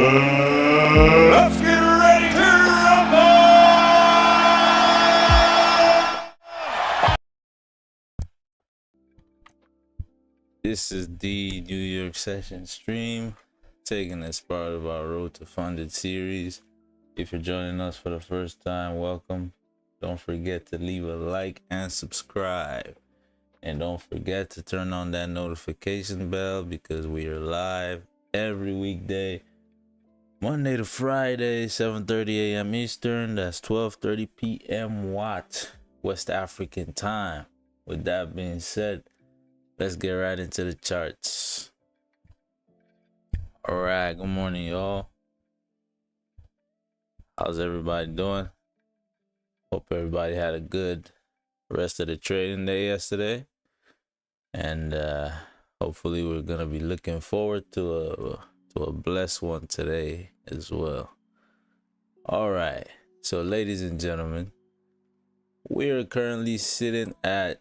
Let's get ready to rumble! This is the New York session stream, taken as part of our Road to Funded series. If you're joining us for the first time, welcome. Don't forget to leave a like and subscribe. And don't forget to turn on that notification bell because we are live every weekday, Monday to Friday, 7:30 a.m. Eastern. That's 12:30 p.m. West African time. With that being said, let's get right into the charts. All right, good morning, y'all. How's everybody doing? Hope everybody had a good rest of the trading day yesterday. And hopefully we're going to be looking forward to a blessed one today as well. All right. So, ladies and gentlemen, we are currently sitting at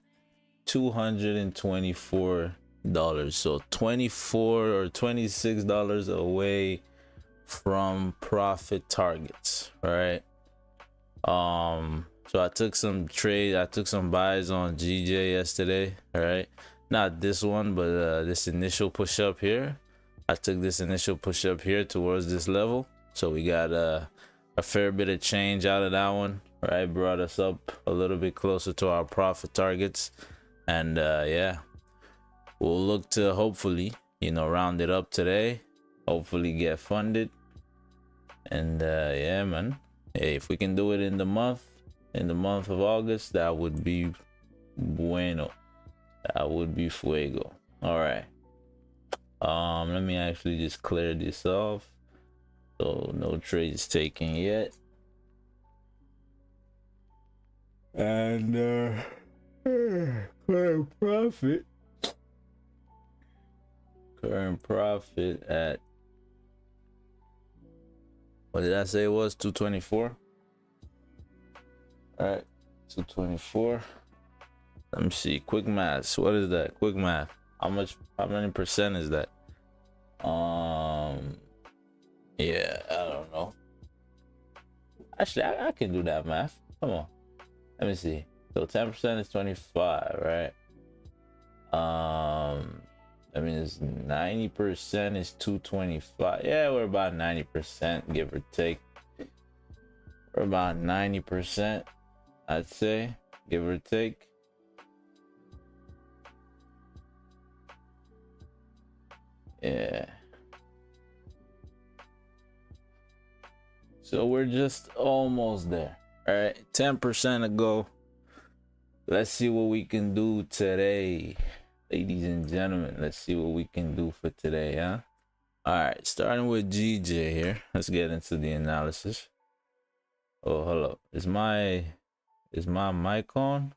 $224. So $24 or $26 away from profit targets, right? So I took some buys on GJ yesterday, all right? Not this one, but this initial push up here. I took this initial push up here towards this level. So we got a fair bit of change out of that one, right? Brought us up a little bit closer to our profit targets. And yeah, we'll look to hopefully, round it up today, hopefully get funded. And yeah, man, hey, if we can do it in the month of August, that would be bueno. That would be fuego. All right. Let me actually just clear this off. So no trades taken yet. And current profit at, what did I say it was? 224. All right, 224. Let me see. Quick math. What is that? Quick math. How many percent is that? Yeah, I don't know. Actually, I can do that math. Come on. Let me see. So 10% is 25, right? I mean, it's 90% is 225. Yeah, we're about 90%, give or take. We're about 90%, I'd say, give or take. Yeah. So we're just almost there. All right, 10% to go. Let's see what we can do today, ladies and gentlemen. Let's see what we can do for today, huh? All right, starting with GJ here. Let's get into the analysis. Oh, hello. Is my mic on?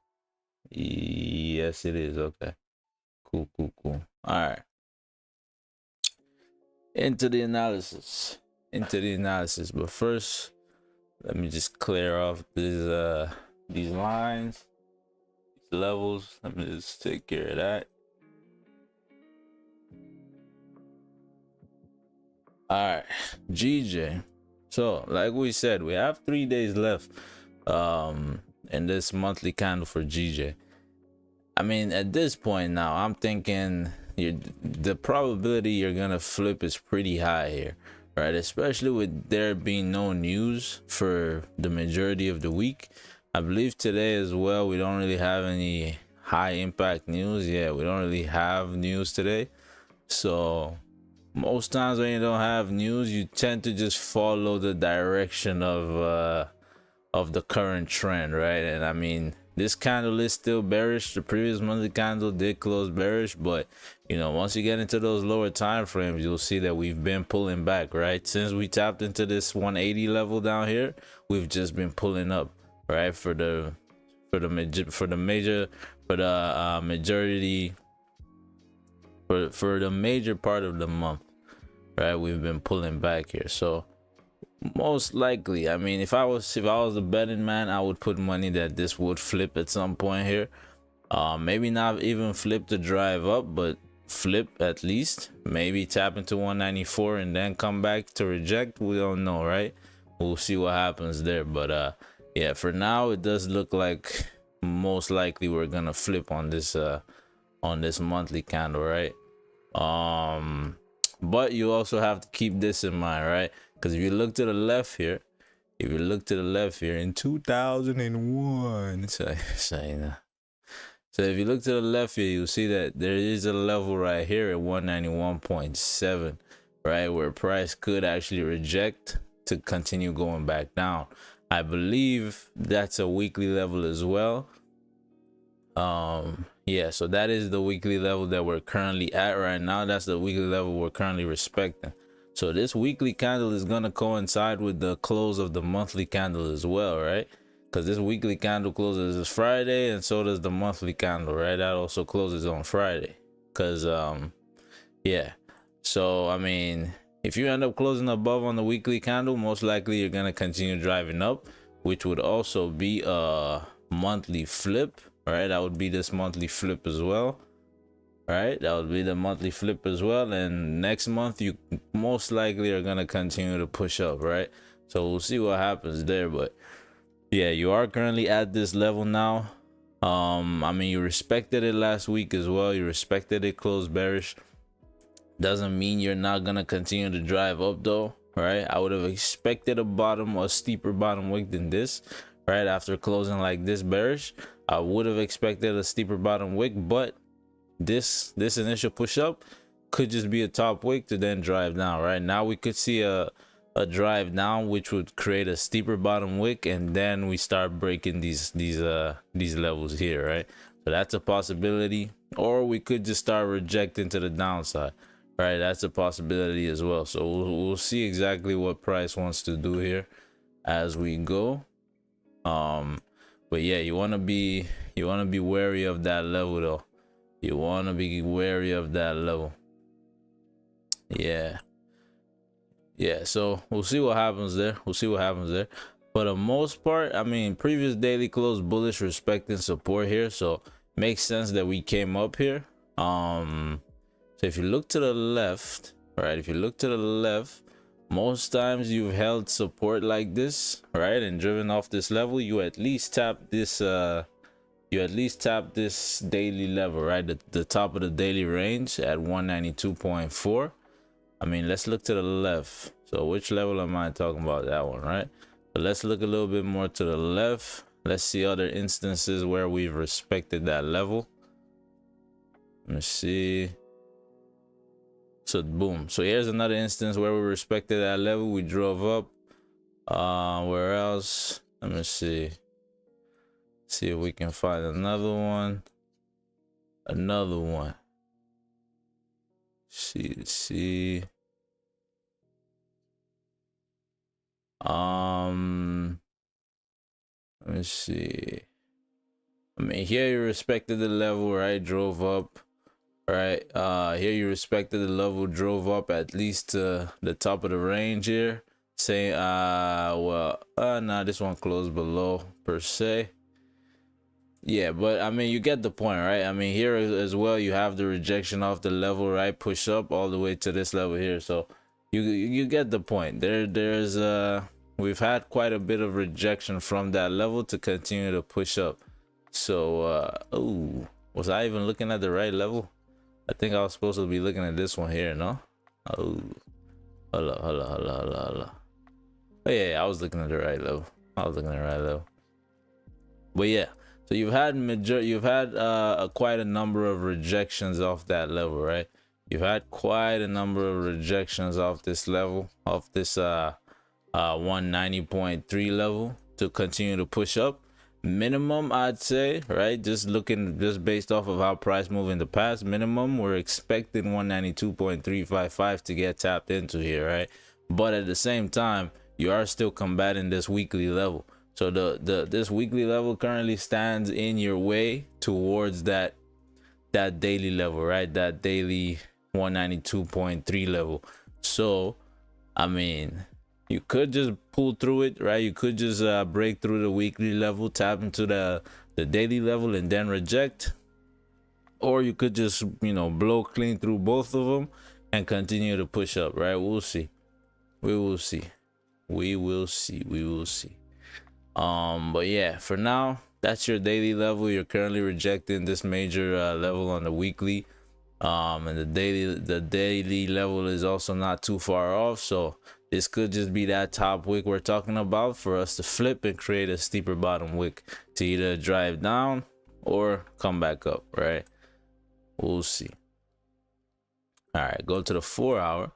Yes, it is. Okay. Cool. All right. Into the analysis. But first, let me just clear off these lines, these levels. Let me just take care of that. All right, GJ. So, like we said, we have 3 days left in this monthly candle for GJ. I mean, at this point now, I'm thinking the probability you're gonna flip is pretty high here, right? Especially with there being no news for the majority of the week. I believe today as well, we don't really have any high impact news. Yeah, we don't really have news today. So most times when you don't have news, you tend to just follow the direction of the current trend, right? And I mean, this candle is still bearish. The previous monthly candle did close bearish, but once you get into those lower time frames, you'll see that we've been pulling back, right? Since we tapped into this 180 level down here, we've just been pulling up, right? For the major part of the month, right? We've been pulling back here. So most likely, I mean, if I was a betting man, I would put money that this would flip at some point here. Maybe not even flip to drive up, but flip at least, maybe tap into 194 and then come back to reject. We don't know, right? We'll see what happens there. But yeah, for now it does look like most likely we're gonna flip on this monthly candle, right? But you also have to keep this in mind, right? Because if you look to the left here, in 2001, so if you look to the left here, you'll see that there is a level right here at 191.7, right, where price could actually reject to continue going back down. I believe that's a weekly level as well. Yeah, so that is the weekly level that we're currently at right now. That's the weekly level we're currently respecting. So this weekly candle is going to coincide with the close of the monthly candle as well, right? Because this weekly candle closes this Friday, and so does the monthly candle, right? That also closes on Friday. Because yeah, so I mean, if you end up closing above on the weekly candle, most likely you're going to continue driving up, which would also be a monthly flip, right? That would be this monthly flip as well, right? That would be the monthly flip as well. And next month you most likely are going to continue to push up, right? So we'll see what happens there. But yeah, you are currently at this level now. I mean, you respected it last week as well. You respected it closed bearish. Doesn't mean you're not gonna continue to drive up though, right? I would have expected a steeper bottom wick than this, right? After closing like this bearish, I would have expected a steeper bottom wick, but this initial push up could just be a top wick to then drive down. Right now we could see a drive down, which would create a steeper bottom wick, and then we start breaking these levels here, right? So that's a possibility. Or we could just start rejecting to the downside, right? That's a possibility as well. So we'll see exactly what price wants to do here as we go. But yeah, you want to be wary of that level though. You want to be wary of that level. Yeah, so we'll see what happens there. For the most part, I mean, previous daily close bullish, respecting support here, so makes sense that we came up here. So if you look to the left, right, most times you've held support like this, right, and driven off this level, you at least tap this daily level, right, the top of the daily range at 192.4. I mean, let's look to the left. So which level am I talking about? That one, right? But let's look a little bit more to the left. Let's see other instances where we've respected that level. Let me see. So boom. So here's another instance where we respected that level. We drove up. Where else? Let me see. See if we can find another one. See. Let me see. I mean, here you respected the level, right? Drove up, right? Here you respected the level, drove up at least to the top of the range here. Say, nah, this one closed below per se. Yeah, but I mean, you get the point, right? I mean, here as well, you have the rejection off the level, right? Push up all the way to this level here. So you get the point. There's we've had quite a bit of rejection from that level to continue to push up. So oh, was I even looking at the right level? I think I was supposed to be looking at this one here, no? Oh, hold. Oh yeah, I was looking at the right level. But yeah. So you've had quite a number of rejections off that level, right? You've had quite a number of rejections off this level, off this 190.3 level to continue to push up. Minimum, I'd say, right? Just based off of how price moved in the past, minimum we're expecting 192.355 to get tapped into here, right? But at the same time, you are still combating this weekly level. So this weekly level currently stands in your way towards that daily level, right? That daily 192.3 level. So I mean, you could just pull through it, right? You could just break through the weekly level, tap into the daily level, and then reject. or you could just, you know, blow clean through both of them and continue to push up, right? We'll see. We will see. We will see. We will see. But yeah, for now, that's your daily level. You're currently rejecting this major level on the weekly. And the daily level is also not too far off, so this could just be that top wick we're talking about for us to flip and create a steeper bottom wick to either drive down or come back up, right? We'll see. All right, go to the 4 hour,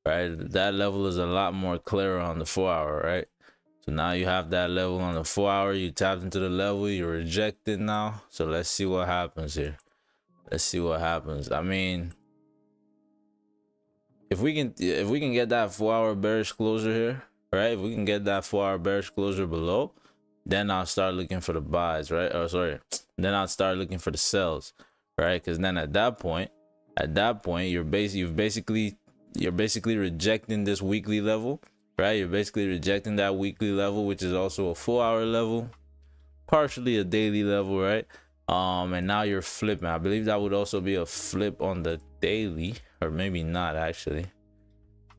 right? That level is a lot more clearer on the 4 hour, right? So now you have that level on the 4 hour. You tapped into the level, you're rejected now. So let's see what happens here. Let's see what happens. I mean, if we can get that 4 hour bearish closure here, right? If we can get that 4 hour bearish closure below, then I'll start looking for the buys, right? Or sorry, then I'll start looking for the sells, right? Because then at that point, you're basically rejecting this weekly level, right? You're basically rejecting that weekly level, which is also a 4 hour level, partially a daily level, right? And now you're flipping. I believe that would also be a flip on the daily, or maybe not actually.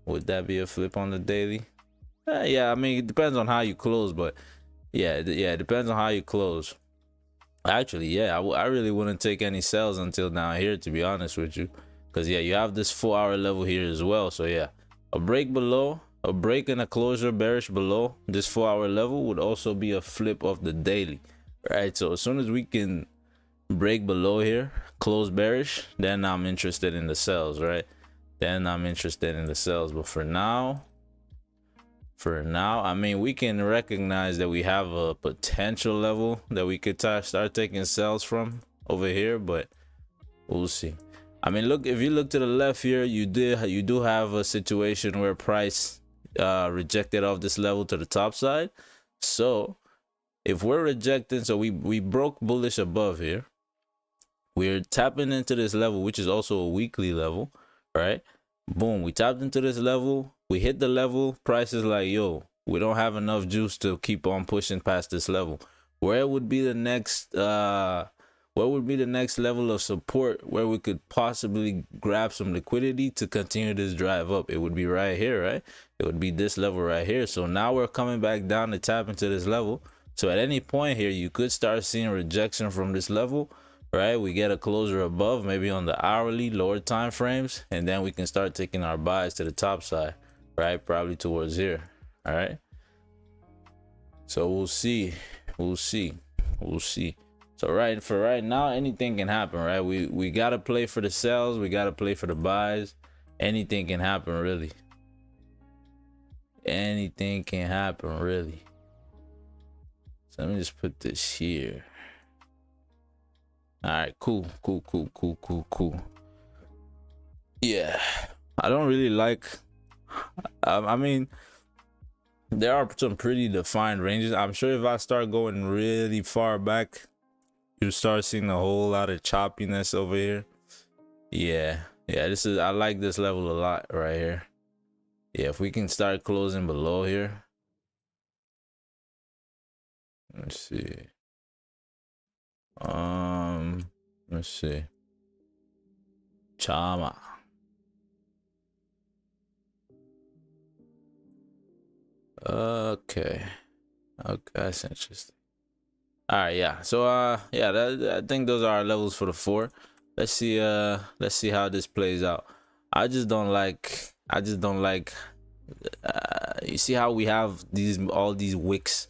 Would that be a flip on the daily? Yeah, I mean, it depends on how you close, but yeah, it depends on how you close. Actually, yeah, I really wouldn't take any sells until down here, to be honest with you, because yeah, you have this 4 hour level here as well. So yeah, a break below, a break and a closure bearish below this 4 hour level would also be a flip of the daily, right? So as soon as we can break below here, close bearish, then I'm interested in the sells, right? Then I'm interested in the sells. But for now, I mean, we can recognize that we have a potential level that we could start taking sells from over here, but we'll see. I mean, look, if you look to the left here, you do have a situation where price rejected off this level to the top side. So if we're rejecting, so we broke bullish above here, we're tapping into this level, which is also a weekly level, right? Boom, we tapped into this level, we hit the level, price is like, yo, we don't have enough juice to keep on pushing past this level. Where would be the next level of support where we could possibly grab some liquidity to continue this drive up? It would be right here, right? It would be this level right here. So now we're coming back down to tap into this level. So at any point here, you could start seeing rejection from this level, right? We get a closure above, maybe on the hourly lower time frames, and then we can start taking our buys to the top side, right? Probably towards here. All right, so we'll see. So right now, anything can happen, right? We gotta play for the sells, we gotta play for the buys. Anything can happen, really. Anything can happen, really. So let me just put this here. All right, cool. Yeah, I don't really like, I mean, there are some pretty defined ranges. I'm sure if I start going really far back, you start seeing a whole lot of choppiness over here. Yeah, I like this level a lot right here. Yeah, if we can start closing below here. Let's see. Let's see. Chama. Okay, that's interesting. All right, yeah. So I think those are our levels for the 4. Let's see how this plays out. I just don't like you see how we have all these wicks,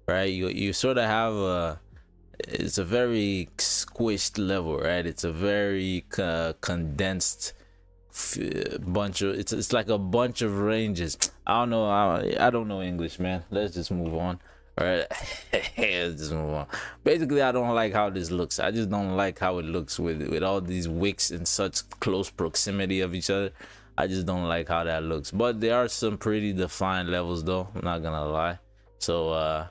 right? You sort of have it's a very squished level, right? It's a very condensed bunch of, it's like a bunch of ranges. I don't know, I don't know English, man. Let's just move on. All right. Let's just move on. Basically, I don't like how this looks. I just don't like how it looks with all these wicks in such close proximity of each other. I just don't like how that looks. But there are some pretty defined levels though, I'm not gonna lie. So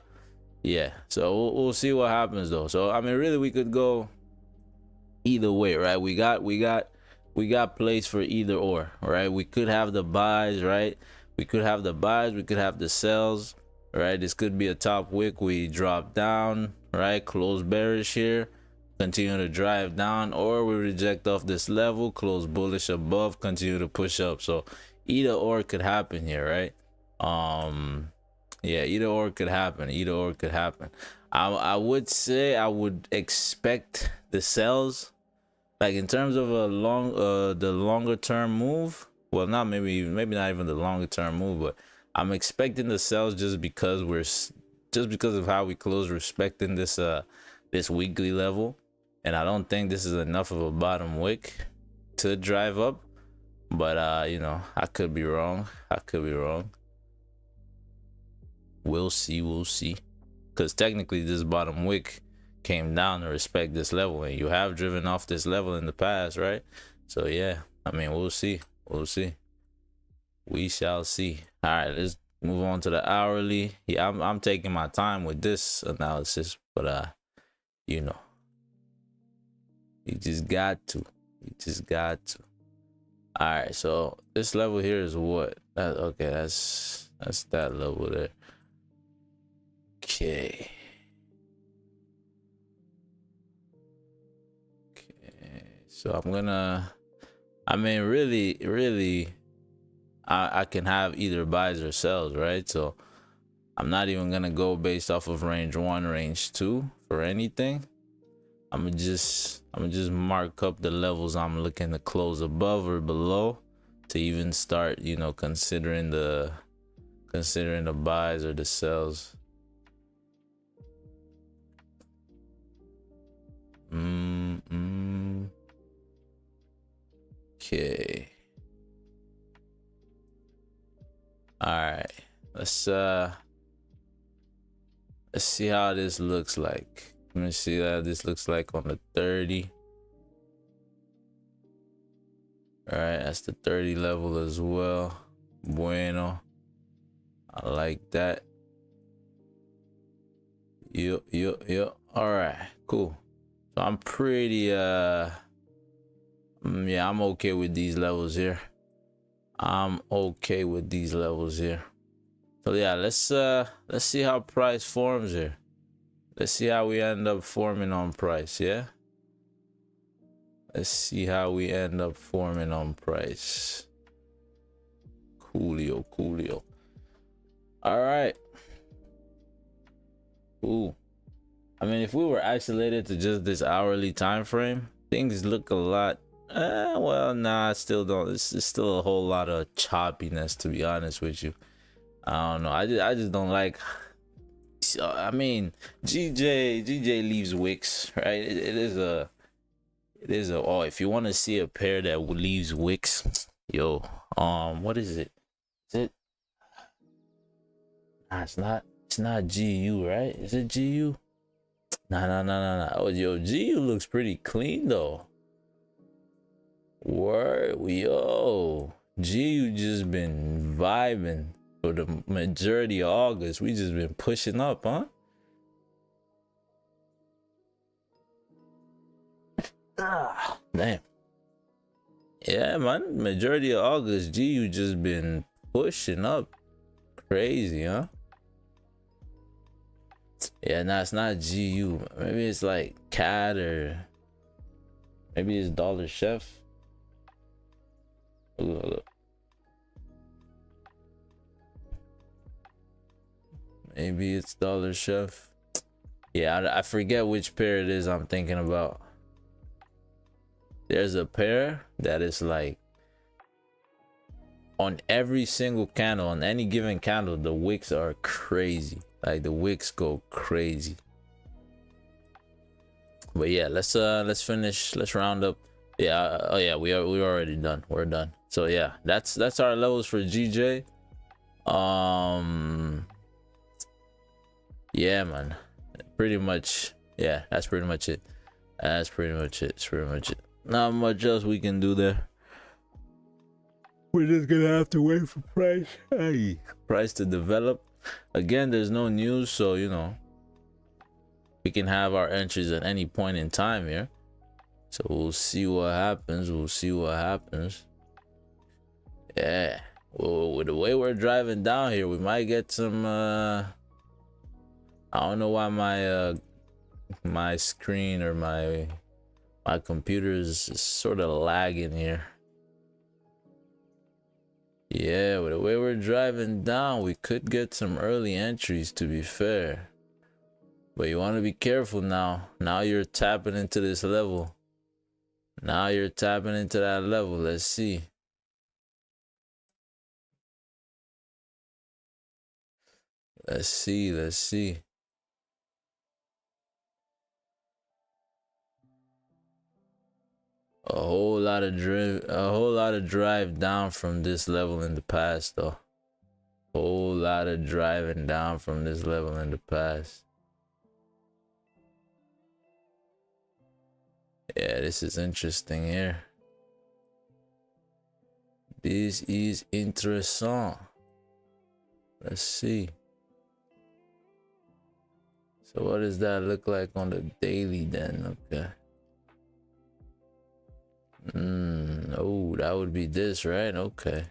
yeah, so we'll see what happens though. So I mean, really, we could go either way, right? We got place for either or, right? We could have the buys, right? We could have the sells, right? This could be a top wick. We drop down, right? Close bearish here, continue to drive down, or we reject off this level, close bullish above, continue to push up. So either or could happen here, right? Yeah, either or could happen. Either or could happen. I would say I would expect the sells, like in terms of a the longer term move. Well, not maybe not even the longer term move, but I'm expecting the sells just because of how we close, respecting this this weekly level, and I don't think this is enough of a bottom wick to drive up. But you know, I could be wrong. We'll see, because technically this bottom wick came down to respect this level, and you have driven off this level in the past, right? So yeah, I mean, we'll see. We shall see. All right, let's move on to the hourly. Yeah, I'm taking my time with this analysis, but you know, you just got to. All right, so this level here is what? Okay, that's that level there. Okay, so I'm gonna, I mean, really, I can have either buys or sells, right? So I'm not even gonna go based off of range 1, range 2 for anything. I'm gonna just mark up the levels I'm looking to close above or below to even start, you know, considering the buys or the sells. Okay. All right. Let's see how this looks like. Let me see how this looks like on the 30. All right, that's the 30 level as well. Bueno. I like that. Yup. All right, cool. So I'm pretty yeah, I'm okay with these levels here. So yeah, let's see how price forms here. Let's see how we end up forming on price. Yeah, let's see how we end up forming on price. Coolio. All right, cool. I mean, if we were isolated to just this hourly time frame, things look a lot. Well, nah, I still don't. It's still a whole lot of choppiness, to be honest with you. I don't know. I just don't like. I mean, GJ leaves wicks, right? It is a. Oh, if you want to see a pair that leaves wicks, yo, what is it? Is it? Nah, it's not. It's not GU, right? Is it GU? Nah. Oh, yo, GU looks pretty clean though. Word, yo, GU just been vibing for the majority of August. We just been pushing up, huh? Damn. Yeah, man, majority of August, GU just been pushing up. Crazy, huh? Yeah, nah, it's not GU. Maybe it's like CAD, or maybe it's Dollar Chef. Look. Maybe it's Dollar Chef. Yeah, I forget which pair it is I'm thinking about. There's a pair that is like on every single candle, on any given candle, the wicks are crazy. Like the wicks go crazy. But yeah, let's finish. Let's round up. Yeah. Oh yeah, we're already done. We're done. So yeah, that's our levels for GJ. Yeah, man. Pretty much. Yeah, that's pretty much it. It's pretty much it. Not much else we can do there. We're just gonna have to wait for price to develop. Again, there's no news, so you know, we can have our entries at any point in time here. So we'll see what happens. Yeah. Well, with the way we're driving down here, we might get some I don't know why my my screen or my computer is sort of lagging here. Yeah, with the way we're driving down, we could get some early entries, to be fair. But you want to be careful now. Now you're tapping into this level. Now you're tapping into that level. Let's see. Let's see. A whole lot of drive down from this level in the past, though. Whole lot of driving down from this level in the past. Yeah, this is interesting here. This is interesting. Let's see. So what does that look like on the daily then? Okay. Oh, that would be this, right? Okay.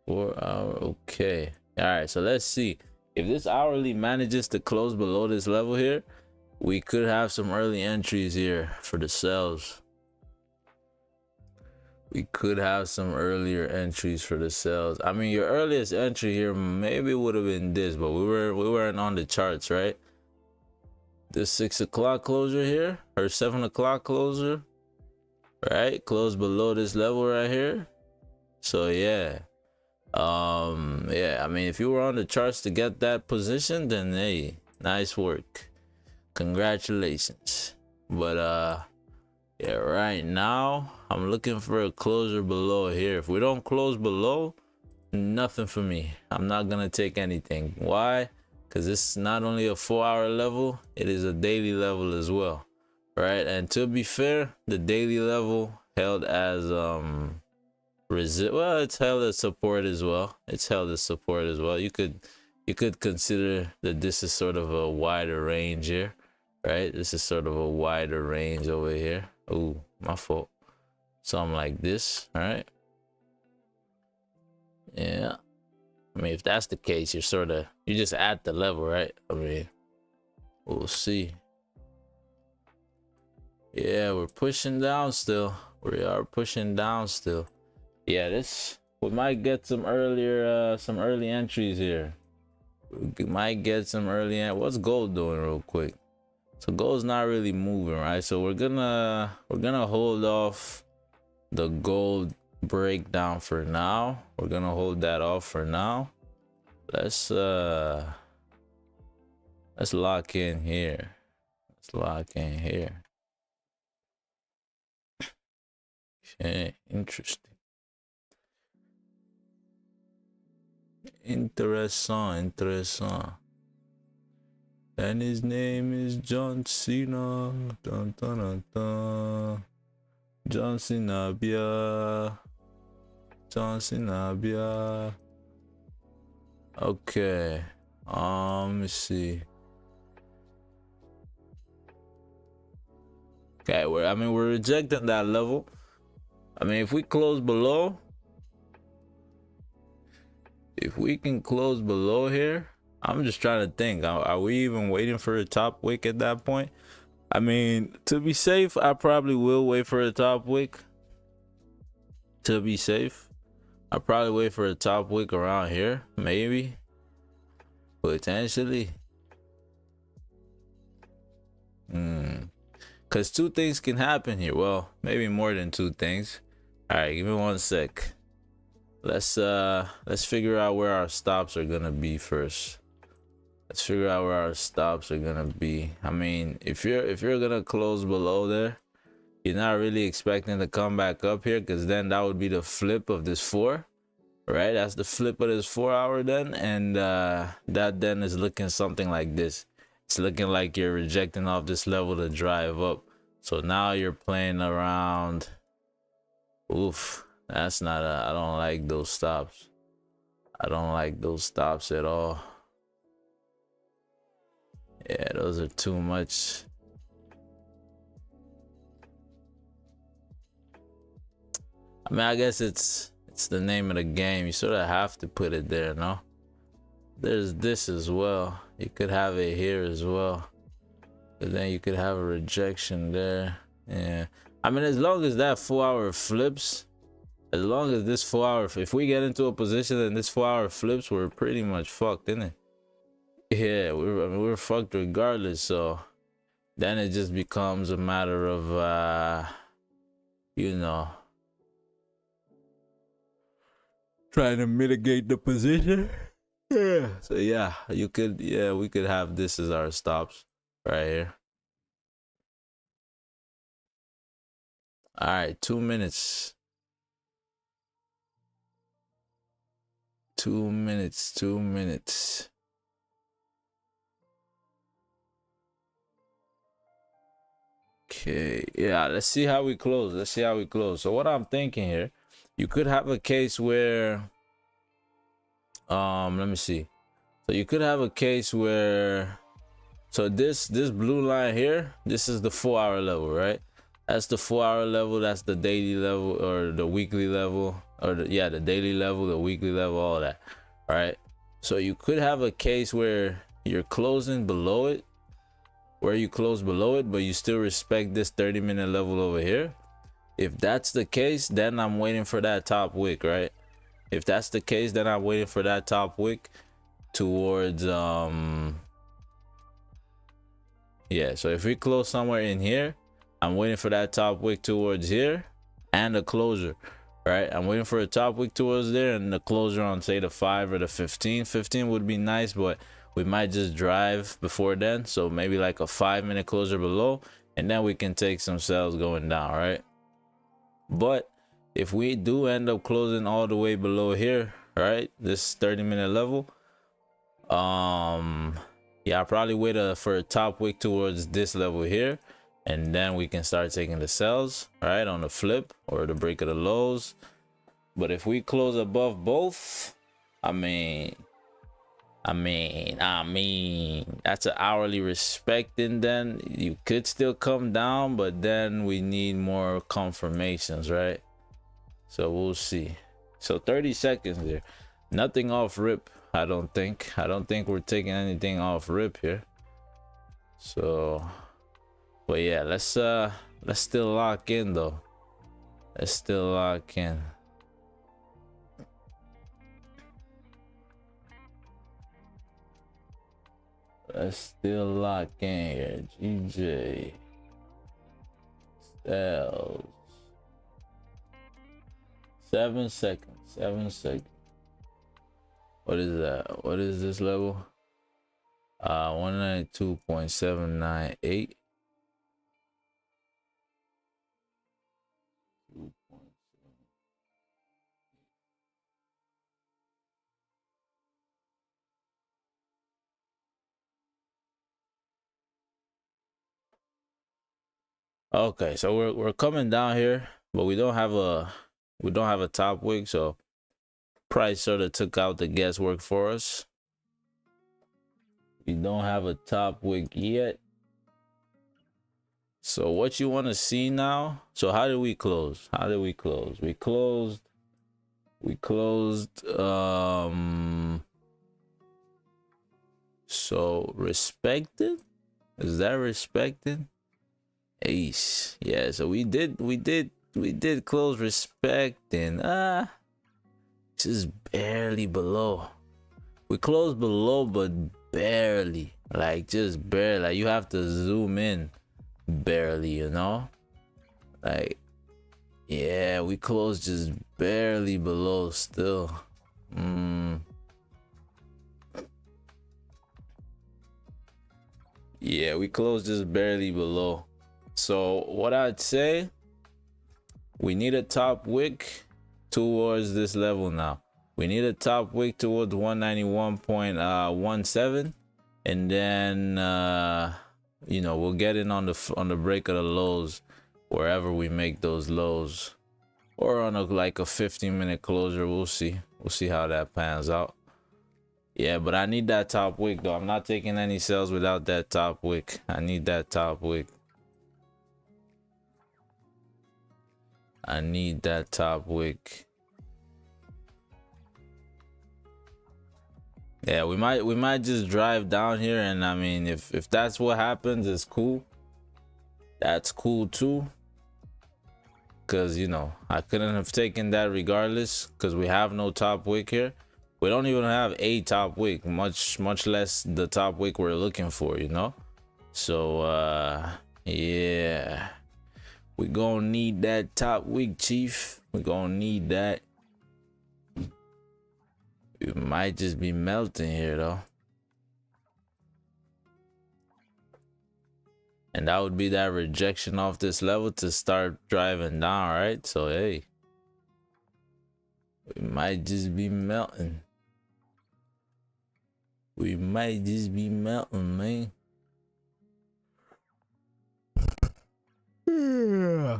4 hour. Okay. All right. So let's see if this hourly manages to close below this level here. We could have some early entries here for the sells. We could have some earlier entries for the sells. I mean, your earliest entry here maybe would have been this, but we weren't on the charts, right? This 6 o'clock closure here, or 7 o'clock closure, right? Close below this level right here. So yeah, yeah. I mean, if you were on the charts to get that position, then hey, nice work. Congratulations. But yeah, right now I'm looking for a closure below here. If we don't close below, nothing for me. I'm not gonna take anything. Why? Because this is not only a 4-hour level, it is a daily level as well, right? And to be fair, the daily level held as it's held as support as well. It's held as support as well. You could consider that this is sort of a wider range here, right? This is sort of a wider range over here. Oh, my fault. Something like this, all right? Yeah. I mean, if that's the case, you're just at the level, right? I mean, we'll see. Yeah, we're pushing down still. We are pushing down still. Yeah, we might get some early entries here. We might get some early what's gold doing real quick? So gold's not really moving, right? So we're gonna hold off the gold breakdown for now. We're gonna hold that off for now. Let's lock in here. Let's lock in here. Okay, interesting. Interessant. And his name is John Cena. Dun, dun, dun, dun. John Cena. Okay. Let me see. Okay, we're rejecting that level. I mean, if we close below, if we can close below here, I'm just trying to think, are we even waiting for a top wick at that point? I mean, to be safe, I probably will wait for a top wick. To be safe, I'll probably wait for a top wick around here, maybe, potentially. Because two things can happen here. Well, maybe more than two things. All right, give me 1 sec. Let's figure out where our stops are gonna be first. Let's figure out where our stops are gonna be. I mean, if you're gonna close below there, you're not really expecting to come back up here, because then that would be the flip of this 4, right? That's the flip of this 4-hour then, and that then is looking something like this. It's looking like you're rejecting off this level to drive up. So now you're playing around. Oof, that's not I don't like those stops. I don't like those stops at all. Yeah, those are too much. I mean, I guess it's the name of the game. You sort of have to put it there, no? There's this as well. You could have it here as well. But then you could have a rejection there. Yeah, I mean, as long as that 4 hour flips, as long as this 4 hour, if we get into a position and this 4 hour flips, we're pretty much fucked, isn't it? Yeah, we're fucked regardless. So then it just becomes a matter of you know, trying to mitigate the position. Yeah. So yeah, we could have this as our stops right here. All right, 2 minutes. 2 minutes, 2 minutes. Okay, yeah, let's see how we close. Let's see how we close. So what I'm thinking here, you could have a case where let me see. So you could have a case where, so this blue line here, this is the 4 hour level, right? That's the 4 hour level, that's the daily level or the weekly level, or the daily level, the weekly level, all that, right? So you could have a case where you're closing below it, where you close below it, but you still respect this 30-minute level over here. If that's the case, then I'm waiting for that top wick, right? If that's the case, then I'm waiting for that top wick towards yeah, so if we close somewhere in here, I'm waiting for that top wick towards here and a closure, right? I'm waiting for a top wick towards there and the closure on, say, the 5 or the 15. 15 would be nice, but we might just drive before then. So maybe like a 5-minute closure below, and then we can take some sales going down, right? But if we do end up closing all the way below here, right, this 30-minute level, yeah, I'll probably wait for a top wick towards this level here, and then we can start taking the sells, right, on the flip or the break of the lows. But if we close above both, I mean that's an hourly respect, and then you could still come down, but then we need more confirmations, right? So we'll see. So 30 seconds there, nothing off rip. I don't think we're taking anything off rip here. So, but yeah, let's still lock in though. Let's still lock in. Let's still lock in here. GJ Styles. 7 seconds. 7 seconds. What is that? What is this level? 192.798. Okay, so we're coming down here, but we don't have a top wick, so price sort of took out the guesswork for us. We don't have a top wick yet. So what you want to see now? So how did we close? How did we close? We closed so respected? Is that respected? Ace. Yeah, so we did close respecting. Just barely below. We closed below, but barely. Like just barely. Like you have to zoom in. Barely, you know? Like, yeah, we closed just barely below still. Yeah, we closed just barely below. So what I'd say, we need a top wick towards this level now. We need a top wick towards 191.17, and then you know, we'll get in on the break of the lows wherever we make those lows, or on like a 15-minute closure. We'll see how that pans out. Yeah, but I need that top wick though. I'm not taking any sales without that top wick. I need that top wick. I need that top wick. Yeah, we might just drive down here, and I mean, if that's what happens, it's cool. That's cool too, because you know, I couldn't have taken that regardless, because we have no top wick here. We don't even have a top wick, much less the top wick we're looking for, you know. So yeah, we gonna need that top wick, chief. We gonna need that. We might just be melting here though, and that would be that rejection off this level to start driving down, right? So hey, we might just be melting. We might just be melting, man. Yeah.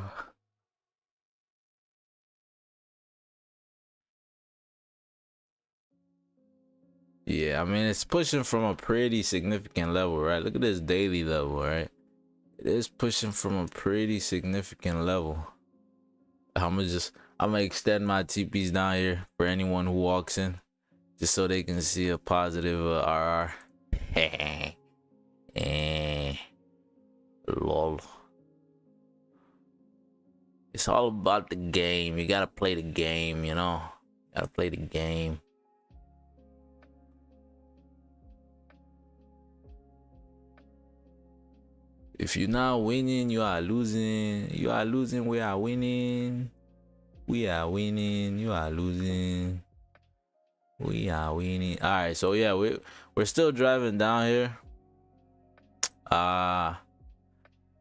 Yeah, I mean, it's pushing from a pretty significant level, right? Look at this daily level, right? It is pushing from a pretty significant level. I'm gonna extend my TPs down here for anyone who walks in, just so they can see a positive RR. Lol. It's all about the game. You gotta play the game, you know? Gotta play the game. If you're not winning, you are losing. You are losing, we are winning. We are winning, you are losing. We are winning. All right, so yeah, we're still driving down here.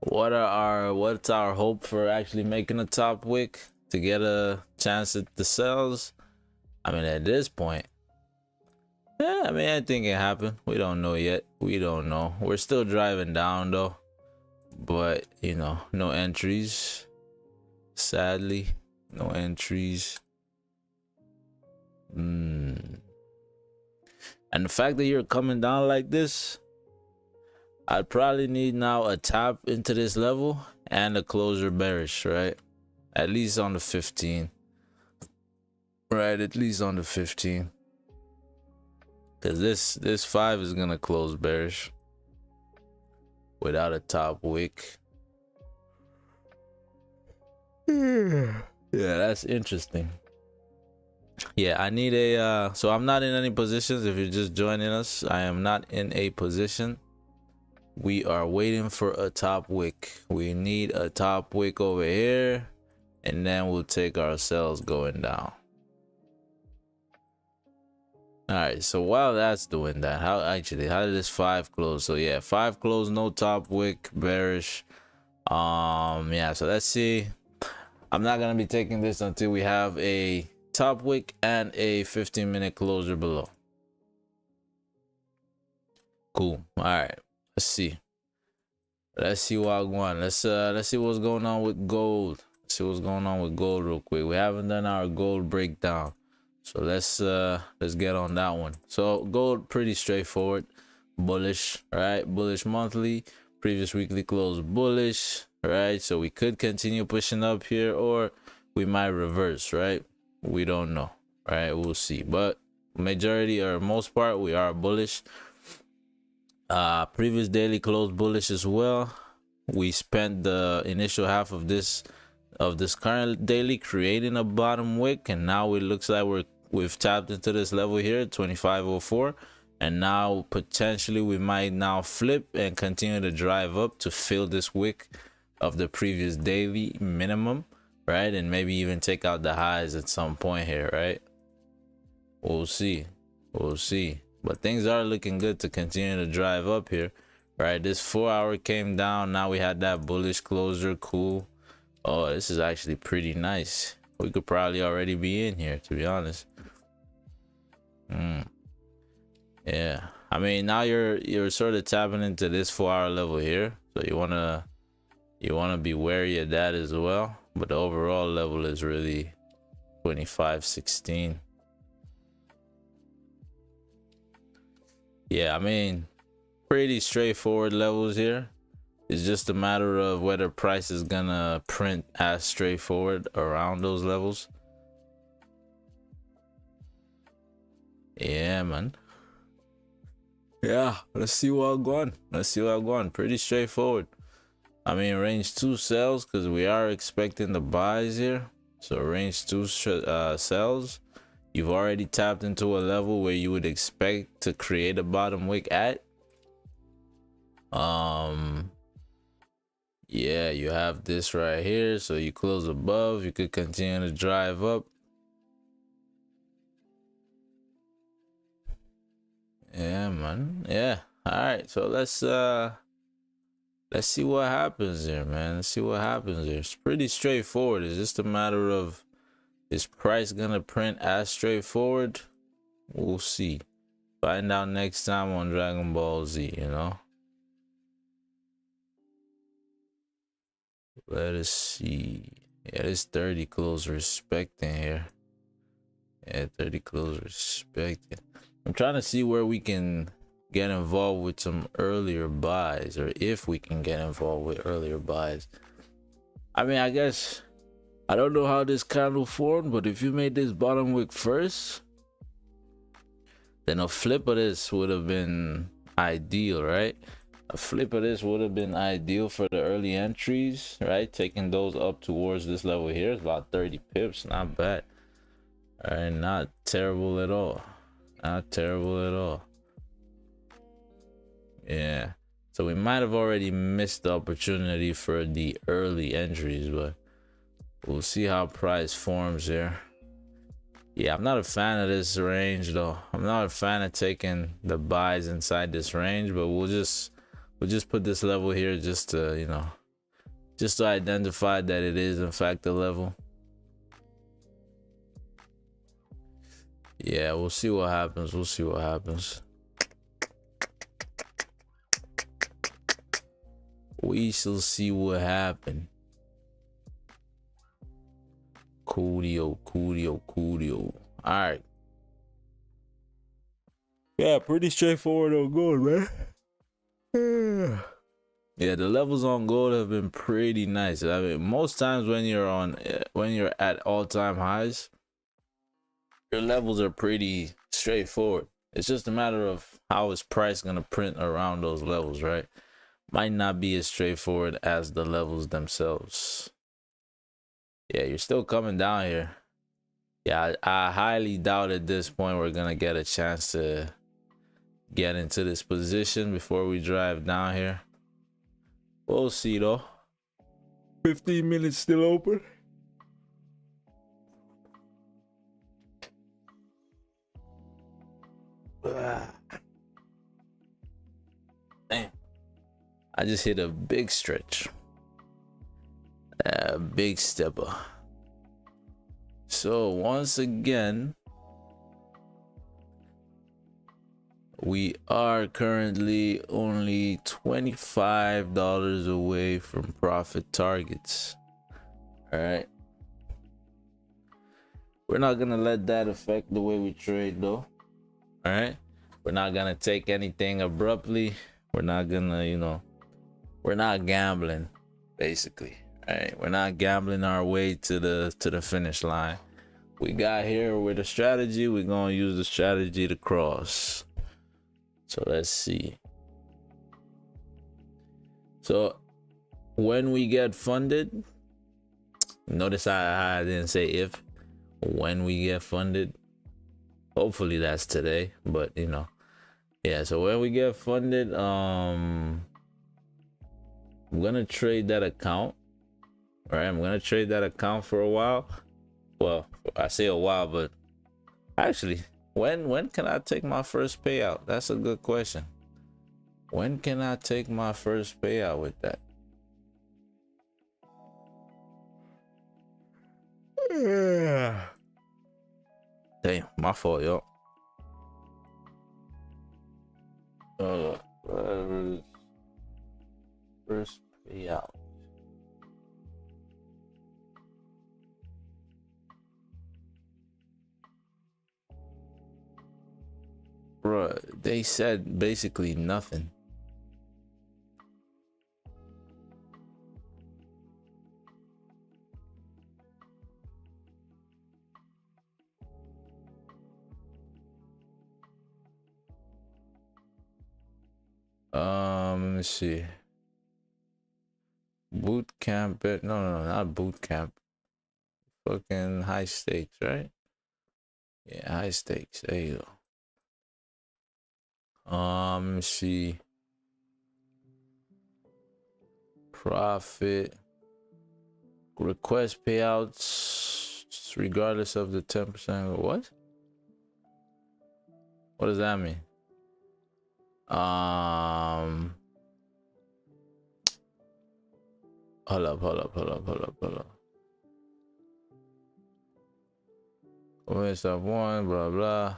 What's our hope for actually making a top wick to get a chance at the sells? I mean, at this point, yeah, I mean, anything can happen. We don't know yet. We don't know. We're still driving down though, but you know, no entries. Sadly, no entries. And the fact that you're coming down like this, I'd probably need now a tap into this level and a closer bearish, right? At least on the 15. Right, at least on the 15. Because this 5 is gonna close bearish without a top wick. Yeah, that's interesting. Yeah, I need a so I'm not in any positions. If you're just joining us, I am not in a position. We are waiting for a top wick. We need a top wick over here, and then we'll take our sales going down. All right, so while that's doing that, how did this 5 close? So yeah, 5 close, no top wick, bearish. Yeah, so let's see. I'm not gonna be taking this until we have a top wick and a 15-minute closer below. Cool. All right, let's see what I want. Let's see what's going on with gold. Let's see what's going on with gold real quick. We haven't done our gold breakdown, so let's get on that one. So gold, pretty straightforward, bullish, right? Bullish monthly, previous weekly close bullish, right? So we could continue pushing up here, or we might reverse, right? We don't know, right? We'll see, but majority or most part we are bullish. Previous daily close bullish as well. We spent the initial half of this current daily creating a bottom wick, and now it looks like we've tapped into this level here, 2504, and now potentially we might now flip and continue to drive up to fill this wick of the previous daily minimum, right? And maybe even take out the highs at some point here, right? We'll see. But things are looking good to continue to drive up here, right? This 4 hour came down. Now we had that bullish closure. Cool. Oh, this is actually pretty nice. We could probably already be in here, to be honest. Yeah, I mean, now you're sort of tapping into this 4 hour level here, so you wanna be wary of that as well. But the overall level is really 2516. Yeah, I mean, pretty straightforward levels here. It's just a matter of whether price is gonna print as straightforward around those levels. Yeah, man. Yeah, let's see what going. Let's see what going. Pretty straightforward. I mean, range 2 sells because we are expecting the buys here. So range 2 sells. You've already tapped into a level where you would expect to create a bottom wick at. Yeah, you have this right here. So you close above, you could continue to drive up. Yeah, man. Yeah. All right. So let's see what happens there, man. Let's see what happens there. It's pretty straightforward. It's just a matter of, is price gonna print as straightforward? We'll see. Find out next time on Dragon Ball Z, you know. Let us see. Yeah, this 30 close respecting here. Yeah, 30 close respecting. I'm trying to see where we can get involved with some earlier buys, or if we can get involved with earlier buys. I mean, I guess I don't know how this candle formed, but if you made this bottom wick first, then a flip of this would have been ideal, right? A flip of this would have been ideal for the early entries, right? Taking those up towards this level here is about 30 pips. Not bad. All right, not terrible at all. Not terrible at all. Yeah. So we might have already missed the opportunity for the early entries, but we'll see how price forms here. Yeah, I'm not a fan of this range though. I'm not a fan of taking the buys inside this range, but we'll just put this level here just to, you know, just to identify that it is in fact a level. Yeah, we'll see what happens. We'll see what happens. We shall see what happens. Coolio. All right. Yeah, pretty straightforward on gold, man. Yeah, the levels on gold have been pretty nice. I mean, most times when you're at all-time highs, your levels are pretty straightforward. It's just a matter of how is price gonna print around those levels, right? Might not be as straightforward as the levels themselves. Yeah, you're still coming down here. Yeah, I highly doubt at this point we're gonna get a chance to get into this position before we drive down here. We'll see though. 15 minutes still open. Damn. I just hit a big stretch. A big stepper. So once again, we are currently only $25 away from profit targets. All right. We're not gonna let that affect the way we trade though. All right. We're not gonna take anything abruptly. We're not gonna, you know, we're not gambling, basically. All right. We're not gambling our way to the finish line. We got here with a strategy. We're gonna use the strategy to cross. So let's see. So when we get funded, notice I didn't say if. When we get funded, hopefully that's today, but you know, yeah. So when we get funded, I'm gonna trade that account. All right, I'm gonna trade that account for a while. Well, I say a while, but actually, when can I take my first payout? That's a good question. When can I take my first payout with that? Damn, my fault, yo. First payout. Bruh, they said basically nothing. Let me see. Boot camp bet. No, not boot camp. Fucking high stakes, right? Yeah, high stakes. There you go. Let me see. Profit. Request payouts regardless of the 10%. What? What does that mean? Hold up. Okay, step one, blah blah.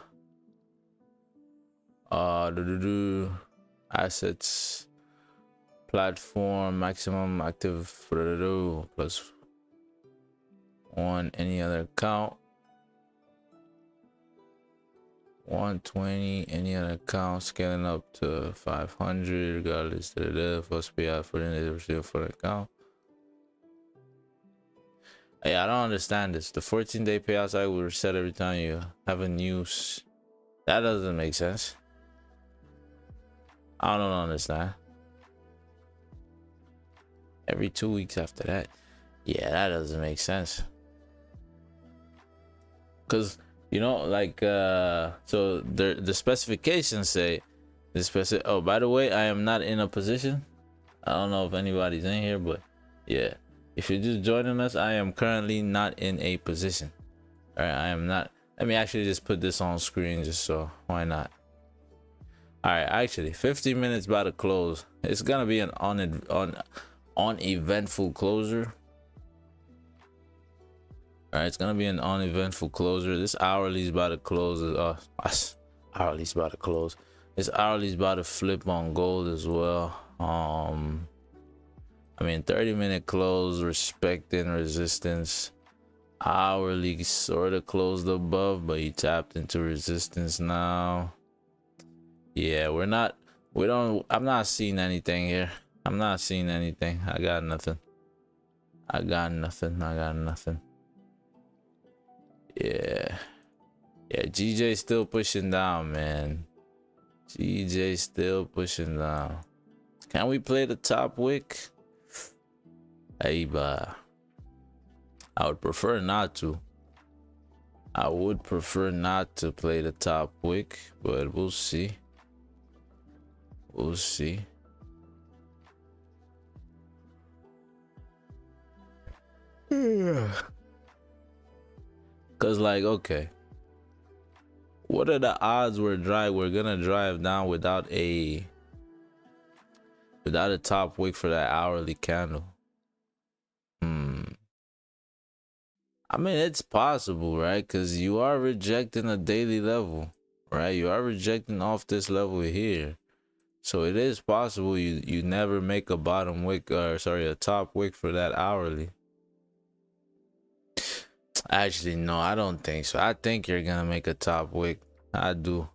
Assets, platform, maximum active plus one any other account. 120 any other account, scaling up to 500 regardless of the first payout for the account. Yeah, I don't understand this. The 14-day payout cycle will reset every time you have a news. That doesn't make sense. I don't understand. Every 2 weeks after that. Yeah, that doesn't make sense. Cause you know, like so the specifications say oh, by the way, I am not in a position. I don't know if anybody's in here, but yeah. If you're just joining us, I am currently not in a position. All right, I am not. Let me actually just put this on screen just so why not? All right, actually 15 minutes by the close. It's gonna be an uneventful closure. All right, it's gonna be an uneventful closure. This hourly is about to close. Hourly is about to close. This hourly is about to flip on gold as well. I mean, 30-minute close, respecting resistance. Hourly sort of closed above, but he tapped into resistance now. Yeah, I'm not seeing anything here. I'm not seeing anything. I got nothing. Yeah, GJ still pushing down, man. GJ still pushing down. Can we play the top wick? Hey, but I would prefer not to. I would prefer not to play the top wick, but we'll see. We'll see. Yeah. Cause like, okay, what are the odds we're gonna drive down without a top wick for that hourly candle? I mean, it's possible, right? Because you are rejecting a daily level, right? You are rejecting off this level here. So it is possible you never make a bottom wick, or sorry, a top wick for that hourly. Actually, no, I don't think so. I think you're gonna make a top wick. I do.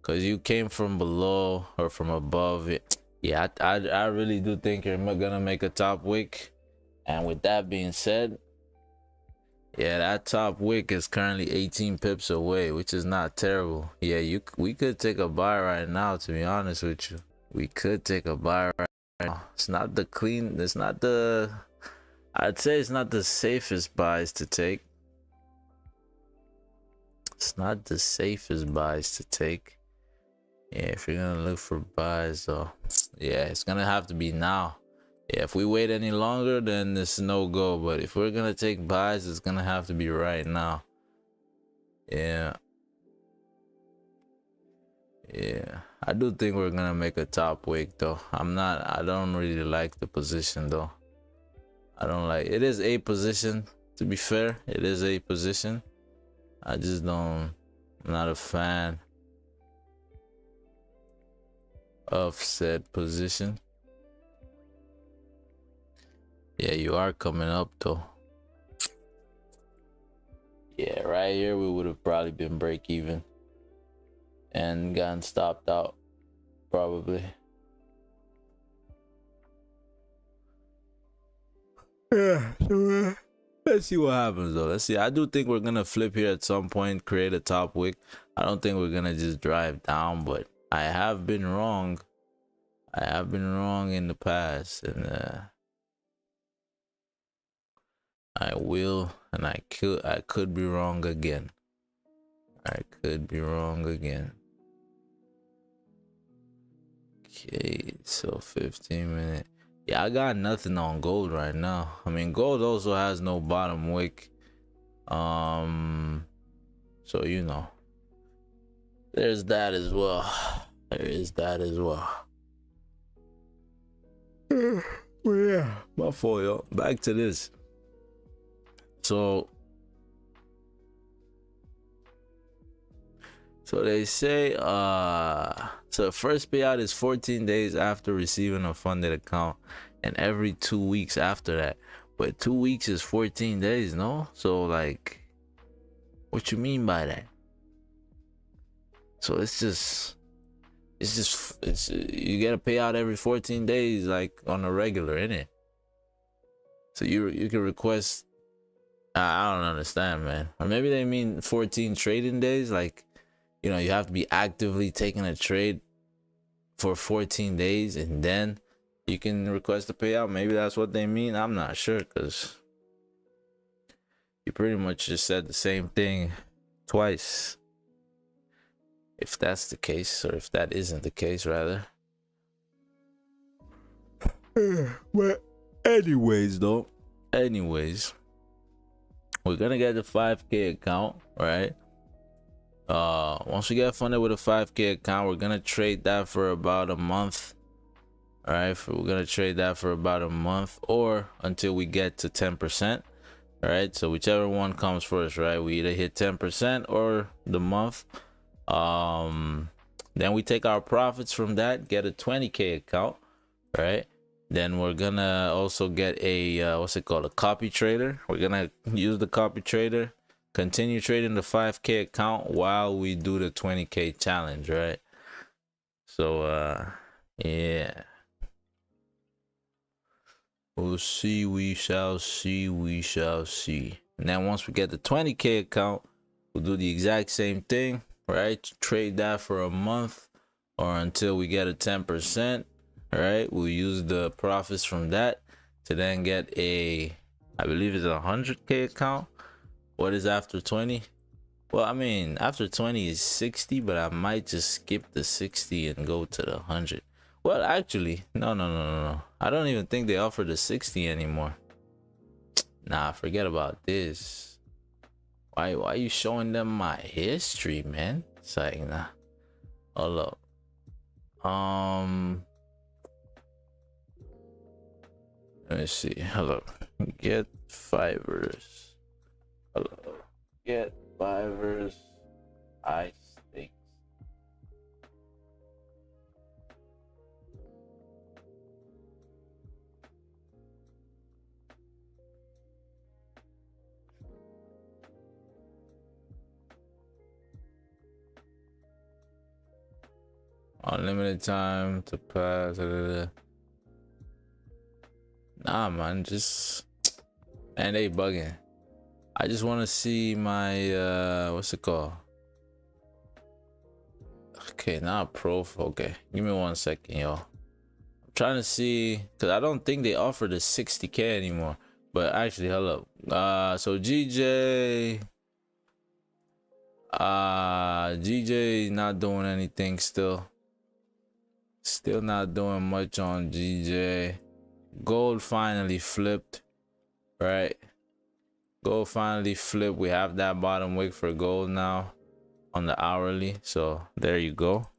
Because you came from below or from above it. Yeah, I really do think you're gonna make a top wick. And with that being said, yeah, that top wick is currently 18 pips away, which is not terrible. Yeah, we could take a buy right now, to be honest with you. We could take a buy right now. It's not the I'd say it's not the safest buys to take. It's not the safest buys to take. Yeah, if you're gonna look for buys though, yeah, it's gonna have to be now. Yeah, if we wait any longer, then it's no go. But if we're gonna take buys, it's gonna have to be right now. Yeah, I do think we're gonna make a top wick though. I don't really like the position though. I don't like it. Is a position, to be fair. It is a position. I just I'm not a fan of said position. Yeah, you are coming up though. Yeah, right here we would have probably been break even and gotten stopped out probably. Yeah, let's see what happens though. Let's see. I do think we're gonna flip here at some point, create a top wick. I don't think we're gonna just drive down, but I have been wrong. I have been wrong in the past, and I will, and I could be wrong again. I could be wrong again. Okay, so 15-minute. Yeah, I got nothing on gold right now. I mean, gold also has no bottom wick. So you know, there's that as well. There is that as well. Well, yeah, my fault, yo. Back to this. So they say so the first payout is 14 days after receiving a funded account, and every 2 weeks after that. But 2 weeks is 14 days, no? So like, what you mean by that? So it's you get a payout every 14 days, like on a regular, innit? So you can request. I don't understand, man. Or maybe they mean 14 trading days, like, you know, you have to be actively taking a trade for 14 days and then you can request a payout. Maybe that's what they mean. I'm not sure, because you pretty much just said the same thing twice. If that's the case, or if that isn't the case, rather. But anyways, we're gonna get the 5K account, right? Once we get funded with a 5K account, we're gonna trade that for about a month. All right, we're gonna trade that for about a month, or until we get to 10%. All right, so whichever one comes first, right? We either hit 10% or the month. Then we take our profits from that, get a 20K account, right? Then we're gonna also get a what's it called, a copy trader. We're gonna use the copy trader, continue trading the 5K account while we do the 20K challenge, right? So yeah, we'll see, we shall see. And then once we get the 20K account, we'll do the exact same thing, right? Trade that for a month or until we get a 10%. All right, we'll use the profits from that to then get a, I believe it's a 100K account. What is after 20? Well, I mean, after 20 is 60, but I might just skip the 60 and go to the 100. Well, actually, no. I don't even think they offer the 60 anymore. Nah, forget about this. Why are you showing them my history, man? It's like, nah. Hold up. Let me see. Hello. Get fibers. Hello. Get fibers. I stakes. Unlimited time to pass. Nah, man, man, they bugging. I just want to see my what's it called? Okay, not profile. Okay, give me 1 second, yo. I'm trying to see, because I don't think they offer the 60K anymore. But actually, hello. So GJ not doing anything still not doing much on GJ. Gold finally flipped, right? Gold finally flipped. We have that bottom wick for gold now on the hourly, so there you go.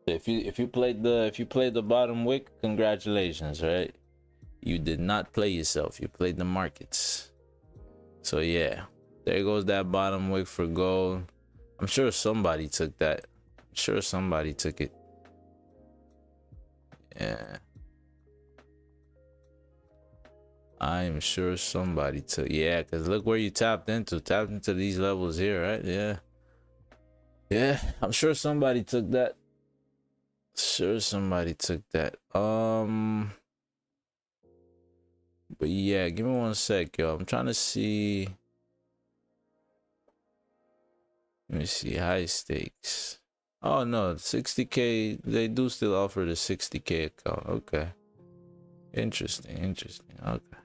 If you played the bottom wick, congratulations, right? You did not play yourself, you played the markets. So yeah, there goes that bottom wick for gold. I'm sure somebody took that. I'm sure somebody took it. Yeah, I'm sure somebody took. Yeah, because look where you tapped into these levels here, right? Yeah, I'm sure somebody took that. But yeah, give me 1 sec, yo. I'm trying to see. Let me see, high stakes. Oh no, 60K. They do still offer the 60K account. Okay. Interesting. Interesting. Okay.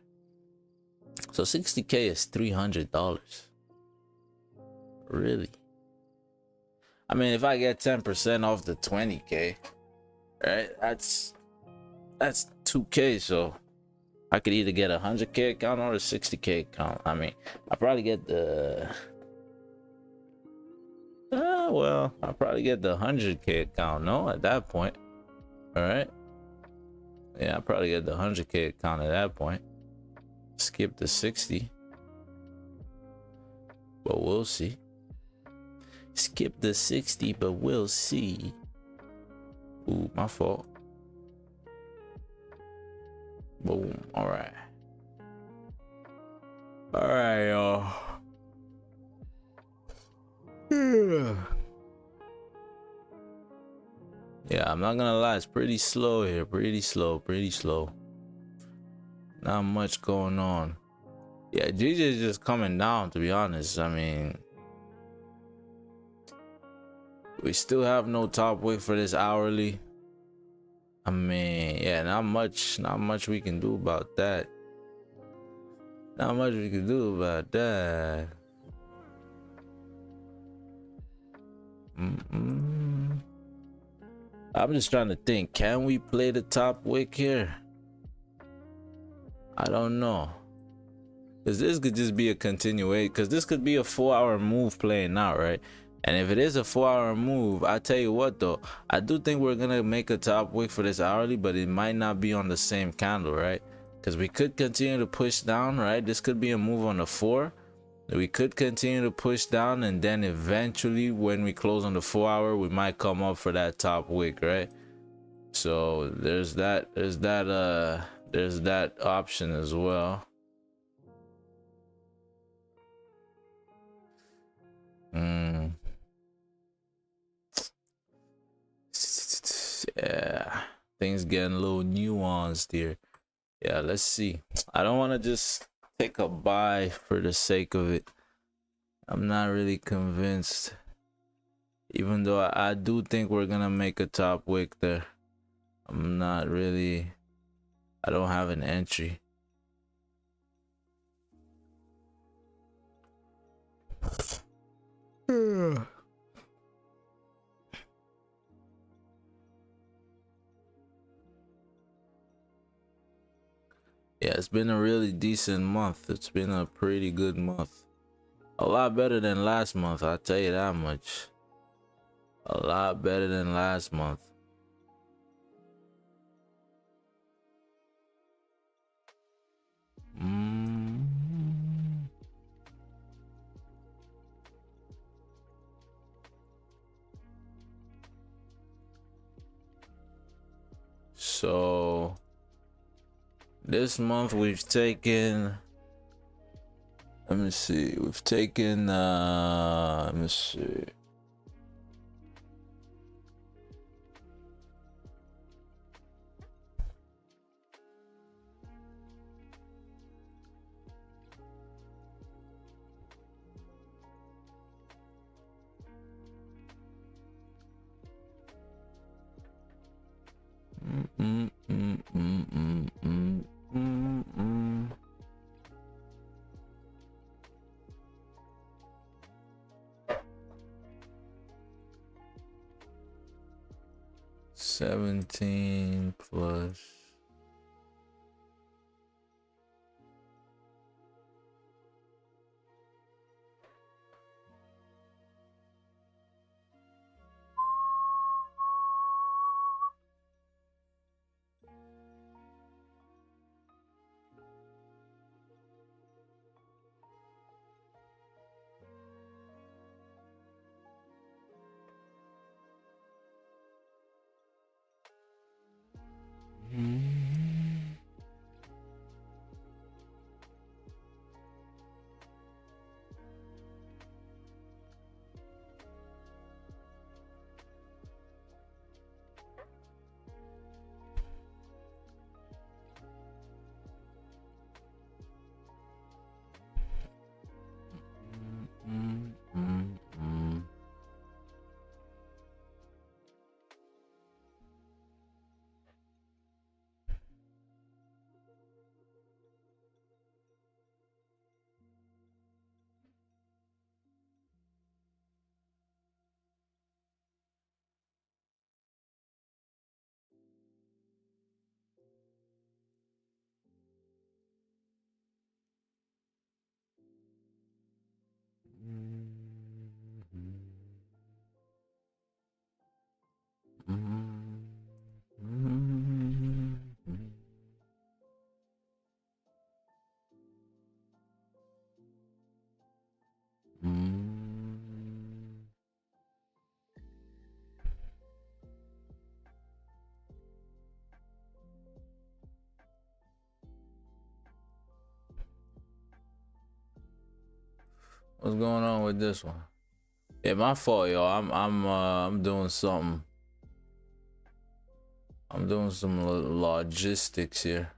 So 60K is $300. Really? I mean, if I get 10% off the 20K, right? That's 2K. So I could either get a 100K account or a 60K account. I mean, I probably get the well, I'll probably get the 100K account, no, at that point. All right. Yeah, I'll probably get the 100K account at that point. Skip the 60. But we'll see. Skip the 60, but we'll see. Ooh, my fault. Boom. All right. All right, y'all. Yeah, I'm not gonna lie, it's pretty slow here. Pretty slow. Not much going on. Yeah, GJ is just coming down, to be honest. I mean, we still have no top wick for this hourly. I mean, yeah, not much we can do about that. Not much we can do about that. I'm just trying to think, can we play the top wick here? I don't know, because this could just be a continuation, because this could be a 4-hour move playing out, right? And if it is a 4-hour move, I tell you what though, I do think we're gonna make a top wick for this hourly, but it might not be on the same candle, right? Because we could continue to push down, right? This could be a move on the 4. We could continue to push down, and then eventually when we close on the 4-hour, we might come up for that top wick, right? So there's that option as well. Yeah, things getting a little nuanced here. Yeah, let's see. I don't want to just take a buy for the sake of it. I'm not really convinced, even though I do think we're gonna make a top wick there. I'm not really, I don't have an entry. Yeah, it's been a really decent month. It's been a pretty good month. A lot better than last month, I'll tell you that much. A lot better than last month. So this month we've taken, let me see, we've taken let me see, $17 plus. What's going on with this one? Yeah, my fault, yo. I'm doing something. I'm doing some logistics here.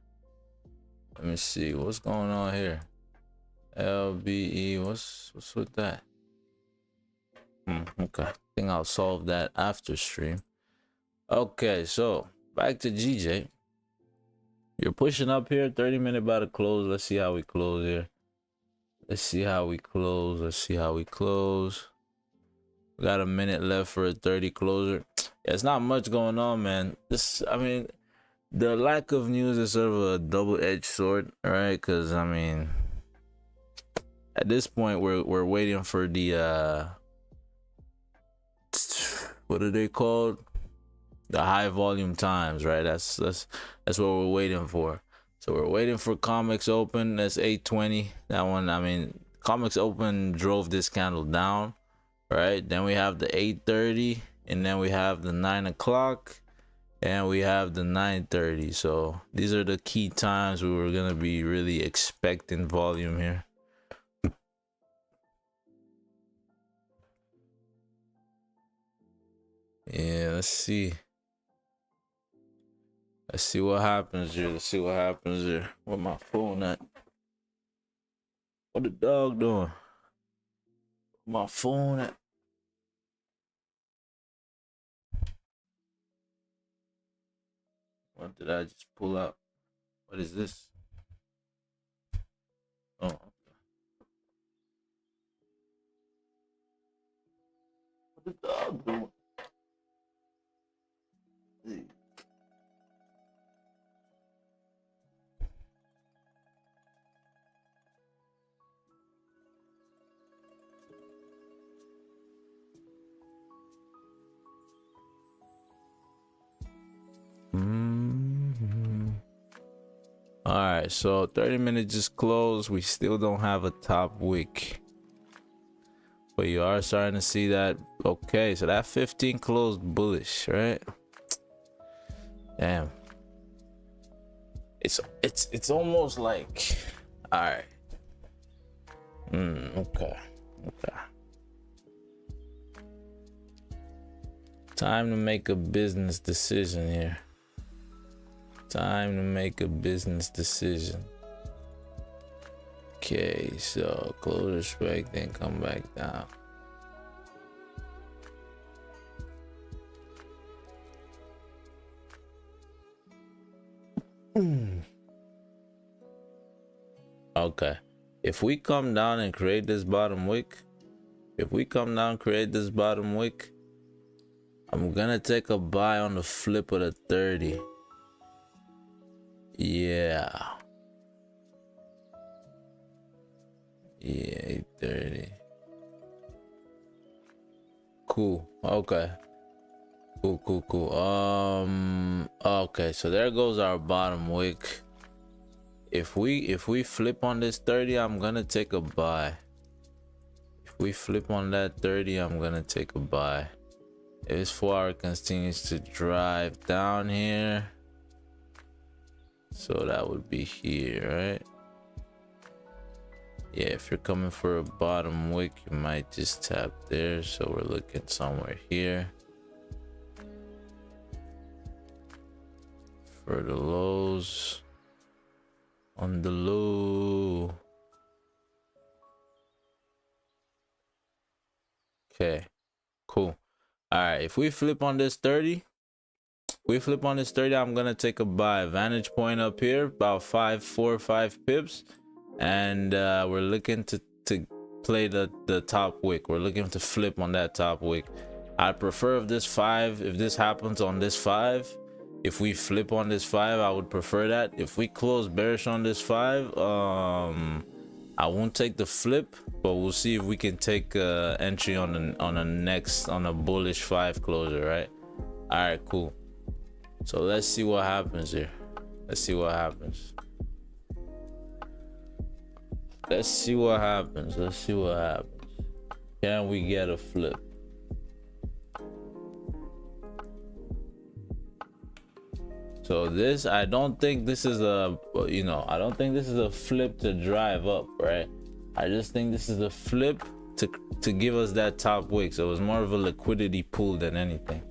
Let me see what's going on here. LBE, what's with that? Okay, I think I'll solve that after stream. Okay, so back to GJ. You're pushing up here. 30-minute about to close. Let's see how we close here. Let's see how we close. Let's see how we close. We got a minute left for a 30 closer. Yeah, it's not much going on, man. I mean, the lack of news is sort of a double-edged sword, right? Because I mean, at this point, we're waiting for the what are they called? The high volume times, right? That's what we're waiting for. So we're waiting for Comics Open. That's 8:20. That one, I mean, Comics Open drove this candle down, right? Then we have the 8:30, and then we have the 9 o'clock, and we have the 9:30. So these are the key times we were gonna be really expecting volume here. Yeah, let's see. Let's see what happens here. Let's see what happens here. Where my phone at? What the dog doing? My phone at? What did I just pull out? What is this? Oh, okay. What the dog doing? Hey. All right, so 30 minutes just closed. We still don't have a top wick, but you are starting to see that. Okay, so that 15 closed bullish, right? Damn, it's almost like, all right. Okay. Time to make a business decision here. Time to make a business decision. Okay, so close respect, then come back down. Okay, if we come down and create this bottom wick, I'm gonna take a buy on the flip of the 30. Yeah, 830. Cool. Okay. Cool. Okay, so there goes our bottom wick. If we flip on this 30, I'm gonna take a buy. If we flip on that 30, I'm gonna take a buy. If this 4 hour continues to drive down here, so that would be here, right? Yeah, if you're coming for a bottom wick, you might just tap there. So we're looking somewhere here for the lows on the low. Okay, cool. All right, if we flip on this 30, I'm gonna take a buy. Vantage point up here about 4 or 5 pips, and we're looking to play the top wick. We're looking to flip on that top wick. I prefer if this happens on this 5, if we flip on this 5, I would prefer that. If we close bearish on this 5, I won't take the flip, but we'll see if we can take entry on a bullish 5 closer, right? All right, cool. So let's see what happens here. Let's see what happens. Can we get a flip? So this, I don't think this is a flip to drive up, right? I just think this is a flip to give us that top wick. So it was more of a liquidity pool than anything.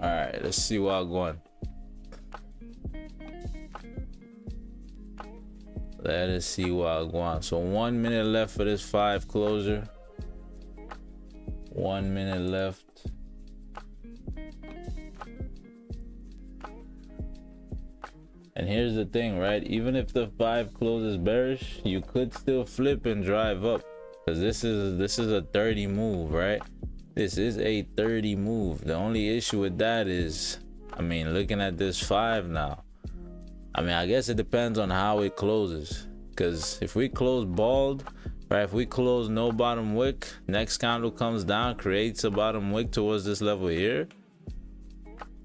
All right, let's see what I'm going. Let us see what I'm going. So 1 minute left for this 5 closer. 1 minute left. And here's the thing, right? Even if the 5 closes bearish, you could still flip and drive up, because this is a 30 move, right? This is a 30 move. The only issue with that is, I mean, looking at this 5 now, I mean, I guess it depends on how it closes, because if we close bald, right, if we close no bottom wick, next candle comes down, creates a bottom wick towards this level here,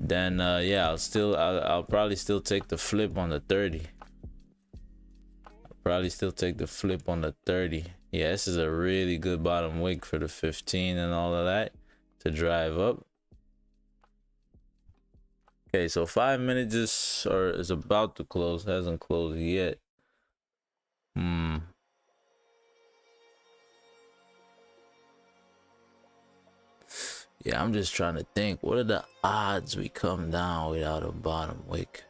then yeah, I'll probably still take the flip on the 30. I'll probably still take the flip on the 30. Yeah, this is a really good bottom wick for the 15 and all of that to drive up. Okay, so 5 minutes is about to close, hasn't closed yet. Yeah, I'm just trying to think, what are the odds we come down without a bottom wick?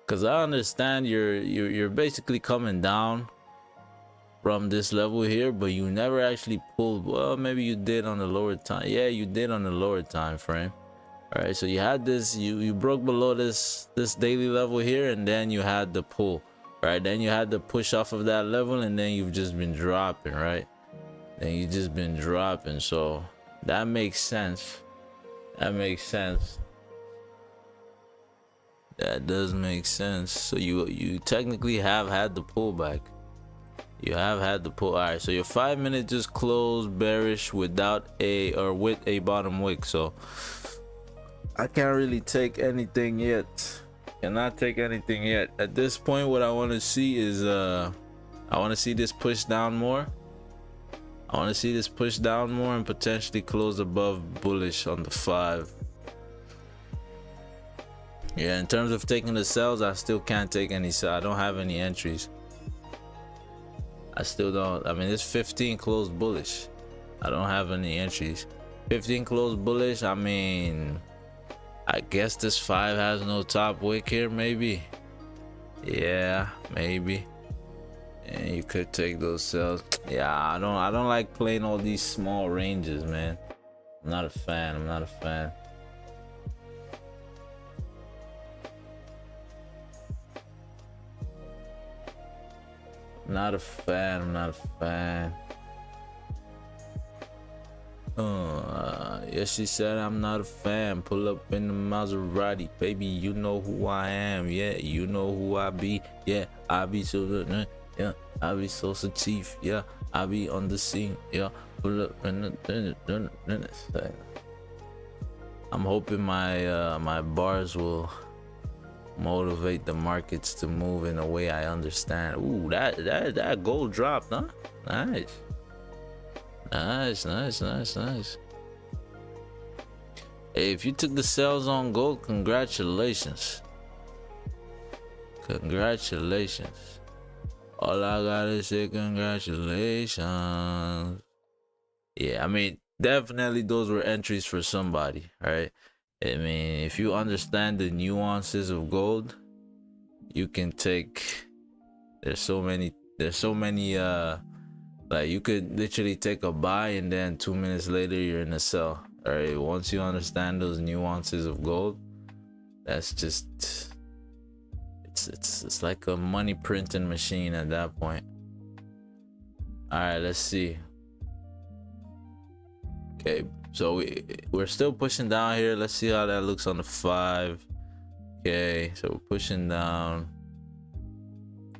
Because I understand you're basically coming down from this level here, but you never actually pulled. Well, maybe you did on the lower time. Yeah, you did on the lower time frame. All right, so you had this, you broke below this daily level here, and then you had the pull, right? Then you had to push off of that level, and then you've just been dropping, right? Then you just been dropping. So that makes sense. That makes sense. That does make sense. So you technically have had the pullback. You have had the pull. All right, so your 5 minute just closed bearish without with a bottom wick. So I can't really take anything yet. Cannot take anything yet. At this point, what I want to see is I want to see this push down more. I want to see this push down more and potentially close above bullish on the 5. Yeah, in terms of taking the sells, I still can't take any sell. I don't have any entries. I still don't. I mean, this 15 closed bullish. I don't have any entries. 15 closed bullish. I mean, I guess this 5 has no top wick here, maybe. Yeah, maybe. And you could take those sells. Yeah, I don't like playing all these small ranges, man. I'm not a fan. I'm not a fan. Not a fan. I'm not a fan. Yeah, she said I'm not a fan. Pull up in the Maserati, baby. You know who I am. Yeah, you know who I be. Yeah, I be so. Yeah, I be so chief. Yeah, I be on the scene. Yeah, pull up in the. I'm hoping my my bars will motivate the markets to move in a way I understand. Ooh, that gold dropped, huh? Nice. Nice. Hey, if you took the sales on gold, congratulations. Congratulations. All I gotta say, congratulations. Yeah, I mean, definitely those were entries for somebody, right? I mean, if you understand the nuances of gold, you can take, there's so many like you could literally take a buy and then 2 minutes later you're in a sell. All right, once you understand those nuances of gold, that's just, it's like a money printing machine at that point. All right, let's see. Okay, so we're still pushing down here. Let's see how that looks on the 5. Okay, so we're pushing down.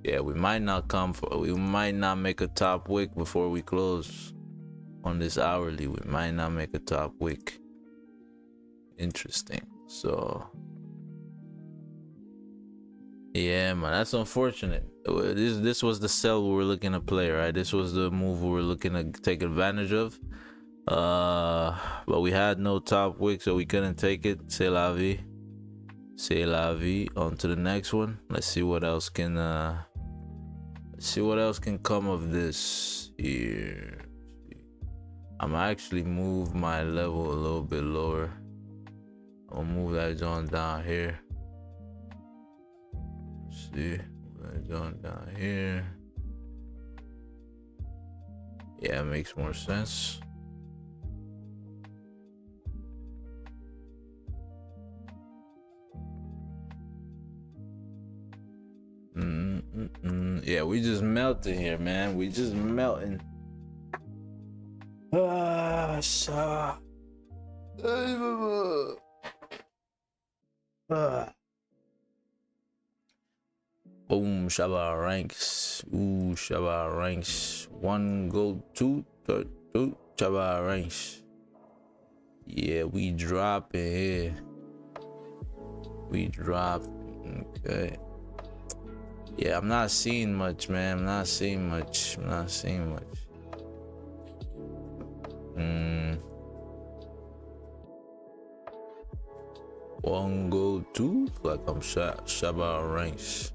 Yeah, we might not make a top wick before we close on this hourly. We might not make a top wick. Interesting. So yeah, man, that's unfortunate. This was the sell we were looking to play, right? This was the move we were looking to take advantage of. But we had no top wick, so we couldn't take it. C'est la vie. C'est la vie. On to the next one. Let's see what else can come of this here. I'm actually move my level a little bit lower. I'll move that joint down here. Let's see, move that joint down here. Yeah, it makes more sense. Yeah, we just melting here, man. We just melting. Boom, Shaba ranks. Ooh, Shaba ranks. 1 gold, 2, 2, Shaba ranks. Yeah, we dropping here. We drop. Okay. Yeah, I'm not seeing much, man. I'm not seeing much. One go, 2, like I'm Shaba ranks.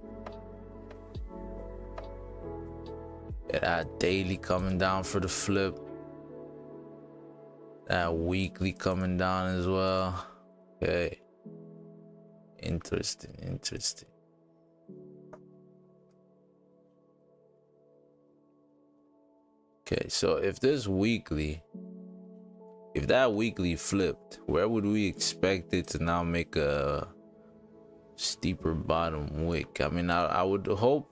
Yeah, that daily coming down for the flip. That weekly coming down as well. Okay. Interesting. Okay, so if that weekly flipped, where would we expect it to now make a steeper bottom wick? I mean, I would hope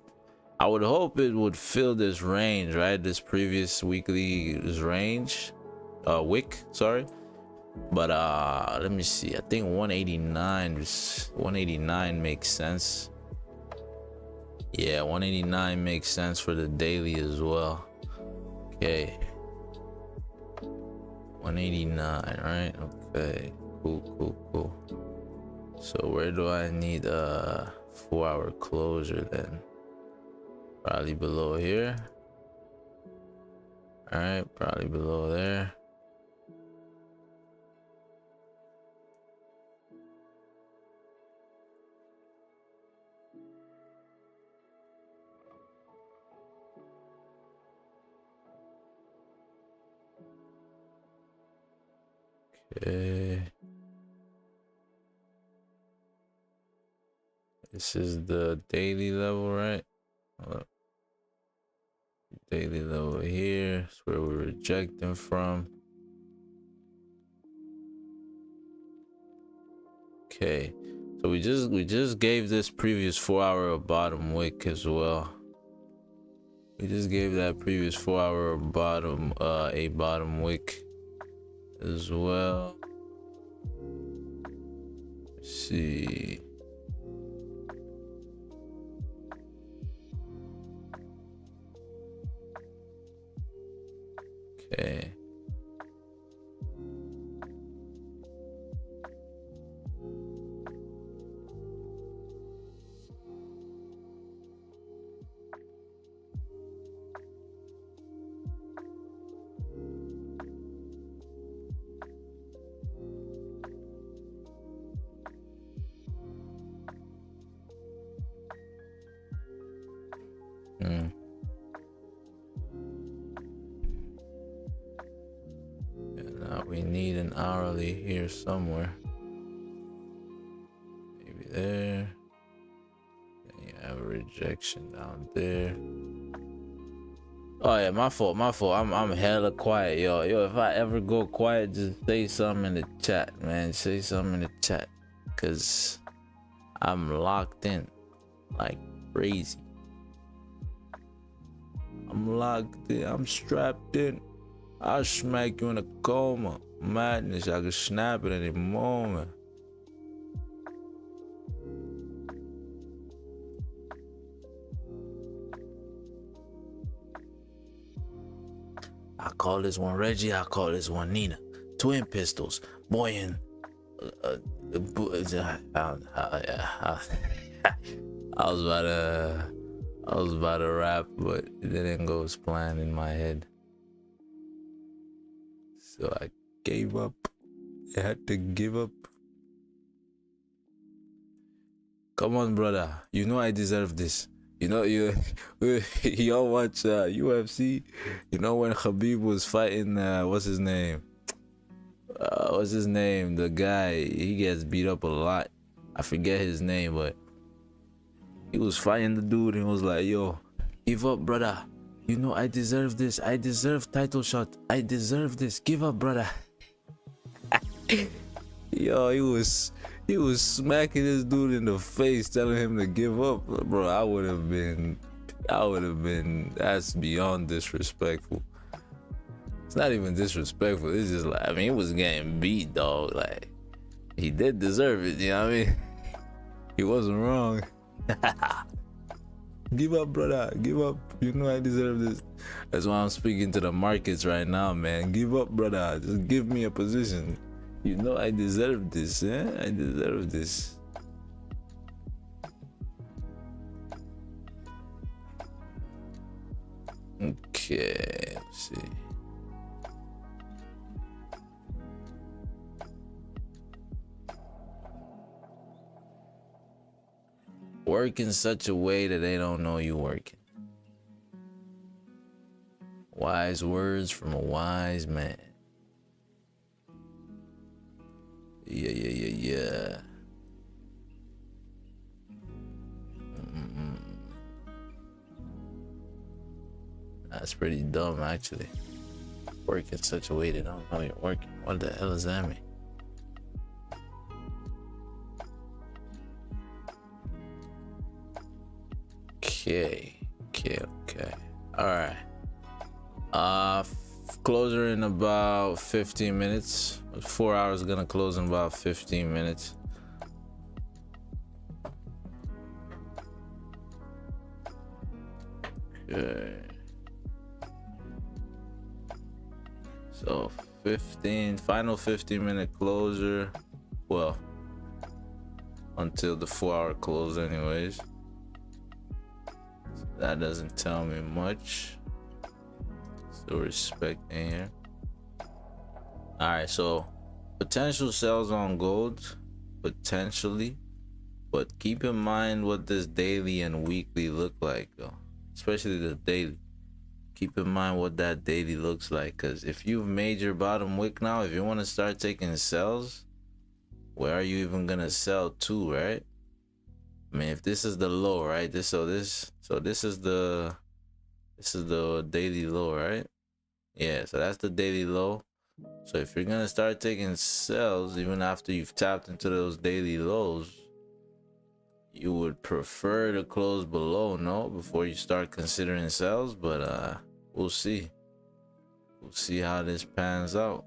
it would fill this range, right? This previous weekly's range, wick, sorry. But let me see. I think 189 makes sense. Yeah, 189 makes sense for the daily as well. Okay, 189, right? Okay, cool. So where do I need a 4-hour closure then? Probably below here. All right, probably below there. Okay. This is the daily level, right? Daily level here is where we're rejecting from. Okay, so we just gave this previous 4-hour a bottom wick as well. We just gave that previous 4-hour bottom a bottom wick as well. Let's see. Okay. We need an hourly here somewhere. Maybe there. Then you have a rejection down there. Oh yeah, my fault. I'm hella quiet, yo. If I ever go quiet, just say something in the chat, man. Say something in the chat, cause I'm locked in like crazy. I'm locked in. I'm strapped in. I'll smack you in a coma. Madness, I can snap it any moment. I call this one Reggie, I call this one Nina. Twin pistols, boying. I was about to I was about to rap, but it didn't go as planned in my head. So I gave up. I had to give up. Come on, brother. You know I deserve this. You know, y'all watch UFC. You know when Khabib was fighting, what's his name? The guy, he gets beat up a lot. I forget his name, but he was fighting the dude and was like, yo, give up, brother. You know I deserve this. I deserve title shot. I deserve this. Give up, brother. Yo, he was smacking this dude in the face, telling him to give up. Bro, I would have been, that's beyond disrespectful. It's not even disrespectful. It's just like, I mean, he was getting beat, dog. Like, he did deserve it, you know what I mean? He wasn't wrong. Give up, brother. Give up. You know I deserve this. That's why I'm speaking to the markets right now, man. Give up, brother. Just give me a position. You know I deserve this, eh? I deserve this. Okay, let's see. Work in such a way that they don't know you working. Wise words from a wise man. Yeah. That's pretty dumb, actually. Work in such a way they don't know you're working. What the hell does that mean? Okay. All right. Closer in about 15 minutes. 4 hours gonna close in about 15 minutes. Okay. So final 15-minute closure. Well, until the 4-hour close anyways. So that doesn't tell me much. Still respecting here. All right, so potential sells on gold, potentially, but keep in mind what this daily and weekly look like, though. Especially the daily. Keep in mind what that daily looks like, because if you've made your bottom wick now, if you want to start taking sells, where are you even gonna sell to, right? I mean, if this is the low, right? This is the daily low, right? Yeah, so that's the daily low. So if you're gonna start taking sells even after you've tapped into those daily lows, you would prefer to close below, no, before you start considering sells. But we'll see how this pans out.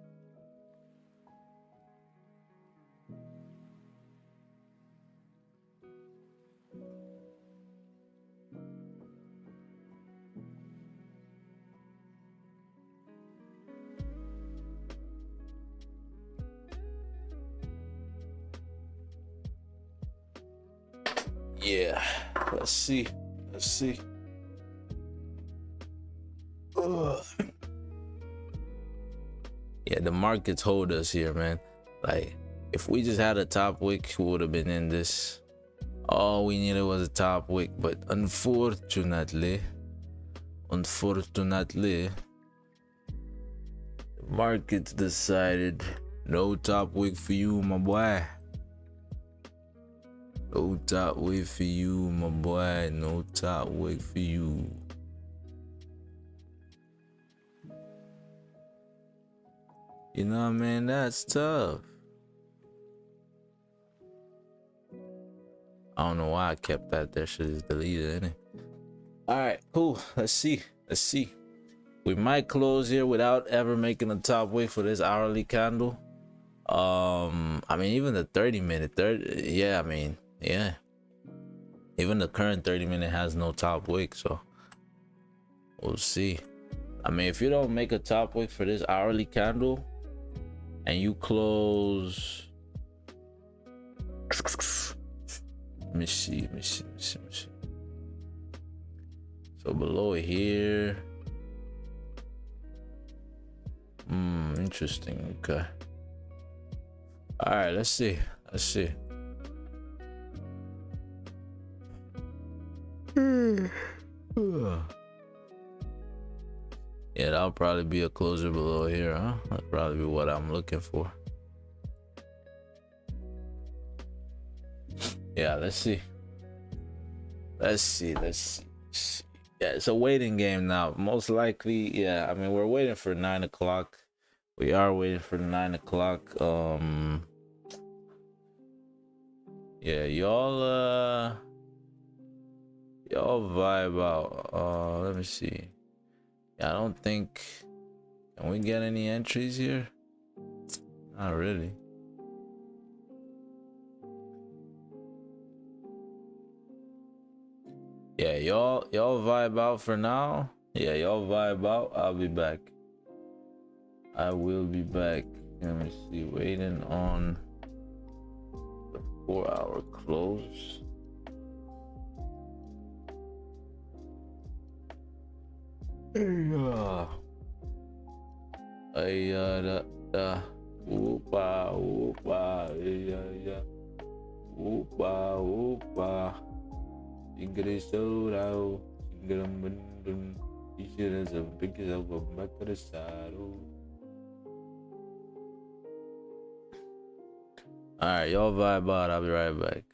Yeah, let's see. Ugh. Yeah, the markets hold us here, man. Like, if we just had a top wick, we would have been in this. All we needed was a top wick, but unfortunately, the markets decided no top wick for you, my boy. No top wick for you, my boy. No top wick for you. You know what I mean? That's tough. I don't know why I kept that. That shit is deleted, innit? Alright, cool. Let's see. We might close here without ever making a top wick for this hourly candle. I mean, even the 30-minute, yeah. Even the current 30-minute has no top wick, so we'll see. I mean, if you don't make a top wick for this hourly candle and you close, let me see. So below here. Interesting. Okay. All right, let's see. Yeah, that'll probably be a closer below here, huh? That's probably what I'm looking for. Yeah, let's see. Yeah, it's a waiting game now. Most likely, yeah. I mean, we're waiting for 9 o'clock. We are waiting for 9 o'clock. Yeah, y'all vibe out. Let me see. Yeah, I don't think. Can we get any entries here? Not really. Yeah, y'all vibe out for now. Yeah, y'all vibe out. I'll be back. I will be back. Let me see. Waiting on the 4-hour close. Alright, y'all vibe out. I'll be right back.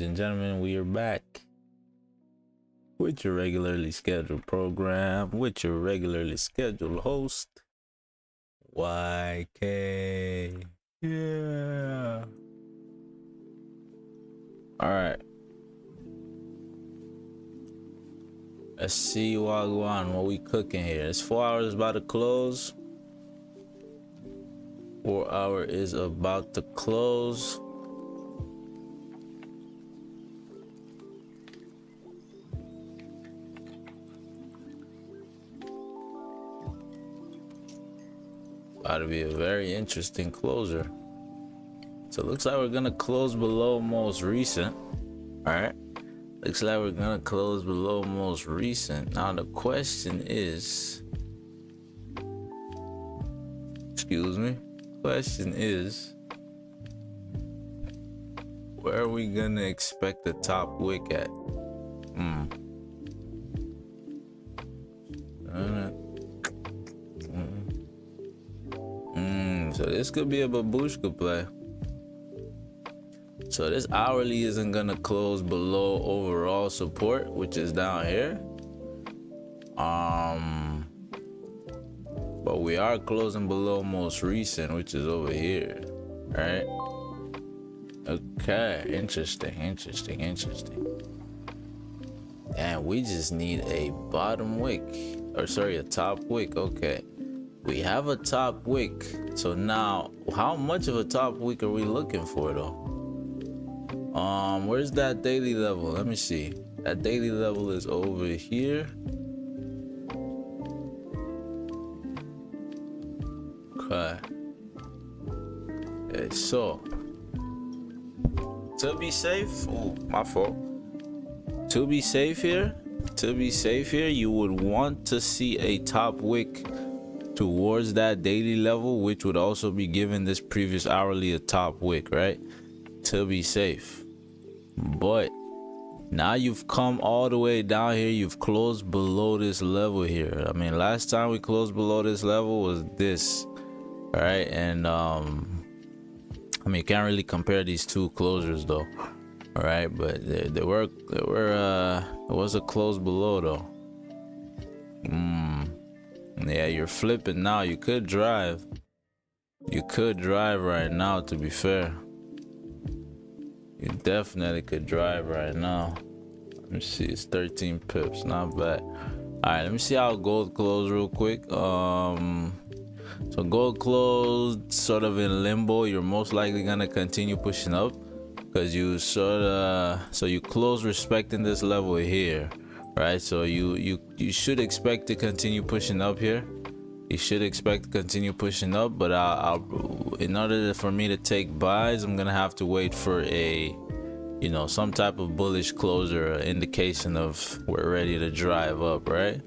and gentlemen, we are back with your regularly scheduled program, with your regularly scheduled host, YK. Yeah. All right. Let's see Wagwan, what we cooking here. It's 4 hours about to close. 4 hour is about to close. About to be a very interesting closer. So it looks like we're gonna close below most recent. All right. Looks like we're gonna close below most recent. Now the question is, excuse me. Question is, where are we gonna expect the top wick at? So this could be a babushka play. So this hourly isn't gonna close below overall support, which is down here. But we are closing below most recent, which is over here. Right? Okay, interesting. And we just need a bottom wick, or sorry, a top wick. Okay, we have a top wick. So now, how much of a top wick are we looking for though? Where's that daily level? Let me see. That daily level is over here. Okay, so to be safe, oh, my fault. To be safe here, you would want to see a top wick towards that daily level, which would also be giving this previous hourly a top wick, right? To be safe. But now you've come all the way down here, you've closed below this level here. I mean, last time we closed below this level was this, all right? And I mean, you can't really compare these two closures though, all right? But there was a close below though. Yeah, you're flipping now. You could drive right now, to be fair. You definitely could drive right now. Let me see, it's 13 pips, not bad. All right, let me see how gold closed real quick. So gold closed sort of in limbo. You're most likely gonna continue pushing up because you you close respecting this level here, right? So you should expect to continue pushing up here. You should expect to continue pushing up, but in order for me to take buys, I'm gonna have to wait for a, you know, some type of bullish closure, indication of we're ready to drive up, right?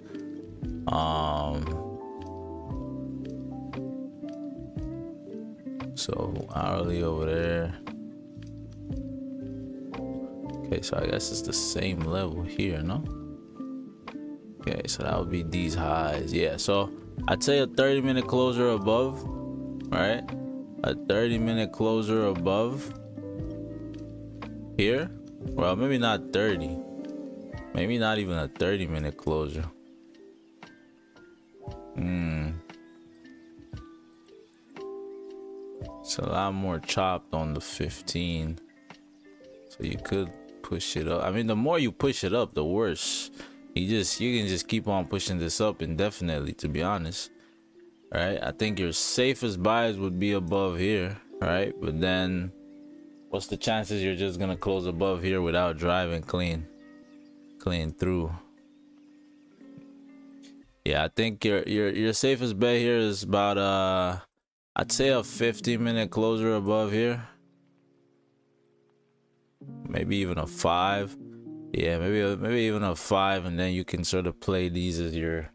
So hourly over there. Okay, so I guess it's the same level here, no? Okay, so that would be these highs. Yeah, so I'd say a 30-minute closure above, right? A 30-minute closure above here. Well, maybe not 30. Maybe not even a 30-minute closure. It's a lot more chopped on the 15. So you could push it up. I mean, the more you push it up, the worse. You can just keep on pushing this up indefinitely, to be honest. Right? I think your safest buys would be above here, right? But then what's the chances you're just gonna close above here without driving clean through? Yeah, I think your safest bet here is about I'd say a 50-minute closure above here. Maybe even a 5. Yeah, maybe even a 5, and then you can sort of play these as your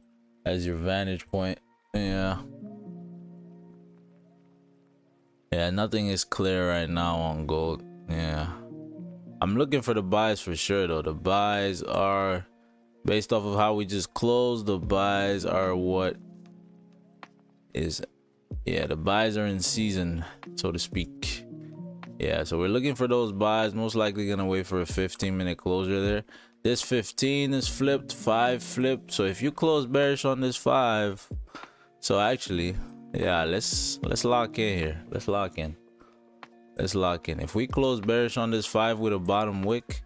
vantage point. Yeah, nothing is clear right now on gold. Yeah, I'm looking for the buys for sure though. The buys are based off of how we just closed. The buys are what is, yeah, the buys are in season, so to speak. Yeah, so we're looking for those buys. Most likely gonna wait for a 15-minute closure there. This 15 is flipped, 5 flipped. So if you close bearish on this 5, so actually, yeah, let's lock in here. Let's lock in. If we close bearish on this 5 with a bottom wick,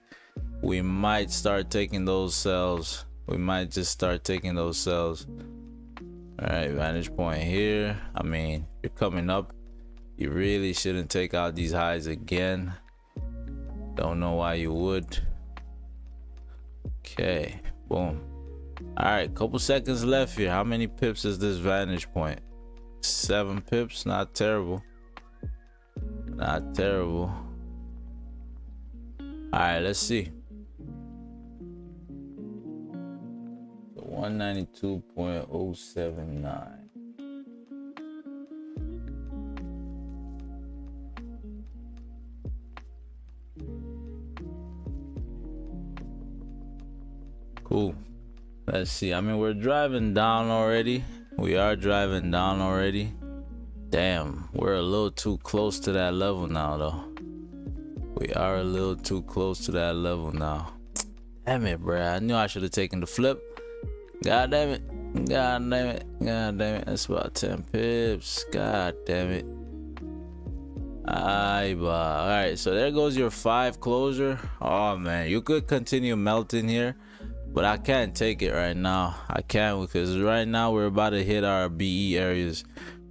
we might start taking those sells. We might just start taking those sells. All right, vantage point here. I mean, you're coming up. You really shouldn't take out these highs again. Don't know why you would. Okay, boom. All right, couple seconds left here. How many pips is this vantage point? 7 pips, not terrible. Not terrible. All right, let's see. 192.079. Cool. Let's see. I mean, we're driving down already. We are driving down already. Damn, we're a little too close to that level now, though. We are a little too close to that level now. Damn it, bruh. I knew I should have taken the flip. God damn it. God damn it. God damn it. That's about 10 pips. God damn it. Alright, so there goes your 5 closure. Oh, man. You could continue melting here, but I can't take it right now. I can't, because right now we're about to hit our BE areas.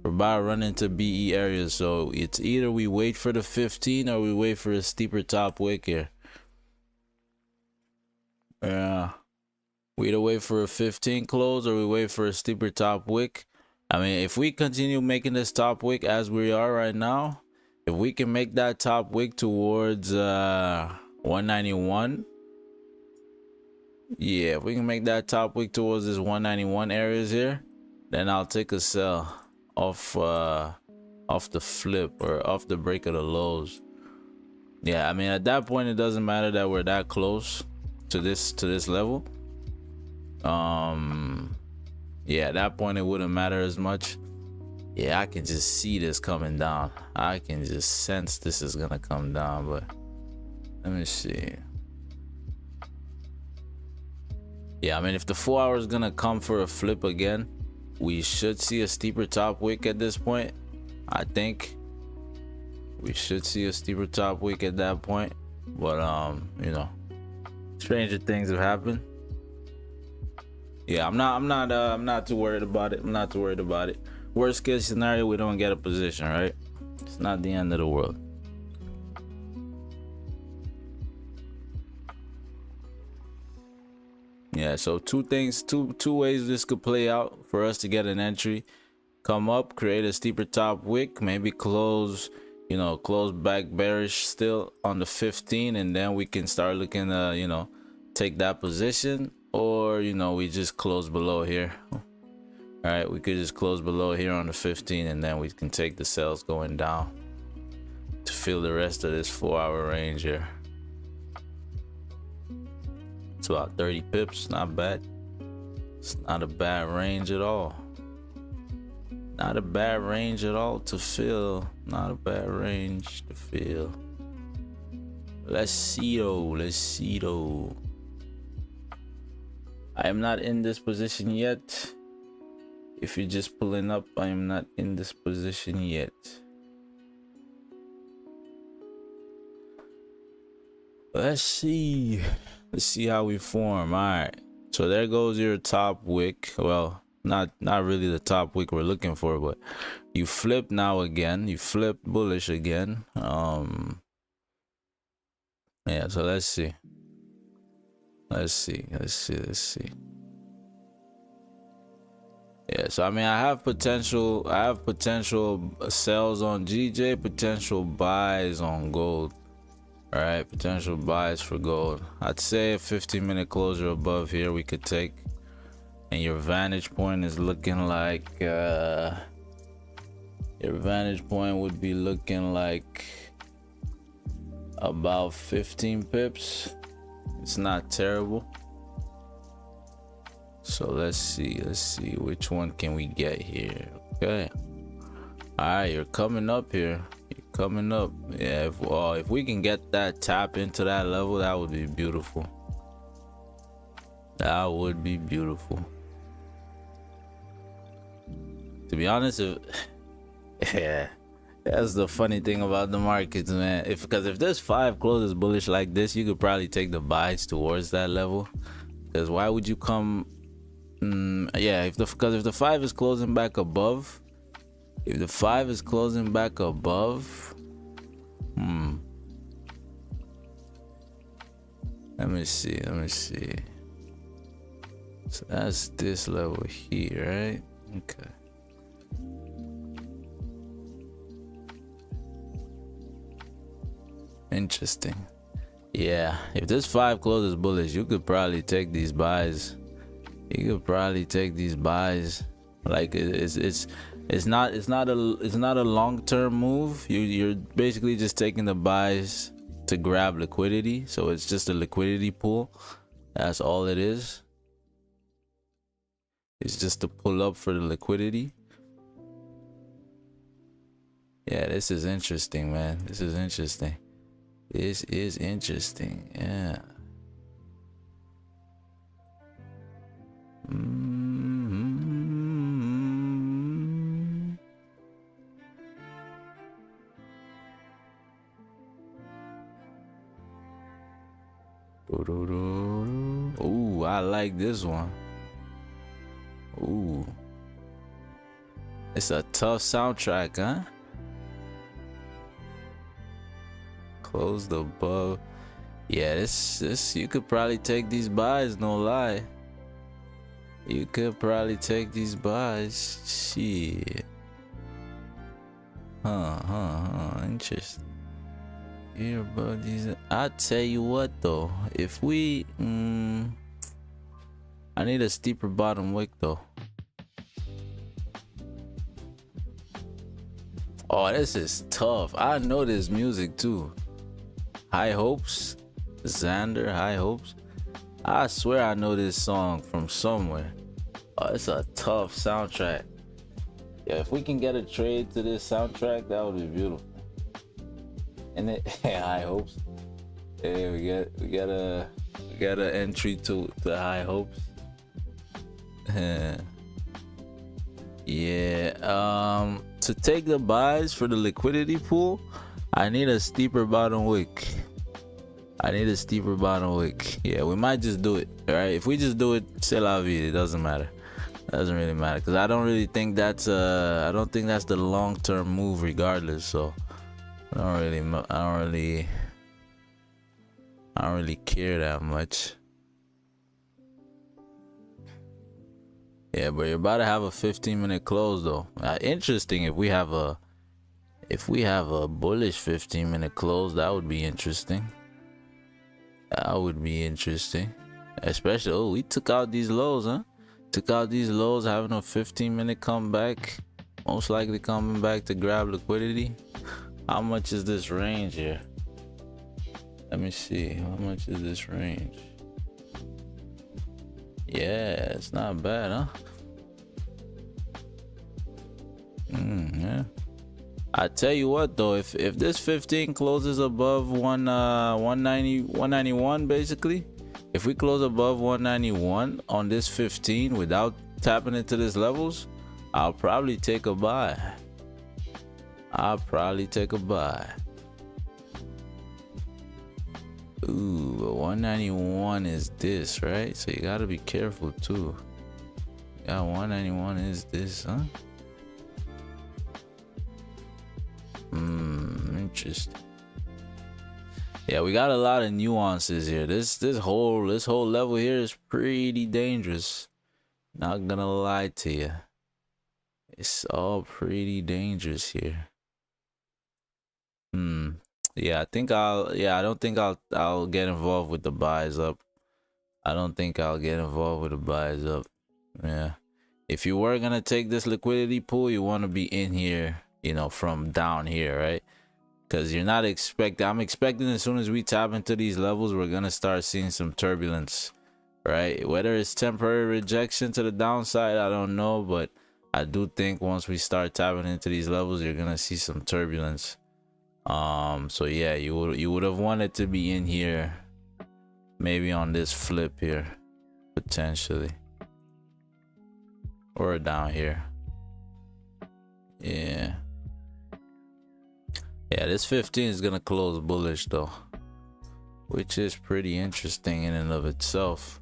We're about to run into BE areas. So it's either we wait for the 15 or we wait for a steeper top wick here. Yeah. We either wait for a 15 close or we wait for a steeper top wick. I mean, if we continue making this top wick as we are right now, if we can make that top wick towards 191, yeah, if we can make that top wick towards this 191 areas here, then I'll take a sell off the flip or off the break of the lows. Yeah, I mean, at that point it doesn't matter that we're that close to this level. Yeah, at that point it wouldn't matter as much. Yeah, I can just see this coming down. I can just sense this is gonna come down, but let me see. Yeah, I mean, if the 4 hour is gonna come for a flip again, we should see a steeper top wick at this point. I think we should see a steeper top wick at that point, but you know, stranger things have happened. Yeah, I'm not too worried about it. I'm not too worried about it. Worst case scenario, we don't get a position, right? It's not the end of the world. Yeah, so two ways this could play out for us to get an entry. Come up, create a steeper top wick, maybe close, you know, close back bearish still on the 15, and then we can start looking to, you know, take that position. Or, you know, we just close below here. All right, we could just close below here on the 15, and then we can take the sells going down to fill the rest of this 4 hour range here. It's about 30 pips, not bad. It's not a bad range at all. Not a bad range at all to fill. Not a bad range to fill. Let's see though. I am not in this position yet. If you're just pulling up, I am not in this position yet. Let's see how we form. All right, so there goes your top wick. Well, not really the top wick we're looking for, but you flip now again. You flip bullish again. Yeah, so let's see. Yeah, so I mean, I have potential sells on GJ, potential buys on gold. All right, potential buys for gold. I'd say a 15-minute closure above here we could take, and your vantage point is looking like your vantage point would be looking like about 15 pips. It's not terrible. So let's see which one can we get here. Okay, all right, you're coming up here. coming up. Yeah, if we can get that tap into that level, that would be beautiful. That would be beautiful. To be honest, yeah, that's the funny thing about the markets, man. Because if this 5 closes bullish like this, you could probably take the buys towards that level. Because why would you come? Yeah, because if the 5 is closing back above, if the 5 is closing back above, let me see. So that's this level here, right? Okay. Interesting. Yeah, if this 5 closes bullish, you could probably take these buys. Like it's not a long-term move. You're basically just taking the buys to grab liquidity. So it's just a liquidity pool. That's all it is. It's just to pull up for the liquidity. Yeah, this is interesting, man. This is interesting. Yeah. Ooh, I like this one. Ooh, it's a tough soundtrack, huh? Closed above. Yeah, this you could probably take these buys, no lie. You could probably take these buys. Shit. Interesting. Here, but these. I tell you what though, if we I need a steeper bottom wick though. Oh, this is tough. I know this music too. High Hopes, Xander, High Hopes. I swear I know this song from somewhere. Oh, it's a tough soundtrack. Yeah, if we can get a trade to this soundtrack, that would be beautiful. And it, High Hopes. Hey, we got an entry to High Hopes. Yeah. To take the buys for the liquidity pool, I need a steeper bottom wick. Yeah, we might just do it. All right, if we just do it, c'est la vie. It doesn't matter. It doesn't really matter because I don't really think that's I don't think that's the long-term move regardless. So I don't really care that much. Yeah, but you're about to have a 15-minute close though. Interesting if we have a bullish 15-minute close, that would be interesting. Especially, oh, we took out these lows, huh? Having a 15-minute comeback. Most likely coming back to grab liquidity. How much is this range here? Let me see. How much is this range? Yeah, it's not bad, huh? Yeah. I tell you what though, if this 15 closes above 191 basically, if we close above 191 on this 15 without tapping into these levels, I'll probably take a buy. Ooh, but 191 is this, right? So you gotta be careful too. Yeah, 191 is this, huh? Interesting. Yeah, we got a lot of nuances here. This whole level here is pretty dangerous. Not gonna lie to you. It's all pretty dangerous here. Yeah, I don't think I'll get involved with the buys up. Yeah. If you were gonna take this liquidity pool, you want to be in here, you know, from down here, right? Because you're not I'm expecting as soon as we tap into these levels, we're gonna start seeing some turbulence, right? Whether it's temporary rejection to the downside, I don't know, but I do think once we start tapping into these levels, you're gonna see some turbulence. So yeah, you would have wanted to be in here, maybe on this flip here, potentially, or down here. Yeah, this 15 is gonna close bullish though, which is pretty interesting in and of itself.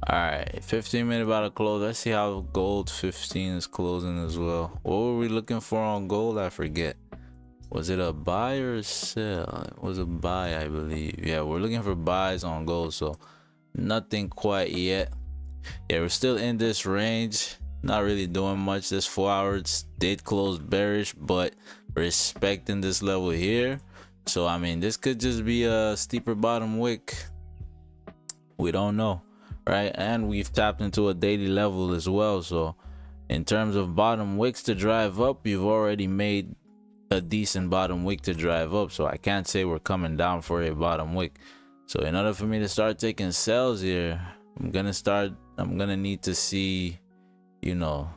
All right, 15-minute about to close. Let's see how gold 15 is closing as well. What were we looking for on gold? I forget. Was it a buy or a sell? It was a buy, I believe. Yeah, we're looking for buys on gold, so nothing quite yet. Yeah, we're still in this range, not really doing much. This 4 hours did close bearish, but respecting this level here. So I mean, this could just be a steeper bottom wick. We don't know, right? And we've tapped into a daily level as well. So in terms of bottom wicks to drive up, you've already made a decent bottom wick to drive up. So I can't say we're coming down for a bottom wick. So in order for me to start taking sells here, I'm gonna need to see, you know,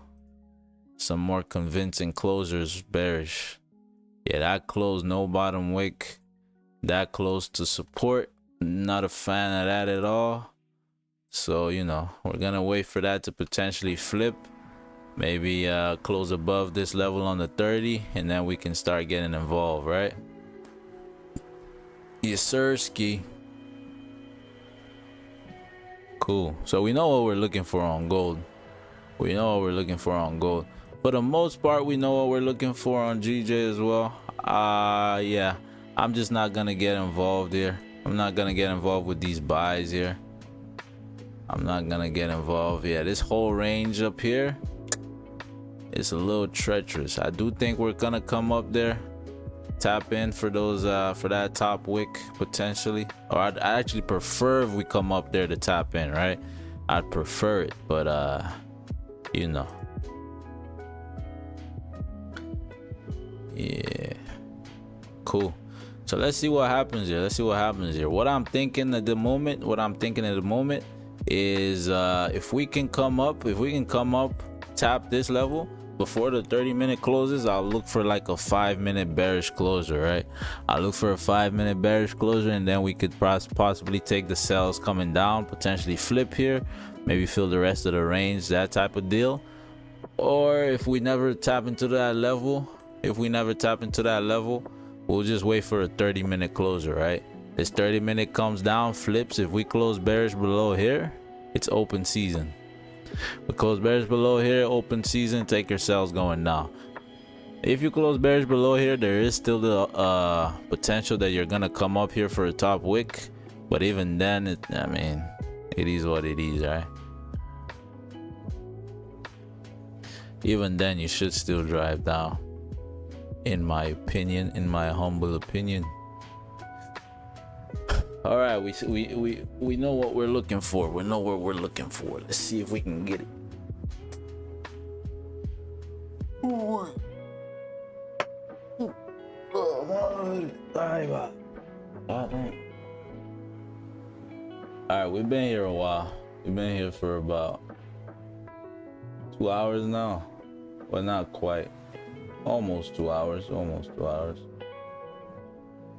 some more convincing closers bearish. Yeah, that closed no bottom wick, that close to support. Not a fan of that at all. So, you know, we're gonna wait for that to potentially flip, maybe close above this level on the 30, and then we can start getting involved, right? Yes sir, ski. Cool. So we know what we're looking for on gold. For the most part, we know what we're looking for on GJ as well. Yeah, I'm just not gonna get involved here. I'm not gonna get involved with these buys here. I'm not gonna get involved. Yeah, this whole range up here is a little treacherous. I do think we're gonna come up there, tap in for those for that top wick potentially, or I'd actually prefer if we come up there to tap in, right? I'd prefer it, but you know, yeah, cool. So let's see what happens here. What I'm thinking at the moment is if we can come up, tap this level before the 30-minute closes, I'll look for like a 5-minute bearish closure, right? I'll look for a 5-minute bearish closure, and then we could possibly take the sells coming down, potentially flip here, maybe fill the rest of the range, that type of deal. Or if we never tap into that level, we'll just wait for a 30-minute closure, right? This 30-minute comes down, flips. If we close bearish below here, it's open season. We close bearish below here, open season, take your sells going down. If you close bearish below here, there is still the potential that you're gonna come up here for a top wick, but even then, I mean, it is what it is, right? Even then, you should still drive down, in my opinion, in my humble opinion. All right, we know what we're looking for. We know what we're looking for. Let's see if we can get it. All right, we've been here a while. We've been here for about 2 hours now. Well, not quite. Almost 2 hours.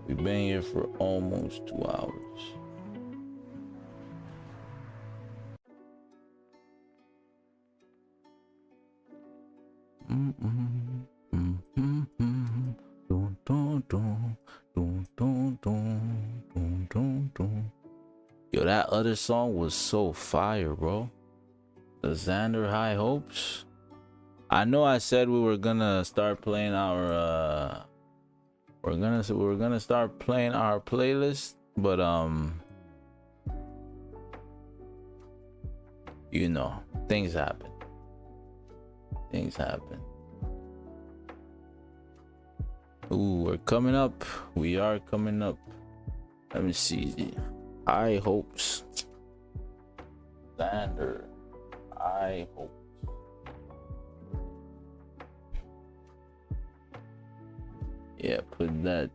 We've been here for almost 2 hours. Yo, that other song was so fire, bro. The Xander High Hopes. I know I said we were gonna start playing our we're gonna start playing our playlist, but you know, things happen. Ooh, we're coming up. We are coming up. Let me see. High Hopes. Xander High Hopes. Yeah, put that.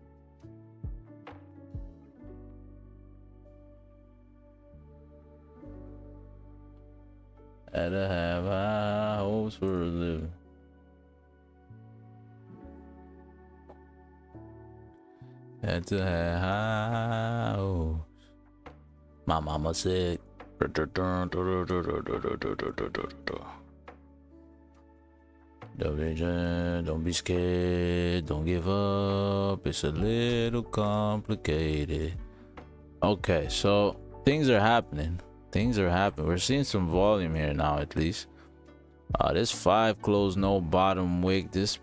Had to have high hopes for a living. Had to have high hopes. My mama said. Don't be scared, don't give up, it's a little complicated. Okay, so things are happening. We're seeing some volume here now, at least. This 5 closed no bottom wick. This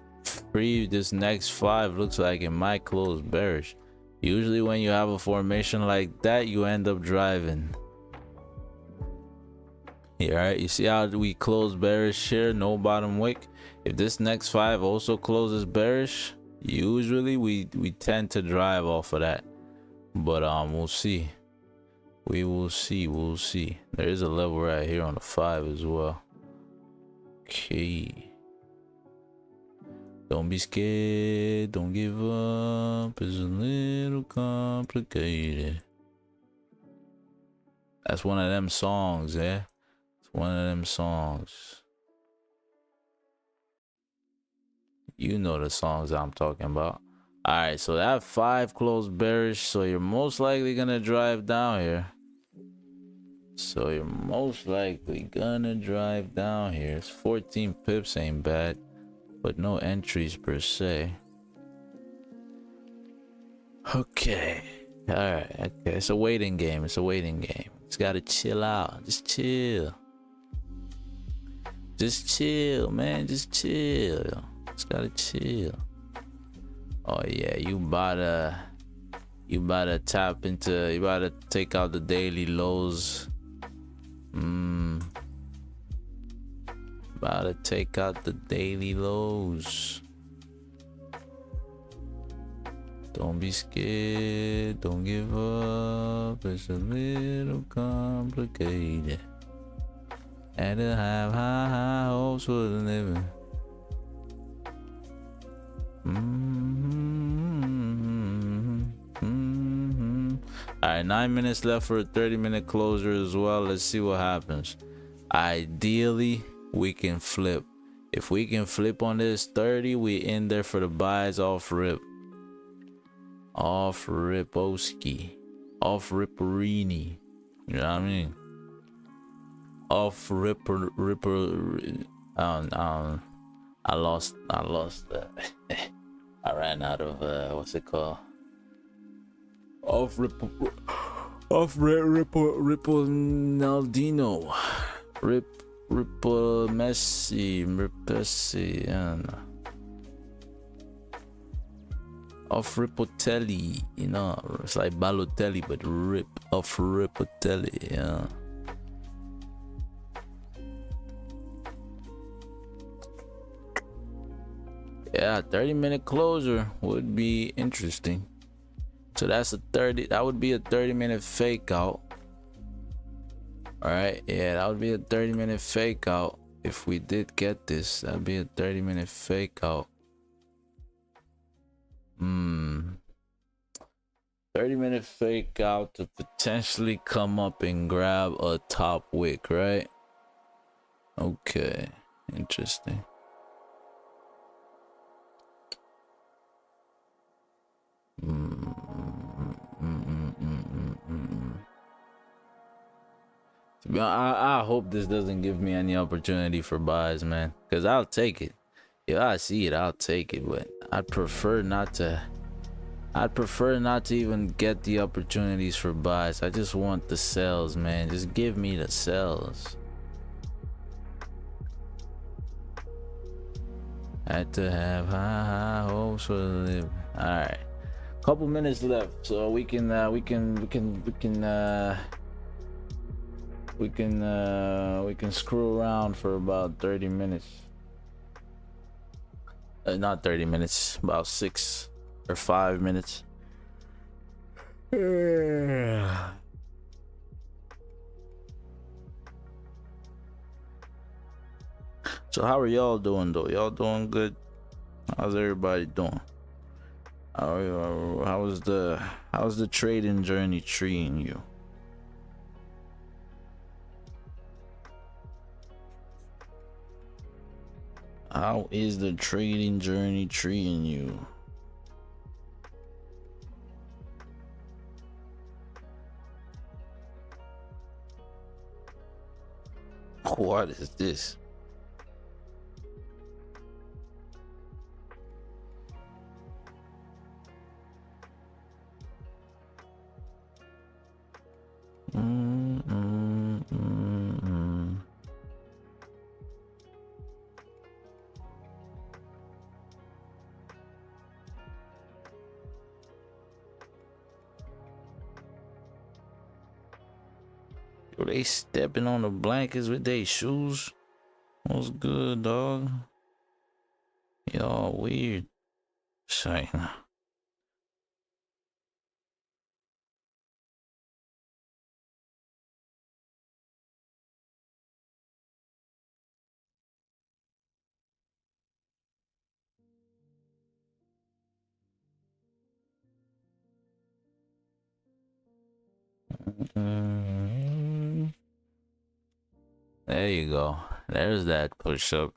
next 5 looks like it might close bearish. Usually when you have a formation like that, you end up driving. Yeah, right, you see how we close bearish here, no bottom wick. If this next 5 also closes bearish, usually we tend to drive off of that. But we'll see. We'll see. There is a level right here on the 5 as well. Okay. Don't be scared, don't give up, it's a little complicated. That's one of them songs, yeah. It's one of them songs. You know the songs I'm talking about. All right, so that 5 closed bearish, so you're most likely gonna drive down here. It's 14 pips, ain't bad, but no entries per se. Okay, all right, okay, it's a waiting game. Just gotta chill out. Just chill, man. Just gotta chill. Oh yeah, you about to tap into, you about to take out the daily lows. About to take out the daily lows. Don't be scared, don't give up, it's a little complicated. Had to have high hopes for the living. Alright, 9 minutes left for a 30-minute closure as well. Let's see what happens. Ideally, we can flip. If we can flip on this 30, we in there for the buys off rip. Off riposki. Off ripperini. You know what I mean? Off ripper. I lost I ran out of what's it called? Ripple Naldino. Ripple Messi, I don't know. Off Ripotelli, you know, it's like Balotelli, but off Ripotelli, yeah. Yeah, 30-minute closure would be interesting. So that's that would be a 30-minute fake out. All right, yeah, that would be a 30-minute fake out. If we did get this, that'd be a 30-minute fake out. 30-minute fake out to potentially come up and grab a top wick, right? Okay, interesting. I hope this doesn't give me any opportunity for buys, man, because I'll take it. If I see it, I'll take it, but I'd prefer not to even get the opportunities for buys. I just want the sells, man. Just give me the sells. Had to have high hopes for the living. All right, couple minutes left, so we can screw around for about 30 minutes. Not 30 minutes, about 6 or 5 minutes. So how are y'all doing though? Y'all doing good? How's everybody doing? How's the trading journey treating you? How is the trading journey treating you? What is this? Yo, they stepping on the blankets with their shoes. What's good, dog? Y'all weird. Say. There you go. There's that push up.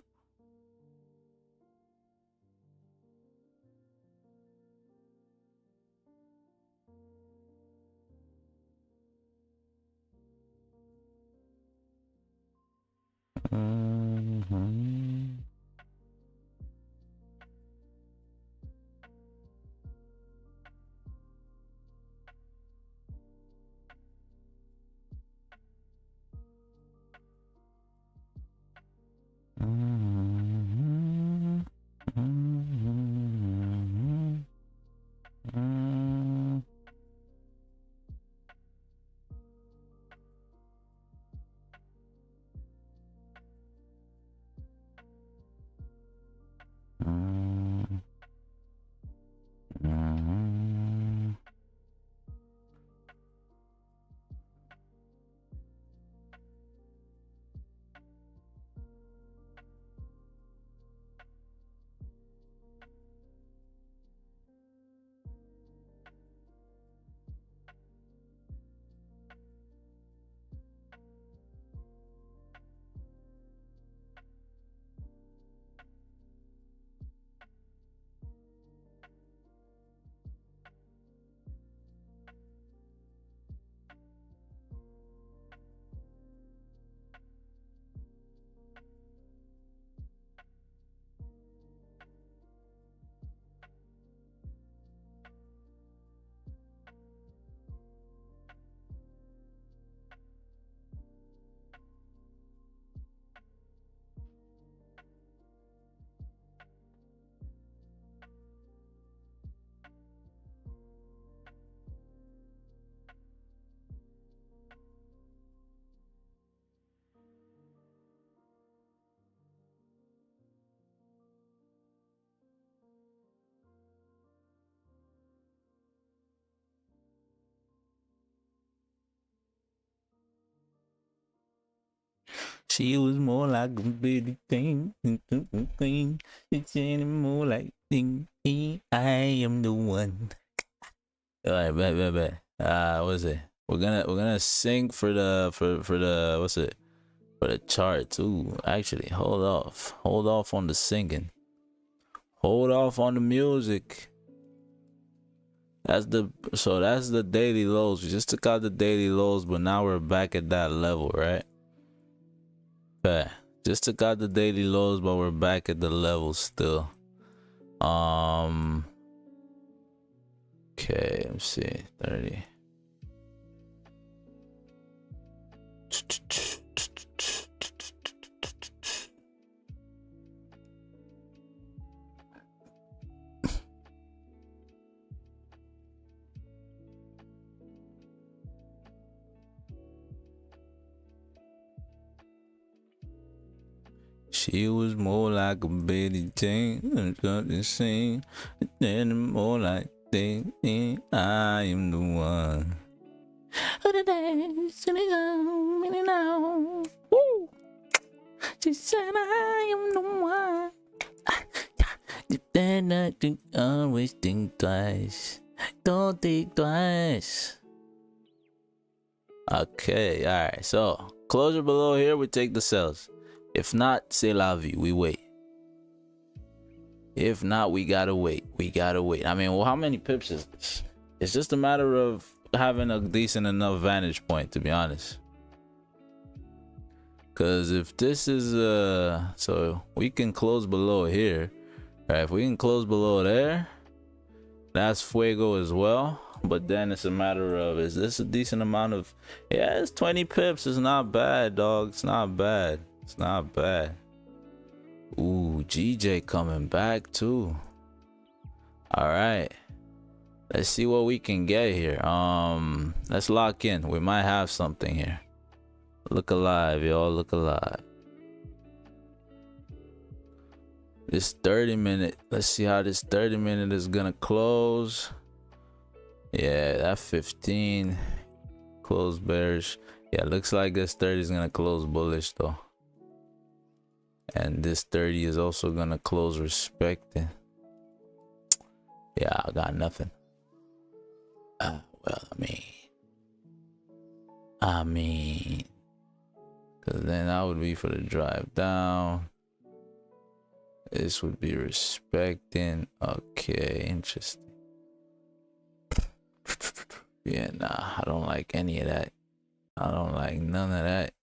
She was more like a bitty thing. It's more like thing. I am the one. All right, bet. What's it? We're gonna sing for the what's it? For the chart too. Actually, hold off on the singing. Hold off on the music. That's the daily lows. We just took out the daily lows, but now we're back at that level, right? Okay. Just took out the daily lows, but we're back at the level still. Okay, let's see. 30. She was more like a Betty Jane, something sing, and more like thing. I am the one. Woo! She said, I am the one. Then I think always think twice. Don't think twice. Okay, alright. So closure below here, we take the sells. If not, c'est la vie. We wait. If not, we gotta wait. We gotta wait. I mean, well, how many pips is this? It's just a matter of having a decent enough vantage point, to be honest. Because if this is so we can close below here, right? If we can close below there, that's fuego as well. But then it's a matter of, is this a decent amount of, yeah, it's 20 pips. It's not bad, dog. It's not bad. It's not bad. Ooh, GJ coming back too. All right, let's see what we can get here. Let's lock in. We might have something here. Look alive, y'all. Look alive. This 30-minute, let's see how this 30-minute is gonna close. Yeah, that 15 closed bearish. Yeah, looks like this 30 is gonna close bullish though. And this 30 is also gonna close respecting. Yeah, I got nothing. Well, I mean, because then that would be for the drive down. This would be respecting. Okay, interesting. Yeah, nah, I don't like any of that. I don't like none of that.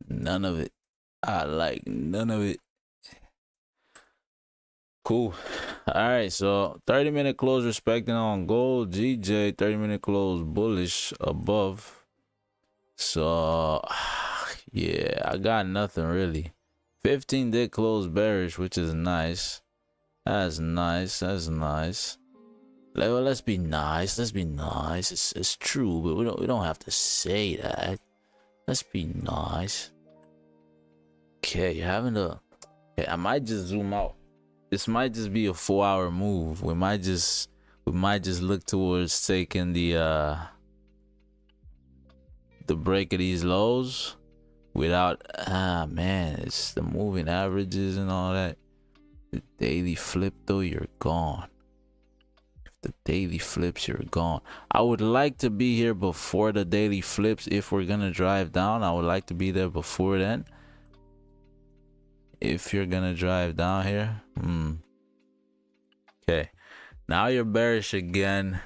None of it. I like none of it. Cool. All right, so 30-minute close respecting on gold. GJ 30-minute close bullish above. So yeah, I got nothing really. 15 did close bearish, which is nice. That's nice. That's nice. Well, let's be nice. Let's be nice. It's true, but we don't have to say that. Let's be nice. Okay, you're having to. Okay, I might just zoom out. This might just be a 4-hour move. We might just look towards taking the break of these lows without man, it's the moving averages and all that. The daily flip though, you're gone. If the daily flips, you're gone. I would like to be here before the daily flips. If we're gonna drive down, I would like to be there before then. If you're gonna drive down here, okay, now you're bearish again.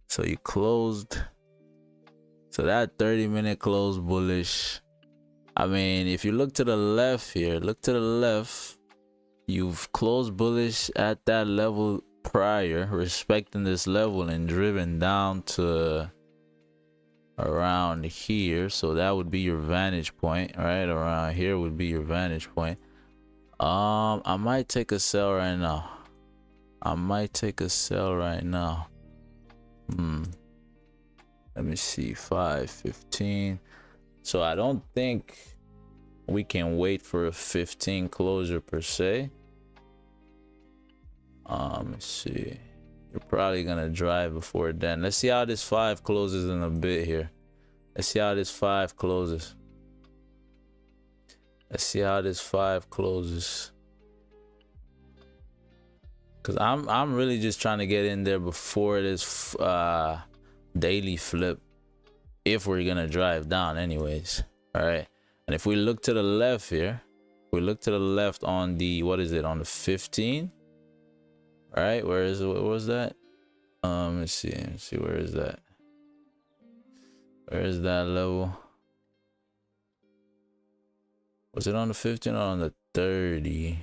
So you closed. So that 30-minute close bullish. I mean, if you look to the left here, look to the left, you've closed bullish at that level prior, respecting this level and driven down to around here. So that would be your vantage point, right? Around here would be your vantage point. I might take a sell right now. I might take a sell right now. Let me see, 5:15. So I don't think we can wait for a 15 closure per se. Let's see. You're probably gonna drive before then. Let's see how this 5 closes in a bit here. Let's see how this 5 closes. Let's see how this 5 closes. Cause I'm really just trying to get in there before this daily flip, if we're gonna drive down anyways. All right, and if we look to the left here, we look to the left on the, what is it, on the 15. All right, where is it? What was that? Let's see, where is that? Where is that level? Was it on the 15 or on the 30?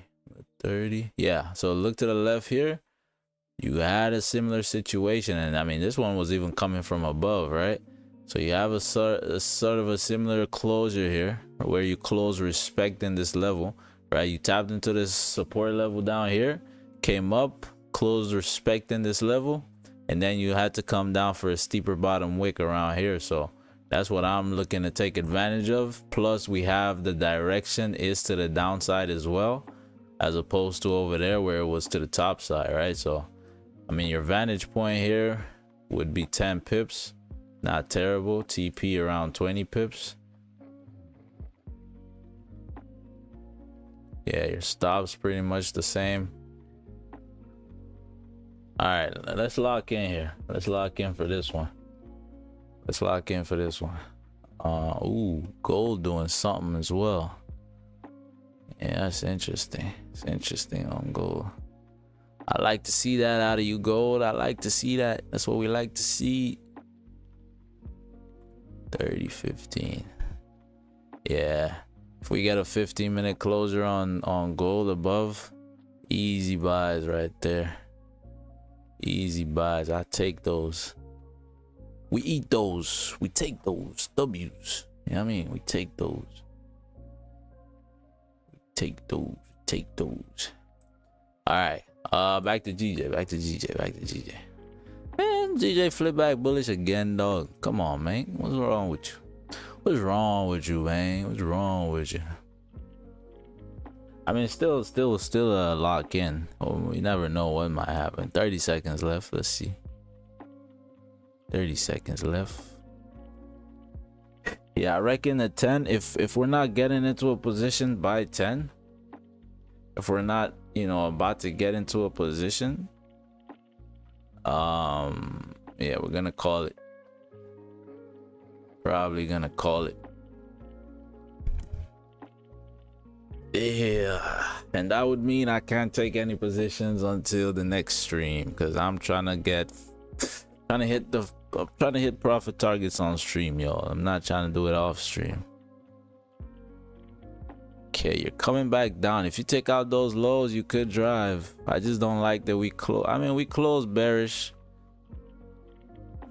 30, yeah. So look to the left here. You had a similar situation, and I mean, this one was even coming from above, right? So you have a sort of a similar closure here, where you close respecting this level, right? You tapped into this support level down here, came up, closed respecting this level, and then you had to come down for a steeper bottom wick around here. So that's what I'm looking to take advantage of. Plus we have the direction is to the downside as well, as opposed to over there where it was to the top side, right? So I mean, your vantage point here would be 10 pips, not terrible. TP around 20 pips. Yeah, your stop's pretty much the same. All right, let's lock in here. Let's lock in for this one. Let's lock in for this one. Ooh, gold doing something as well. Yeah, that's interesting. It's interesting on gold. I like to see that out of you, gold. I like to see that. That's what we like to see. 30-15. Yeah. If we get a 15-minute closure on gold above, easy buys right there. Easy buys. I take those. We eat those. We take those W's. You know what I mean? We take those. We take those. Take those. All right. Back to GJ. Back to GJ. Back to GJ. Man, GJ flip back bullish again, dog. Come on, man. What's wrong with you? What's wrong with you, man? What's wrong with you? I mean, still a lock in. We never know what might happen. 30 seconds left. Let's see. 30 seconds left. Yeah, I reckon at 10. If we're not getting into a position by 10, if we're not, you know, about to get into a position, yeah, we're gonna call it. Probably gonna call it. Yeah, and that would mean I can't take any positions until the next stream, because I'm trying to hit profit targets on stream, y'all. I'm not trying to do it off stream. Okay, you're coming back down. If you take out those lows, you could drive. I just don't like that we close. I mean, we closed bearish.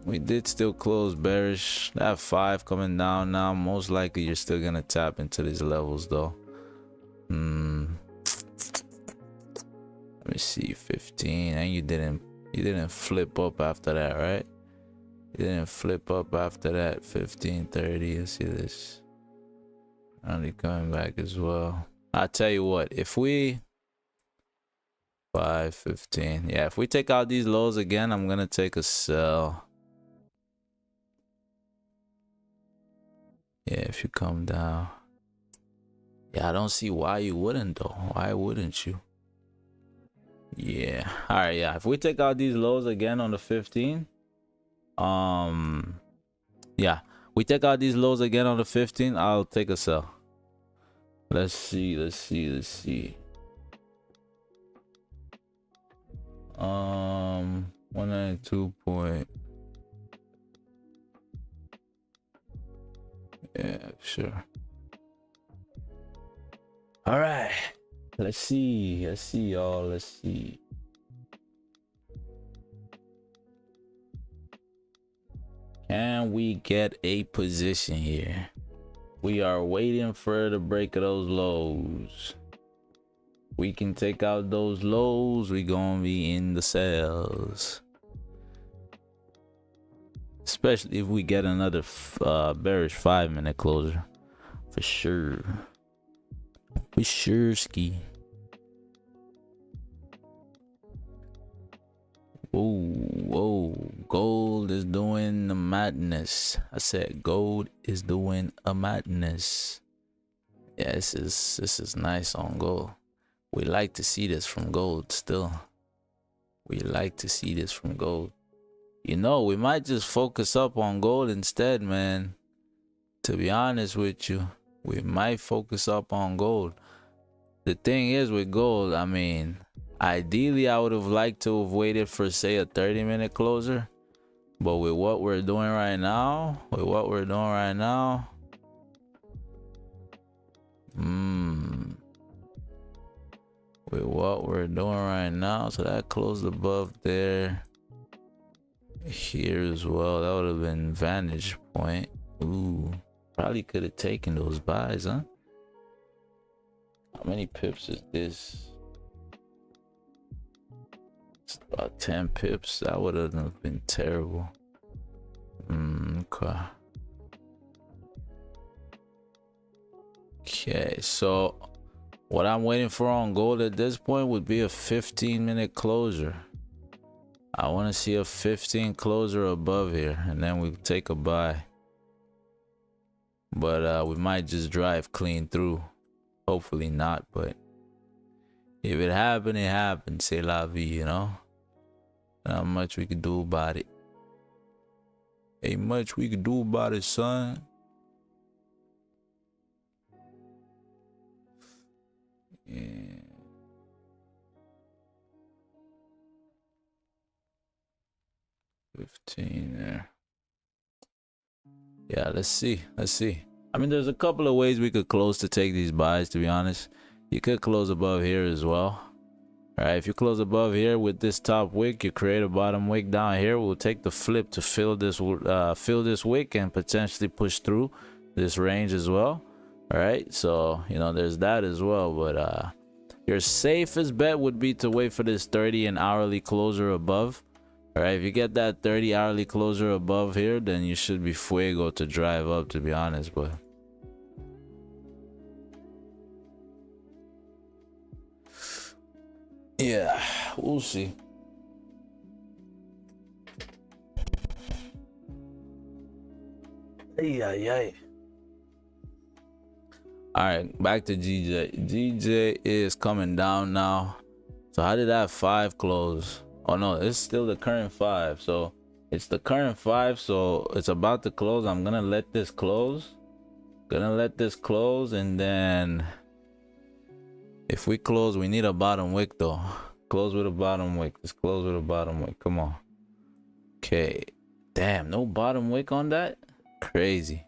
We did still close bearish. That 5 coming down now. Most likely you're still gonna tap into these levels though. Let me see, 15. And you didn't flip up after that, right? You didn't flip up after that. 15.30. Let's see this. Only coming back as well. I tell you what, if we 5.15, yeah, if we take out these lows again, I'm gonna take a sell. Yeah, if you come down. Yeah, I don't see why you wouldn't though. Why wouldn't you? Yeah. All right, yeah. If we take out these lows again on the 15, yeah, we take out these lows again on the 15, I'll take a sell. Let's see. 192 point. Yeah, sure. All right, let's see y'all. Let's see. Can we get a position here? We are waiting for the break of those lows. We can take out those lows. We gonna be in the sales, especially if we get another bearish 5-minute closer, for sure. For sure, ski. Whoa, gold is doing the madness. I said gold is doing a madness. Yeah, this is nice on gold. We like to see this from gold still. We like to see this from gold. You know, we might just focus up on gold instead, man. To be honest with you, we might focus up on gold. The thing is with gold, I mean, ideally I would have liked to have waited for, say, a 30-minute closer. But with what we're doing right now, so that closed above there. Here as well, that would have been vantage point. Ooh, probably could have taken those buys, huh? How many pips is this? It's about 10 pips. That would have been terrible. Okay, so what I'm waiting for on gold at this point would be a 15-minute closure. I want to see a 15 closer above here, and then we take a buy. But we might just drive clean through. Hopefully not, but if it happened, it happened. C'est la vie, you know. Not much we could do about it. Ain't much we could do about it, son. Yeah. $15 there. Yeah, let's see. I mean, there's a couple of ways we could close to take these buys, to be honest. You could close above here as well. All right, if you close above here with this top wick, you create a bottom wick down here. We'll take the flip to fill this wick and potentially push through this range as well. All right, so you know there's that as well. But your safest bet would be to wait for this 30 and hourly closer above. All right, if you get that 30 hourly closer above here, then you should be fuego to drive up, to be honest. But yeah, we'll see. Yeah. All right, back to GJ. GJ is coming down now. So how did that 5 close? Oh no, it's still the current 5. So it's the current 5, so it's about to close. I'm gonna let this close. And then if we close, we need a bottom wick though. Close with a bottom wick. Let's close with a bottom wick. Come on. Okay. Damn, no bottom wick on that? Crazy.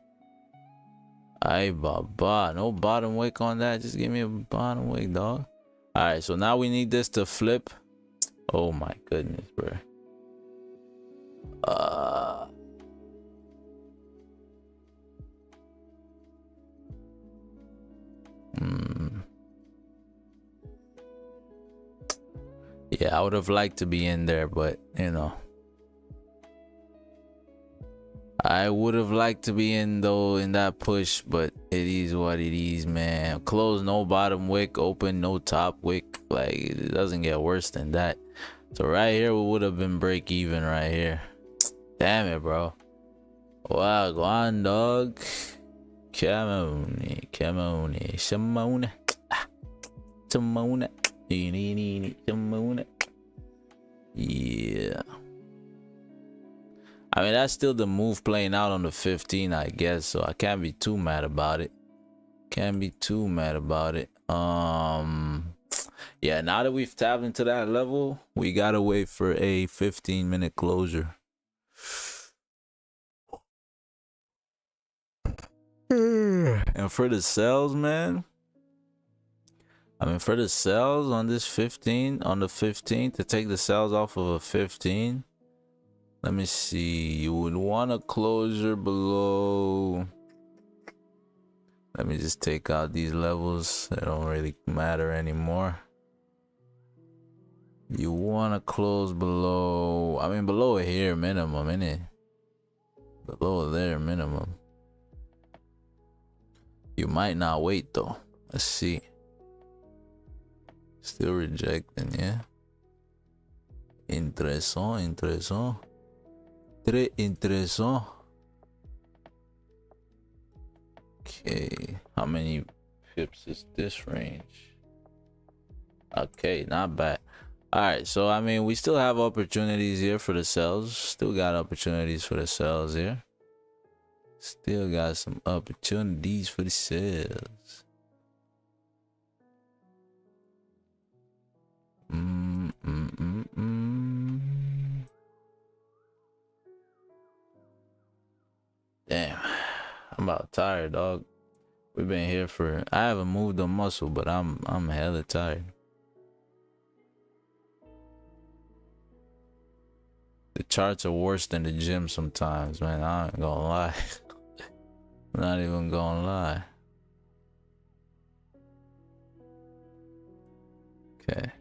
Ay baba, no bottom wick on that. Just give me a bottom wick, dog. All right, so now we need this to flip. Oh my goodness, bro. Yeah, I would have liked to be in there, but you know, I would have liked to be in though in that push, but it is what it is, man. Close, no bottom wick. Open, no top wick. Like, it doesn't get worse than that. So right here, we would have been break even right here. Damn it, bro. Wow, go on, dog. Come on. Simone. Yeah. I mean, that's still the move playing out on the 15, I guess. So I can't be too mad about it. Yeah, now that we've tapped into that level, we gotta wait for a 15-minute closure. And for the sells, man, I mean, for the sells on this 15, on the 15th, to take the sells off of a 15, let me see, you would want a closure below. Let me just take out these levels. They don't really matter anymore. You want to close below, I mean, below here minimum, innit? Below there minimum. You might not wait though. Let's see. Still rejecting, yeah. Intéressant. Très intéressant. Okay, how many pips is this range? Okay, not bad. All right, so I mean, we still have opportunities here for the sells. Still got opportunities for the sells here. Still got some opportunities for the sells. Damn, I'm about tired, dog. We've been here for, I haven't moved a muscle, but I'm hella tired. The charts are worse than the gym sometimes, man. I ain't gonna lie. I'm not even gonna lie. Okay,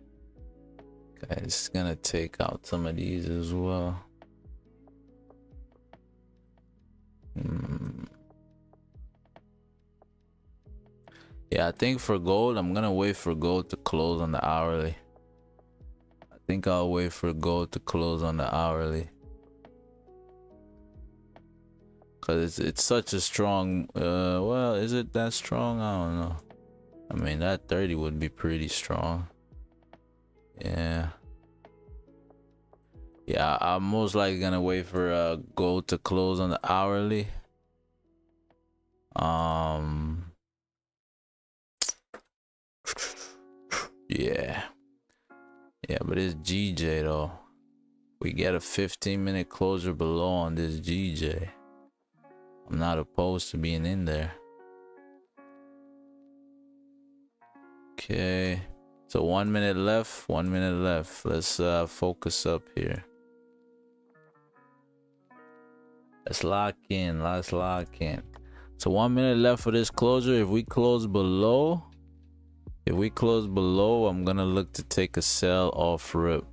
just gonna take out some of these as well. Yeah, I think for gold, I'm gonna wait for gold to close on the hourly. I think I'll wait for gold to close on the hourly. Cause it's such a strong, well, is it that strong? I don't know. I mean, that 30 would be pretty strong. Yeah, Yeah, I'm most likely gonna wait for gold to close on the hourly. Yeah, but it's GJ though. We get a 15-minute closure below on this GJ. I'm not opposed to being in there. Okay, so 1 minute left. 1 minute left. Let's focus up here. Let's lock in. Let's lock in. So 1 minute left for this closure. If we close below, I'm gonna look to take a sell off rip.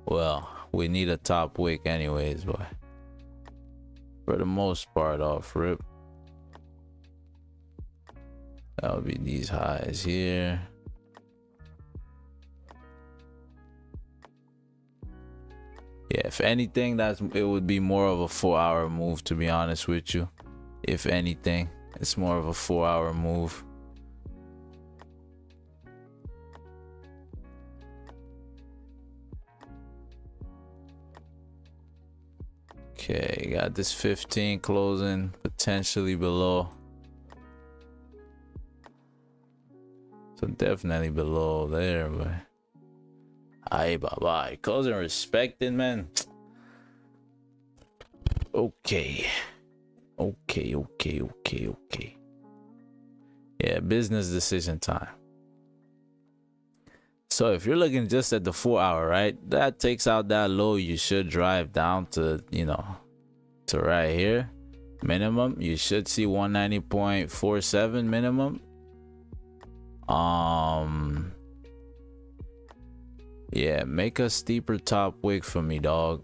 Well, we need a top wick anyways, but for the most part off rip. That would be these highs here. Yeah, if anything, it would be more of a 4-hour move, to be honest with you. If anything, it's more of a 4-hour move. Okay, got this 15 closing, potentially below. So definitely below there, but aye, bye-bye. Closing respected, man. Okay. Yeah, business decision time. So if you're looking just at the 4-hour, right, that takes out that low. You should drive down to, you know, to right here. Minimum, you should see 190.47 minimum. Yeah, make a steeper top wick for me, dog.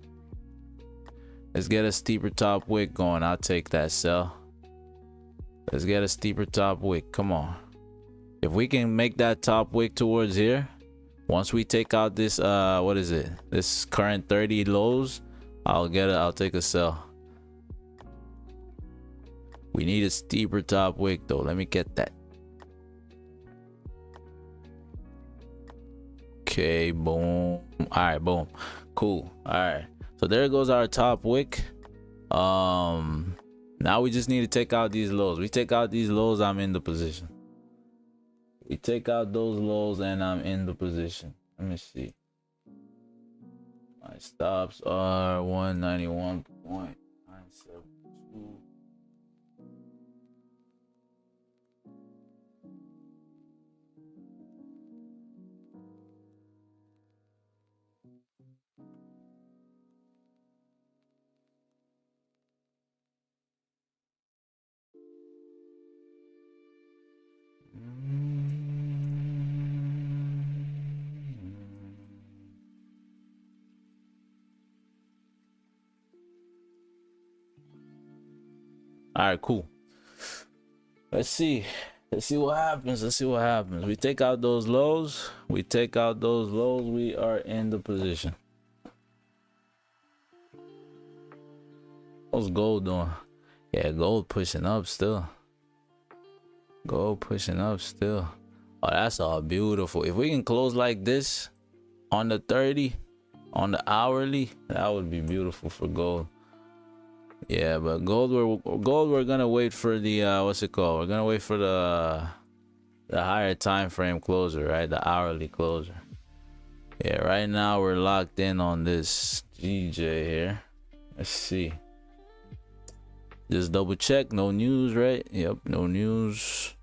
Let's get a steeper top wick going. I'll take that sell. Let's get a steeper top wick. Come on. If we can make that top wick towards here, once we take out this what is it, this current 30 lows, I'll take a sell. We need a steeper top wick though. Let me get that. Okay, boom. All right, boom. Cool. All right, so there goes our top wick. Now we just need to take out these lows. We take out these lows, I'm in the position. We take out those lows and I'm in the position. Let me see. My stops are 191.972. All right, cool. Let's see what happens. We take out those lows. We are in the position. What's gold doing? Yeah, gold pushing up still. Oh, that's all beautiful. If we can close like this on the 30, on the hourly, that would be beautiful for gold. Yeah, but gold we're gonna wait for the what's it called? We're gonna wait for the higher time frame closer, right? The hourly closer. Yeah, right now we're locked in on this GJ here. Let's see. Just double check, no news, right? Yep, no news.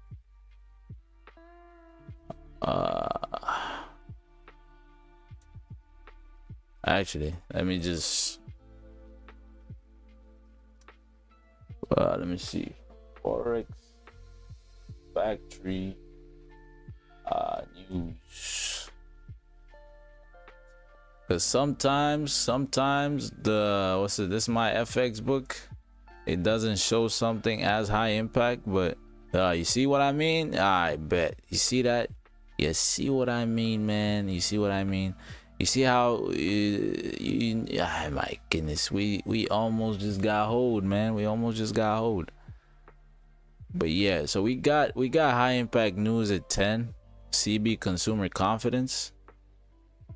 Actually, let me just let me see. Forex factory news. Because sometimes the this is my FX book, it doesn't show something as high impact, but you see what I mean? I bet you see that. You see what I mean, man? You see what I mean? You see how my goodness, we almost just got hold, man. We almost just got hold. But yeah, so we got high impact news at 10. CB consumer confidence.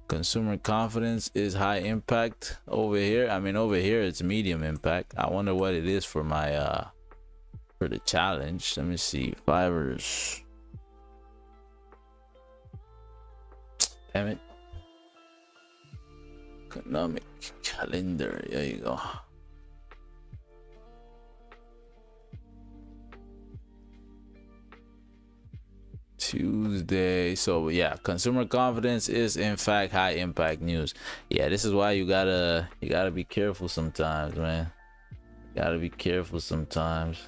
Consumer confidence is high impact over here. I mean, over here it's medium impact. I wonder what it is for my for the challenge. Let me see. Fivers. Damn it. Economic calendar. There you go. Tuesday. So yeah, consumer confidence is in fact high impact news. Yeah, this is why you gotta be careful sometimes, man. You gotta be careful sometimes.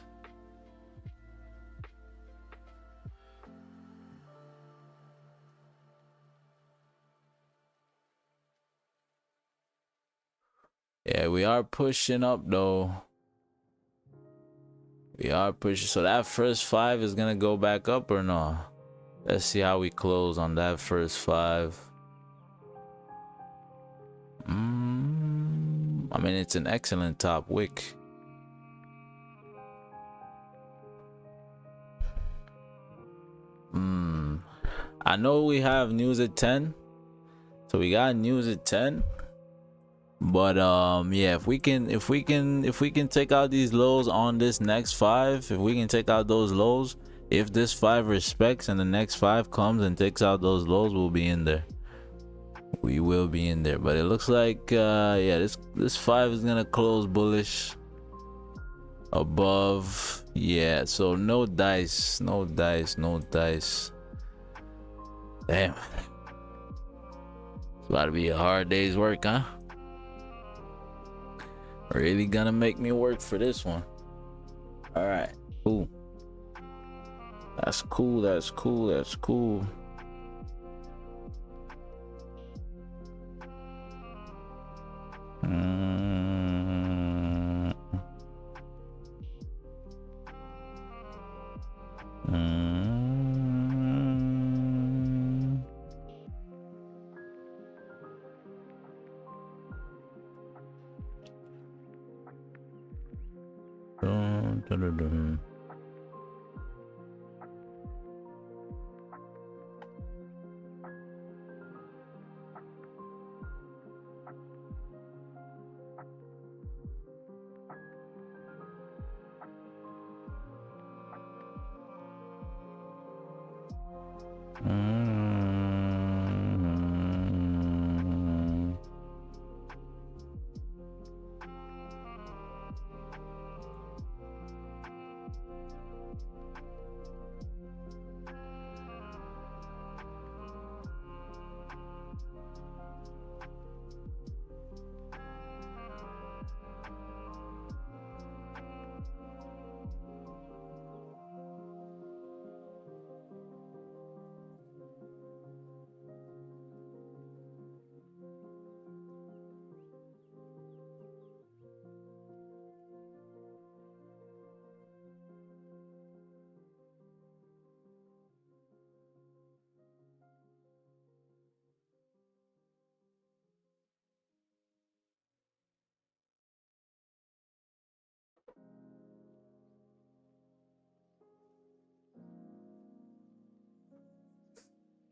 Yeah, we are pushing up though. We are pushing. So that first 5 is gonna go back up or no? Let's see how we close on that first 5. I mean, it's an excellent top wick. I know we have news at 10. So we got news at 10. But yeah, if we can take out these lows on this next 5, if we can take out those lows, if this 5 respects and the next 5 comes and takes out those lows, we'll be in there. We will be in there. But it looks like yeah, this 5 is gonna close bullish above. Yeah, so no dice. Damn, it's about to be a hard day's work, huh? Really gonna make me work for this one. All right, cool. That's cool.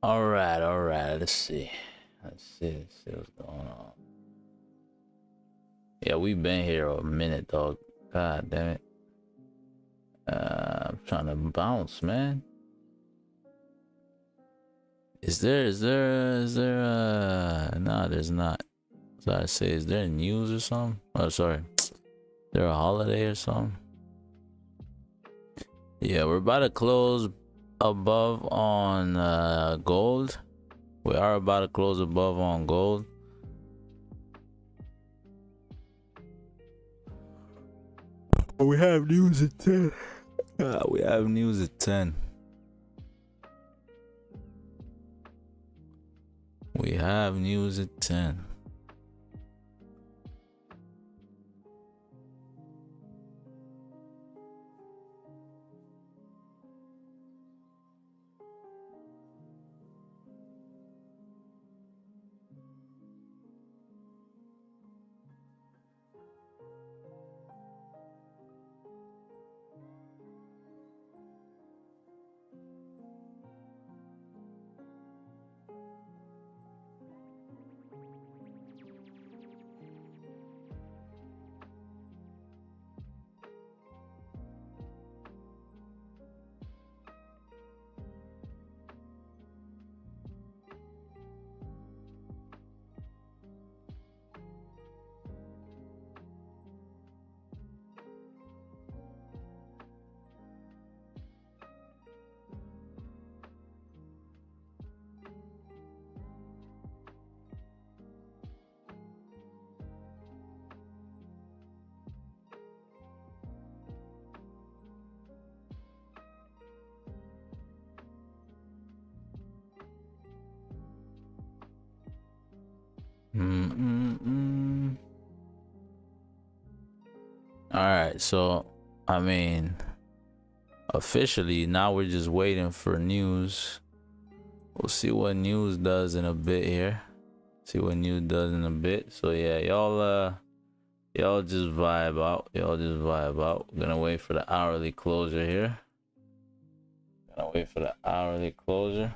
All right. Let's see what's going on. Yeah, we've been here a minute, dog. God damn it. I'm trying to bounce, man. Is there no, there's not. So I say, is there news or something? Oh, sorry. Is there a holiday or something? Yeah, we're about to close above on gold. We are about to close above on gold. We have news at 10. We have news at 10. We have news at 10. right, so I mean, officially now we're just waiting for news. We'll see what news does in a bit here. See what news does in a bit. So yeah, y'all just vibe out. Y'all just vibe out. We're gonna wait for the hourly closure here. Gonna wait for the hourly closure.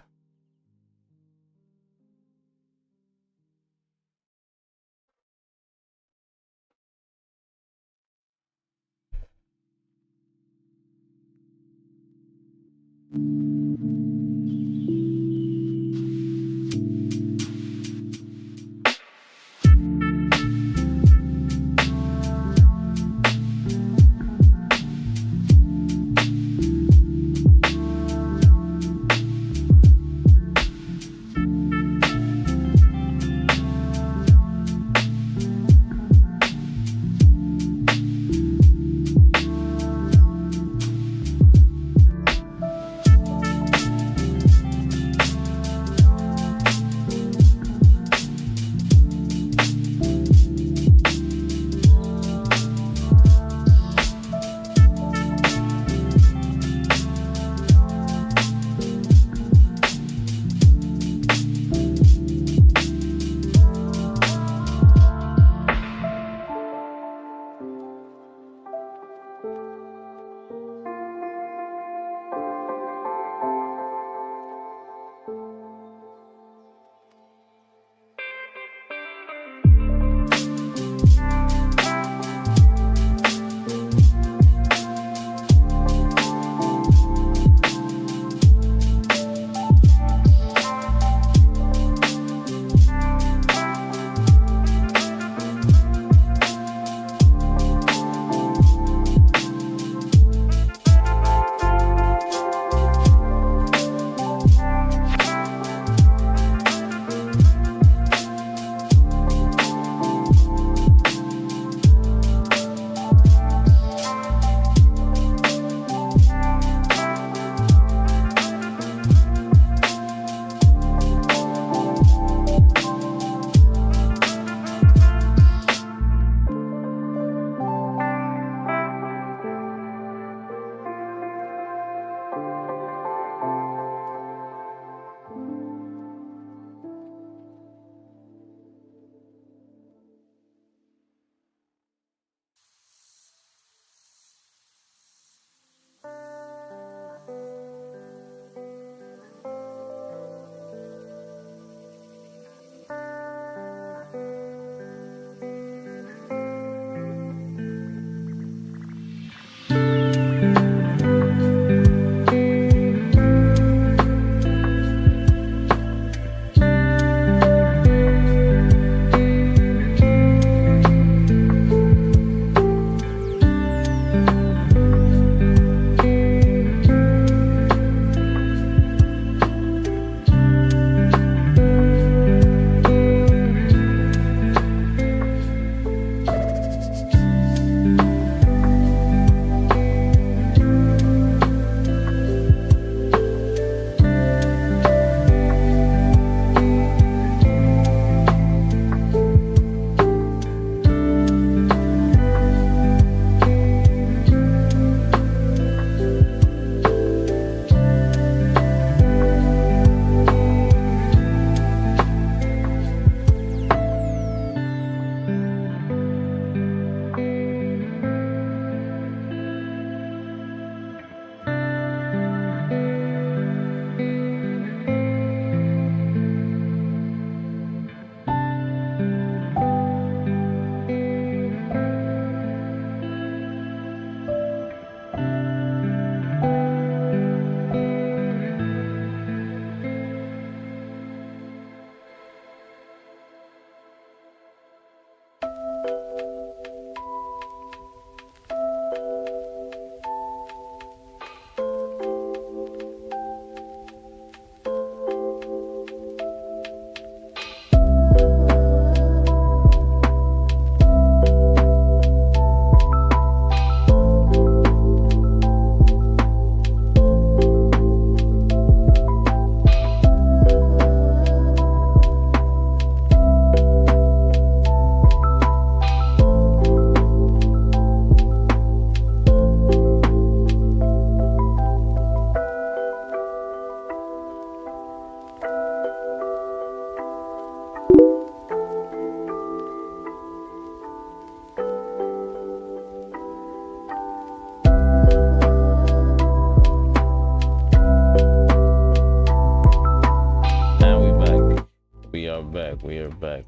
We are back.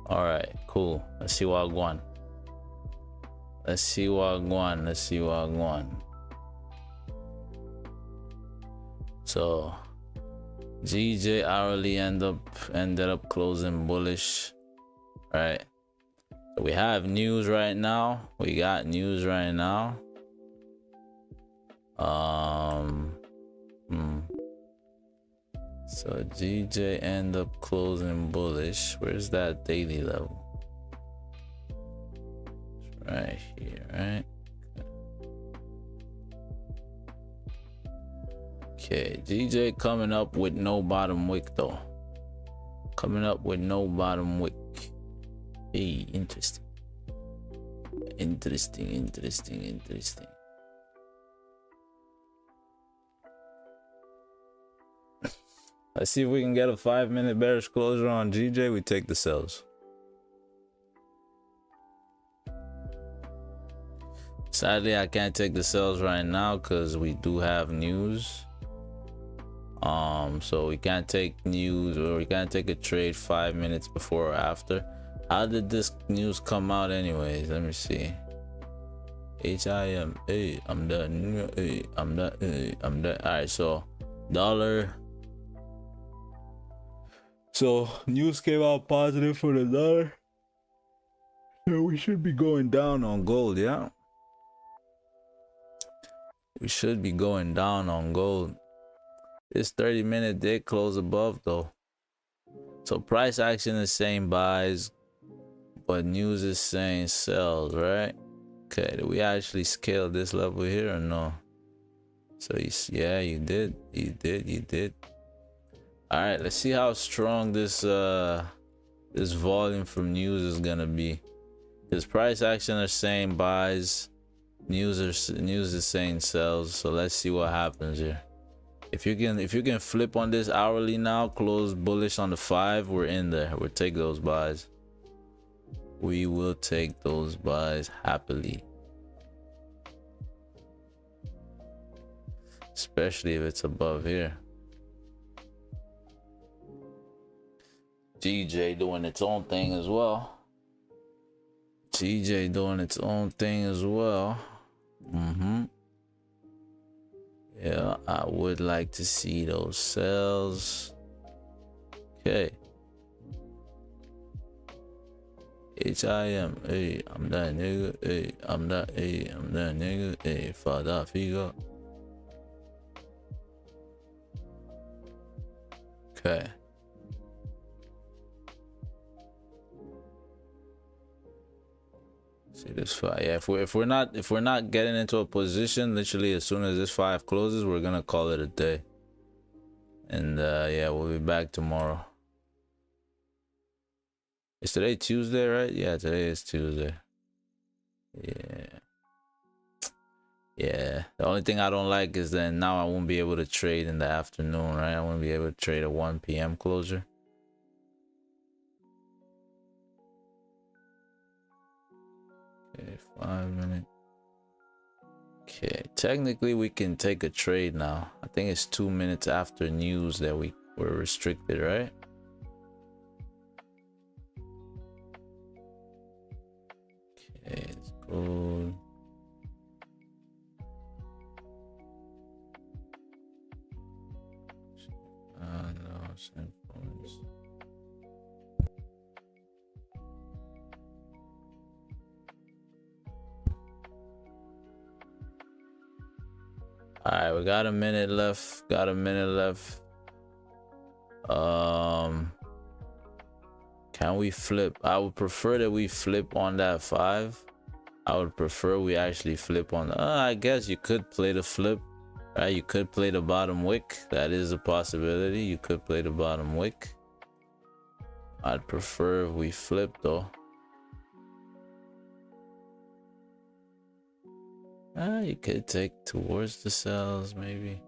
All right, cool. Let's see what I want. So GJ hourly ended up closing bullish, right? So we have news right now. We got news right now. So GJ end up closing bullish. Where's that daily level? It's right here, right? Okay, GJ coming up with no bottom wick though. Hey, interesting. Let's see if we can get a 5-minute bearish closure on GJ. We take the sells. Sadly, I can't take the sells right now because we do have news. So we can't take news, or we can't take a trade 5 minutes before or after. How did this news come out anyways? Let me see. HIM, hey, I'm done. Hey, I'm done. Hey, I'm done. All right, so dollar. So news came out positive for the dollar. So we should be going down on gold, yeah. We should be going down on gold. This 30-minute did close above though. So price action is saying buys, but news is saying sells, right? Okay, did we actually scale this level here or no? So yeah, you did. All right, let's see how strong this this volume from news is gonna be. Because price action are saying buys, news is saying sells. So let's see what happens here. If you can flip on this hourly now, close bullish on the 5, we're in there. We'll take those buys. We will take those buys happily. Especially if it's above here. GJ doing its own thing as well. Yeah, I would like to see those sells. Okay. HIM, hey, I'm that nigga, hey, I'm that nigga, hey, father figure. Okay. See this 5. Yeah, if we're not getting into a position, literally as soon as this 5 closes, we're gonna call it a day. And yeah, we'll be back tomorrow. Is today Tuesday, right? Yeah, today is Tuesday. Yeah. The only thing I don't like is that now I won't be able to trade in the afternoon, right? I won't be able to trade a 1 p.m. closure. Okay, 5 minutes. Okay, technically we can take a trade now. I think it's 2 minutes after news that we were restricted, right? Okay, it's good. No, same points. All right, we got a minute left. Can we flip? I would prefer that we flip on that 5. I would prefer we actually flip on the, I guess you could play the flip, right? You could play the bottom wick. That is a possibility. You could play the bottom wick. I'd prefer if we flip though. You could take towards the cells maybe.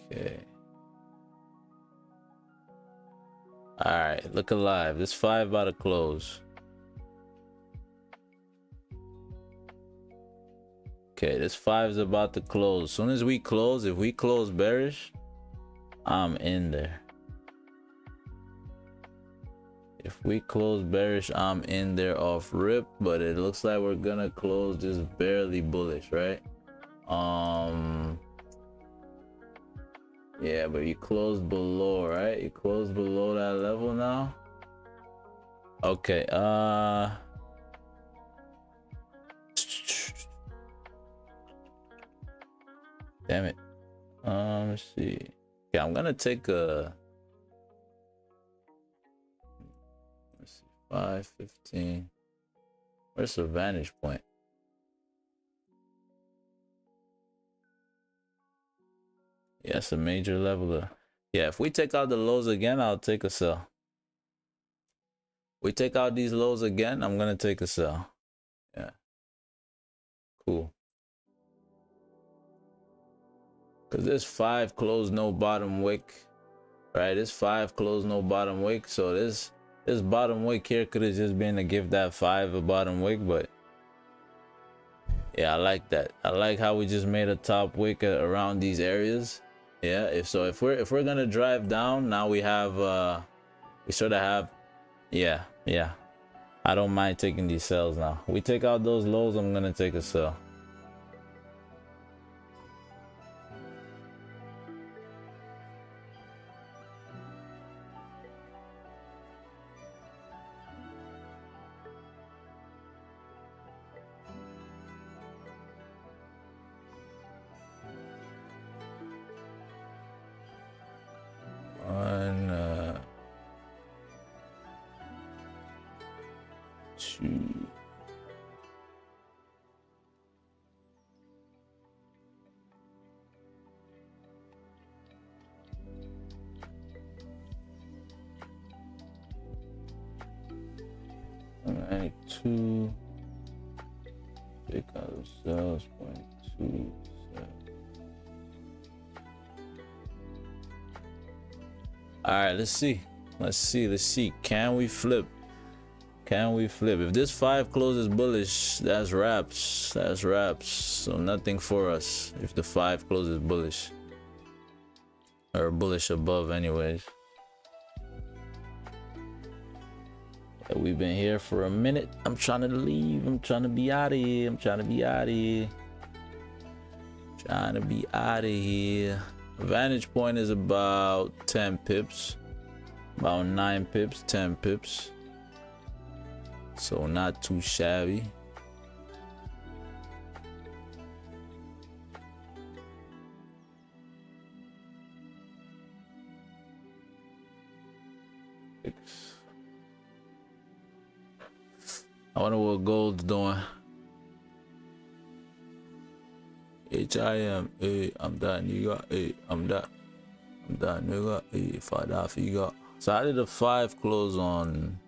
Okay. All right, look alive. This 5 about to close. Okay, this 5 is about to close. As soon as we close, if we close bearish, I'm in there. If we close bearish, I'm in there off rip, but it looks like we're gonna close just barely bullish, right? Yeah, but you closed below, right? You closed below that level now. Okay, damn it. Let's see. Yeah, I'm gonna take a, let's see, 515. Where's the vantage point? Yeah, it's a major level. Yeah, if we take out the lows again, I'll take a sell. We take out these lows again, I'm gonna take a sell. Yeah, cool. Because this 5 closed no bottom wick, right? This 5 closed no bottom wick, so this bottom wick here could have just been to give that 5 a bottom wick, but yeah, I like that. I like how we just made a top wick around these areas. Yeah, if we're gonna drive down, now we have we sort of have, yeah, I don't mind taking these sells now. We take out those lows, I'm gonna take a sell. One, 2. Alright, 2. Take out the sales, 0.2. All right, let's see. Can we flip? If this 5 closes bullish, that's wraps. So nothing for us if the 5 closes bullish, or bullish above anyways. Yeah, we've been here for a minute. I'm trying to leave. I'm trying to be out of here. Vantage point is about 10 pips, about 9 pips, 10 pips, so not too shabby. I wonder what gold's doing. HIM, I'm done, nigga. I'm done, nigga. Father figure. So how did the 5 close on?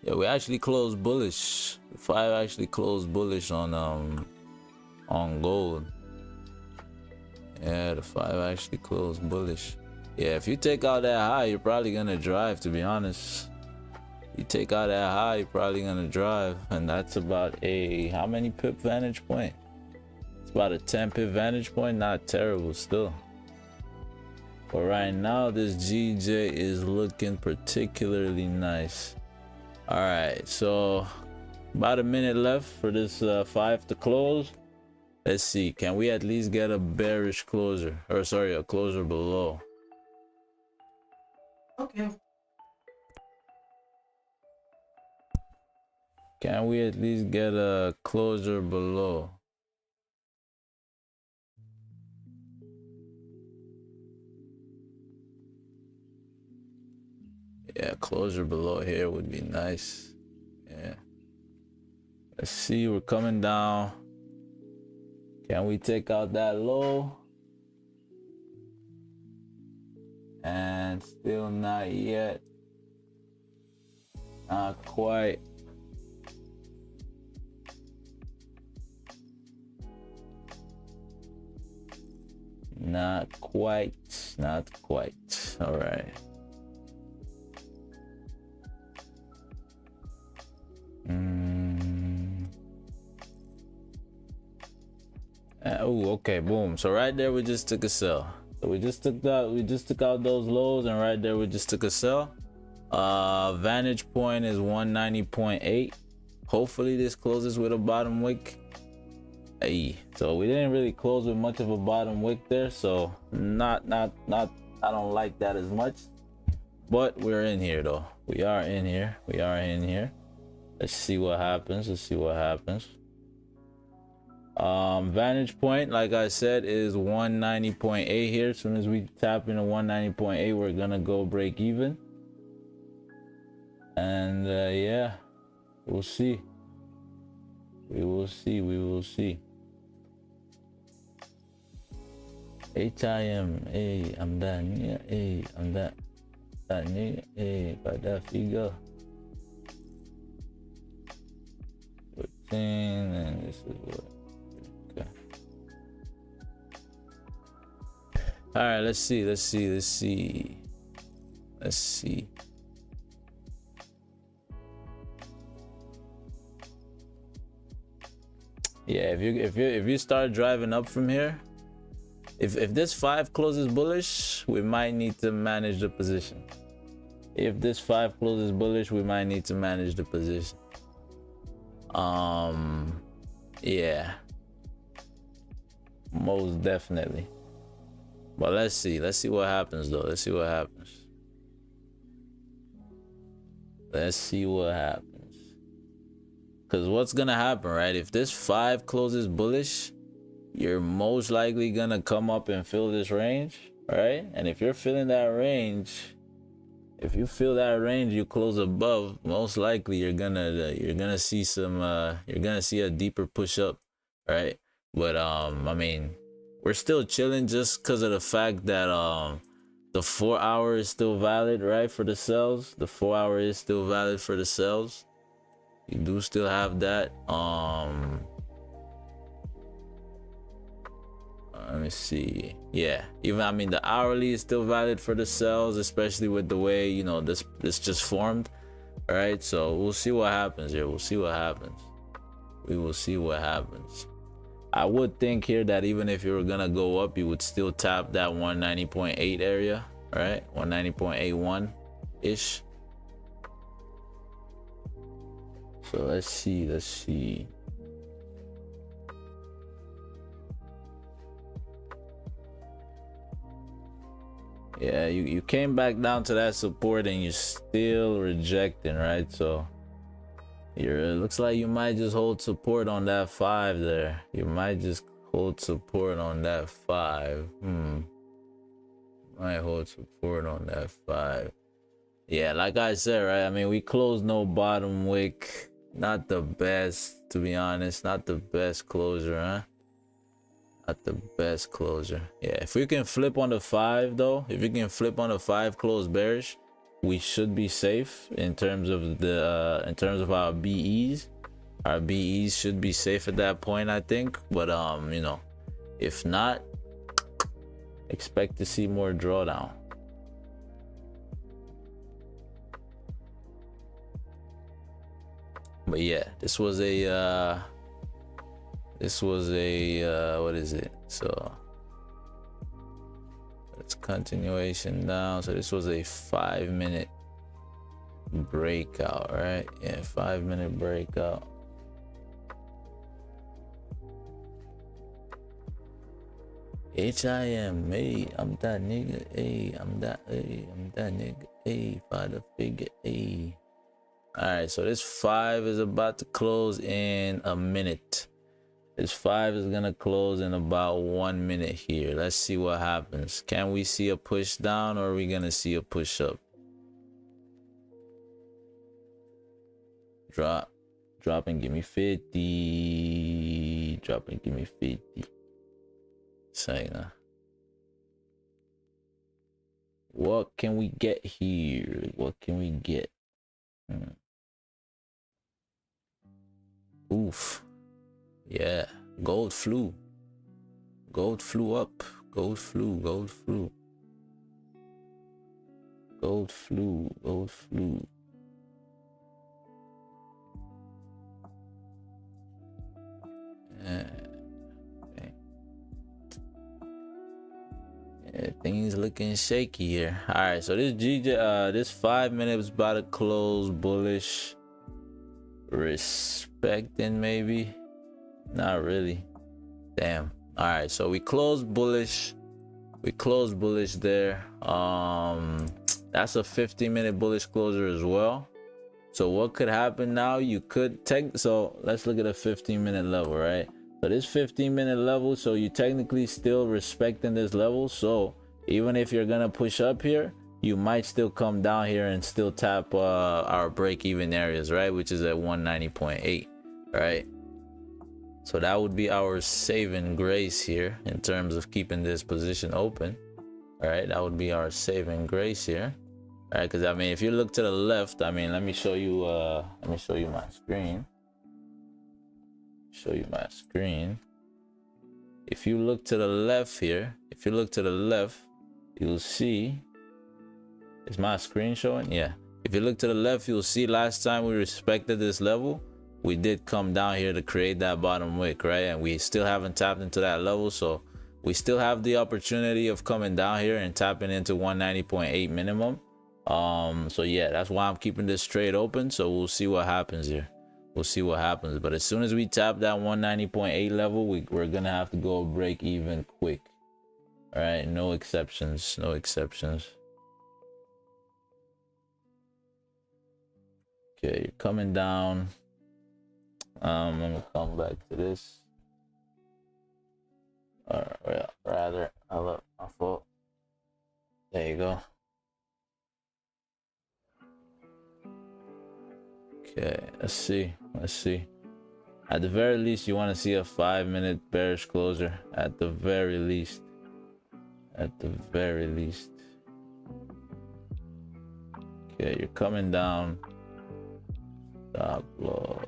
Yeah, we actually closed bullish. The 5 actually closed bullish on gold. Yeah, the 5 actually closed bullish. Yeah, if you take out that high, you're probably gonna drive, to be honest. You take out that high, you're probably gonna drive, and that's about a how many pip vantage point? About a 10 pip vantage point, not terrible still. But right now this GJ is looking particularly nice. All right, so about a minute left for this 5 to close. Let's see, can we at least get a bearish closer, or sorry, a closer below? Okay. Can we at least get a closer below? Yeah, closure below here would be nice. Yeah. Let's see, we're coming down. Can we take out that low? And still not yet. Not quite. Not quite. All right. Oh, okay, boom. So right there we just took a sell. So we just took out those lows, and right there we just took a sell. Vantage point is 190.8. Hopefully this closes with a bottom wick. Hey, so we didn't really close with much of a bottom wick there, so not I don't like that as much. But we're in here though. We are in here. Let's see what happens. Vantage point, like I said, is 190.8 here. As soon as we tap into 190.8, we're gonna go break even. And yeah, we'll see. We will see. HIM, hey, I'm that nigga, hey, I'm that nigga, hey, by that figure. 14, and this is what. Okay. All right, let's see. Yeah, if you start driving up from here, if this 5 closes bullish, we might need to manage the position. If this 5 closes bullish, we might need to manage the position. Yeah, most definitely. But let's see what happens though. Let's see what happens. Because what's gonna happen, right? If this 5 closes bullish, you're most likely gonna come up and fill this range, right? And if you're filling that range, if you fill that range, you close above, most likely you're gonna see some you're gonna see a deeper push up, right? But I mean, we're still chilling just because of the fact that the 4 hour is still valid, right? For the sells, the 4 hour is still valid for the sells. You do still have that. Let me see. Yeah, even I mean the hourly is still valid for the sells, especially with the way, you know, this just formed. All right, so we'll see what happens here. We will see what happens. I would think here that even if you were gonna go up, you would still tap that 190.8 area, right? 190.81 ish. So let's see. Yeah, you came back down to that support and you're still rejecting, right? So it looks like you might just hold support on that 5 there. You might just hold support on that 5. Might hold support on that 5. Yeah, like I said, right? I mean, we closed no bottom wick. Not the best, to be honest. Not the best closure, huh? Not the best closure. Yeah, if we can flip on the 5 though, if we can flip on the 5 close bearish, we should be safe in terms of the our BEs. Our BEs should be safe at that point, I think. But you know, if not, expect to see more drawdown. But yeah, this was a what is it? So it's continuation down. So this was a 5-minute breakout, right? Yeah, 5-minute breakout. HIM, hey, I'm that nigga, hey, I'm that nigga, hey, father figure, hey. All right, so this 5 is about to close in a minute. This 5 is gonna close in about 1 minute here. Let's see what happens. Can we see a push down, or are we gonna see a push up? Drop and give me 50. Drop and give me 50. Saying, what can we get here? What can we get? Oof. Yeah, gold flew up. Gold flew. Yeah. Okay. Yeah, things looking shaky here. All right, so this this 5 minutes about to close bullish, respecting maybe, not really. Damn. All right, so we closed bullish. We closed bullish there. That's a 15-minute bullish closure as well. So what could happen now? You could take, so let's look at a 15-minute level, right? So this 15-minute level, so you technically still respecting this level. So even if you're gonna push up here, you might still come down here and still tap our break-even areas, right? Which is at 190.8, right? So that would be our saving grace here in terms of keeping this position open. All right, that would be our saving grace here. All right, because I mean, if you look to the left, I mean, let me show you my screen. Show you my screen. If you look to the left here, if you look to the left, you'll see, is my screen showing? Yeah. If you look to the left, you'll see last time we respected this level, we did come down here to create that bottom wick, right? And we still haven't tapped into that level, so we still have the opportunity of coming down here and tapping into 190.8 minimum. So yeah, that's why I'm keeping this trade open. So we'll see what happens here. We'll see what happens. But as soon as we tap that 190.8 level, we're gonna have to go break even quick. All right, no exceptions, no exceptions. Okay, you're coming down. I'm gonna come back to this. Or rather, I love my fault. There you go. Okay, let's see. Let's see. At the very least, you want to see a 5-minute bearish closure. At the very least. At the very least. Okay, you're coming down. Stop loss.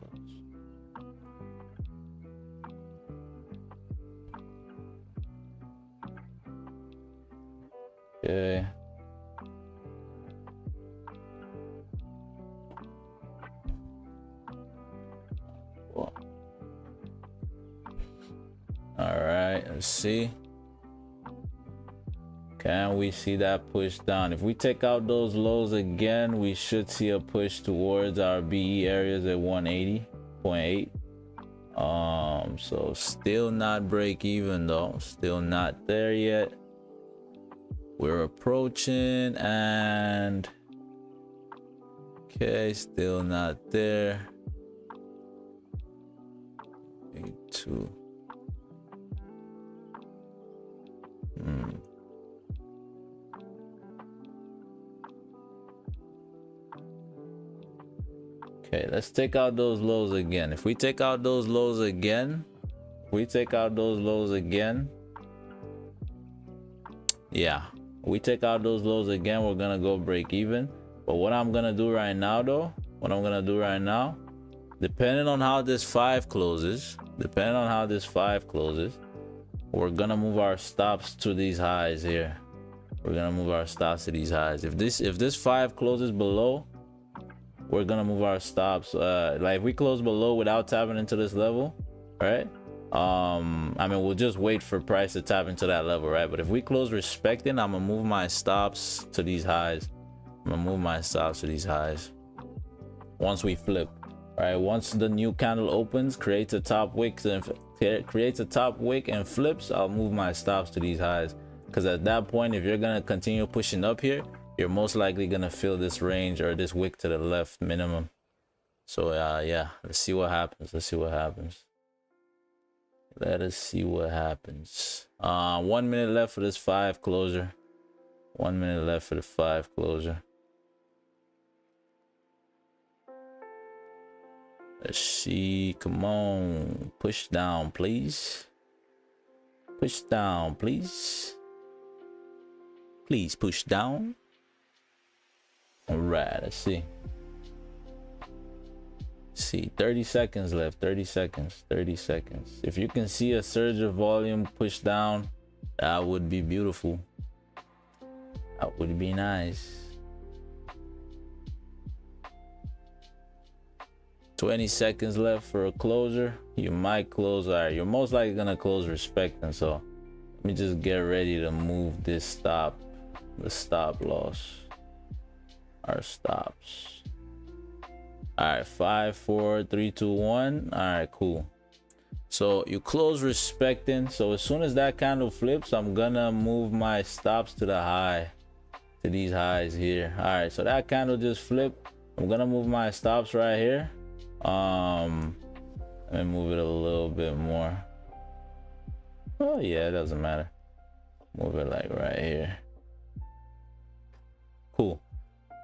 Okay. All right, let's see. Can we see that push down? If we take out those lows again, we should see a push towards our BE areas at 180.8. So still not break even though, still not there yet. We're approaching, and okay, still not there. 82. Okay, let's take out those lows again. If we take out those lows again, yeah, we take out those lows again, we're gonna go break even. But what I'm gonna do right now though, depending on how this 5 closes, we're gonna move our stops to these highs here. We're gonna move our stops to these highs. If this 5 closes below, we're gonna move our stops. Like if we close below without tapping into this level, right? I mean, we'll just wait for price to tap into that level, right? But if we close respecting, I'm gonna move my stops to these highs. Once we flip, right? Once the new candle opens, creates a top wick and flips, I'll move my stops to these highs. Because at that point, if you're gonna continue pushing up here, you're most likely gonna fill this range or this wick to the left minimum. So yeah, let's see what happens. Let us see what happens. 1 minute left for this 5 closure. 1 minute left for the 5 closure. Let's see. Come on, push down, please. Push down, please. Please push down. All right, let's see. 30 seconds left. 30 seconds. If you can see a surge of volume push down, that would be beautiful. That would be nice. 20 seconds left for a closure. You might close. All right, you're most likely gonna close respecting, so Let me just get ready to move this stop, the stop loss, our stops. All right, 5 4 3 2 1. All right, cool. So you close respecting. So as soon as that candle flips, I'm gonna move my stops to the high, to these highs here. All right, so that candle just flipped. I'm gonna move my stops right here. Let me move it a little bit more. Oh yeah, it doesn't matter. Move it like right here. Cool.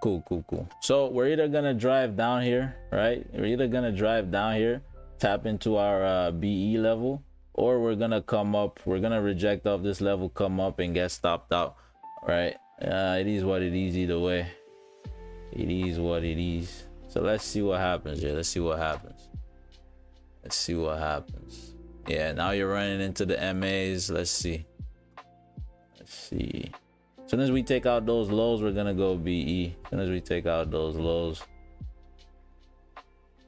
Cool. So we're either gonna drive down here, right? We're either gonna drive down here, tap into our BE level, or we're gonna come up, we're gonna reject off this level, come up and get stopped out, right? It is what it is either way. It is what it is. So let's see what happens here. Let's see what happens. Yeah, now you're running into the MAs. Let's see. As soon as we take out those lows, we're gonna go BE. As soon as we take out those lows.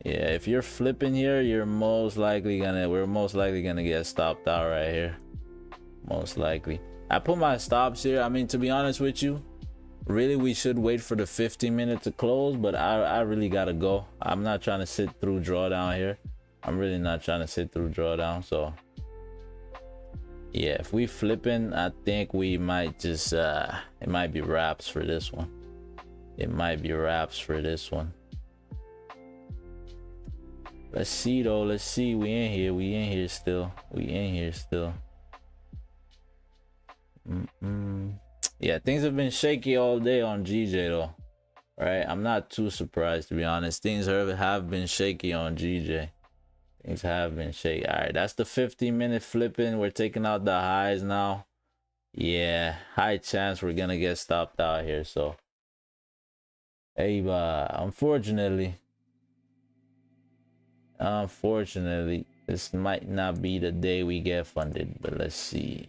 Yeah, if you're flipping here, we're most likely gonna get stopped out right here. Most likely. I put my stops here. I mean, to be honest with you, really we should wait for the 15-minute to close, but I really gotta go. I'm not trying to sit through drawdown here. I'm really not trying to sit through drawdown. So yeah, if we flipping, I think we might just it might be wraps for this one. Let's see though. Let's see. We in here still. Yeah, things have been shaky all day on GJ though, right? I'm not too surprised, to be honest. Things have been shaky on GJ. Things have been shaky. All right, that's the 15-minute flipping. We're taking out the highs now. Yeah, high chance we're gonna get stopped out here. So hey, but unfortunately, this might not be the day we get funded, but let's see.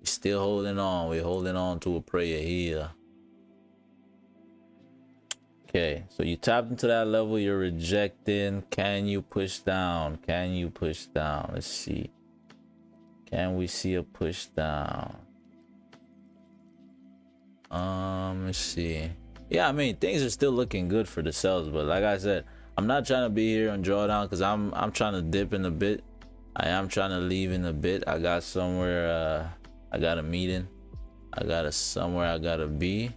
We're still holding on. We're holding on to a prayer here. Okay, so you tapped into that level, you're rejecting. Can you push down? Let's see. Can we see a push down? Let's see. Yeah, I mean, things are still looking good for the sells, but like I said, I'm not trying to be here on drawdown because I'm trying to dip in a bit. I am trying to leave in a bit. I got somewhere, I got a meeting. Somewhere I gotta be.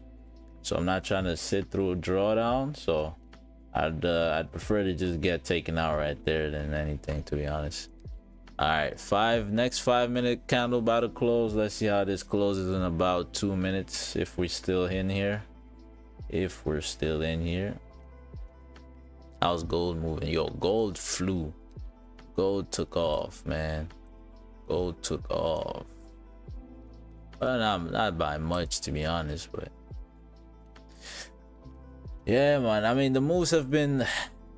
So I'm not trying to sit through a drawdown. So I'd prefer to just get taken out right there than anything, to be honest. All right, next 5-minute candle about to close. Let's see how this closes in about 2 minutes. If we're still in here. How's gold moving? Yo, gold flew. Gold took off, man. But not by much, to be honest, but yeah, man. I mean, the moves have been,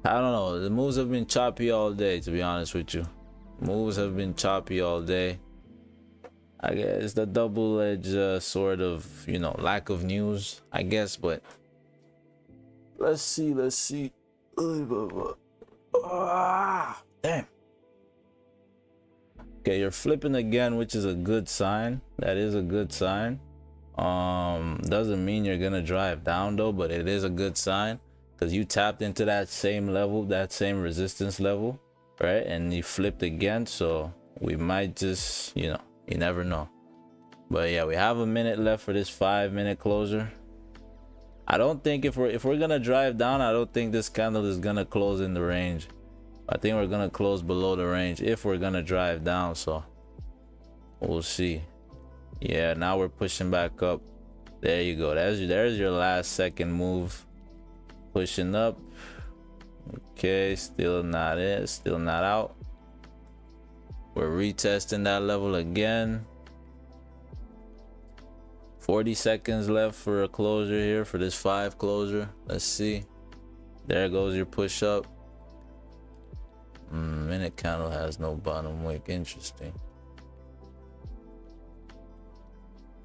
I don't know, the moves have been choppy all day, to be honest with you. I guess the double-edged sort of, you know, lack of news, I guess, but let's see. Damn. Okay, you're flipping again, which is a good sign. That is a good sign. Doesn't mean you're gonna drive down though, but it is a good sign because you tapped into that same level, that same resistance level, right? And you flipped again, so we might just, you know, you never know. But yeah, we have a minute left for this 5-minute closure. I don't think if we're gonna drive down, I don't think this candle is gonna close in the range. I think we're gonna close below the range if we're gonna drive down, so we'll see. Yeah, now we're pushing back up. There you go. There's your last second move. Pushing up. Okay, still not out. We're retesting that level again. 40 seconds left for a closure here, for this 5 closure. Let's see. There goes your push up. Minute candle has no bottom wick. Interesting.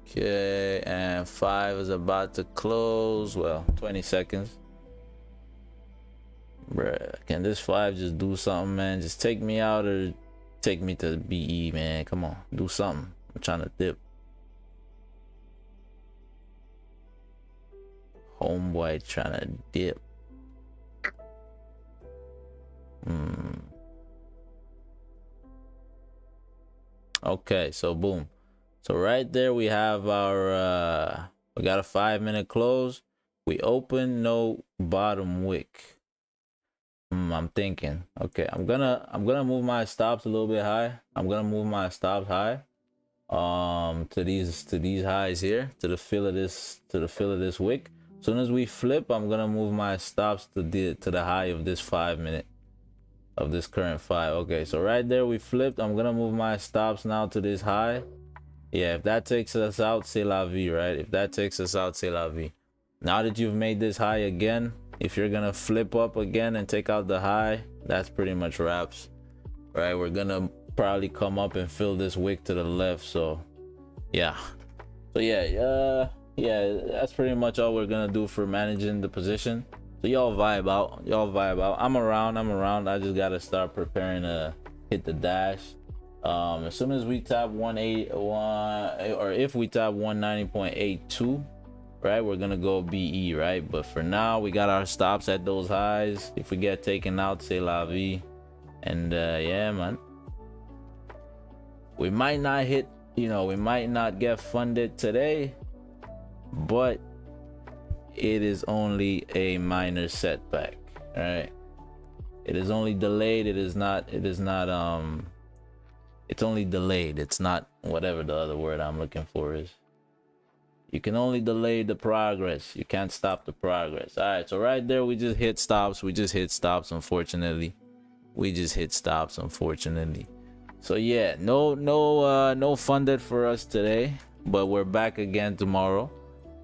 Okay, and 5 is about to close. Well, 20 seconds. Bruh, can this 5 just do something, man? Just take me out or take me to BE, man. Come on, do something. I'm trying to dip. Homeboy trying to dip. Okay, so boom. So right there we have our we got a 5-minute close. We open, no bottom wick. I'm thinking, okay, I'm gonna move my stops a little bit high. I'm gonna move my stops high to these highs here, to the fill of this wick. As soon as we flip, I'm gonna move my stops to the high of this 5-minute, of this current 5. Okay, so right there we flipped. I'm gonna move my stops now to this high. Yeah, if that takes us out, c'est la vie, right? If that takes us out, c'est la vie. Now that you've made this high again, if you're gonna flip up again and take out the high, that's pretty much wraps, right? We're gonna probably come up and fill this wick to the left. So yeah, yeah, that's pretty much all we're gonna do for managing the position. So y'all vibe out. I'm around. I just gotta start preparing to hit the dash. As soon as we tap 181, or if we tap 190.82, right, we're gonna go BE, right? But for now, we got our stops at those highs. If we get taken out, c'est la vie. And yeah, man, we might not hit, we might not get funded today, but it is only a minor setback, right? It is only delayed. It's only delayed. It's not whatever the other word I'm looking for is. You can only delay the progress. You can't stop the progress. All right, so right there we just hit stops. Unfortunately. So yeah, no funded for us today, but we're back again tomorrow.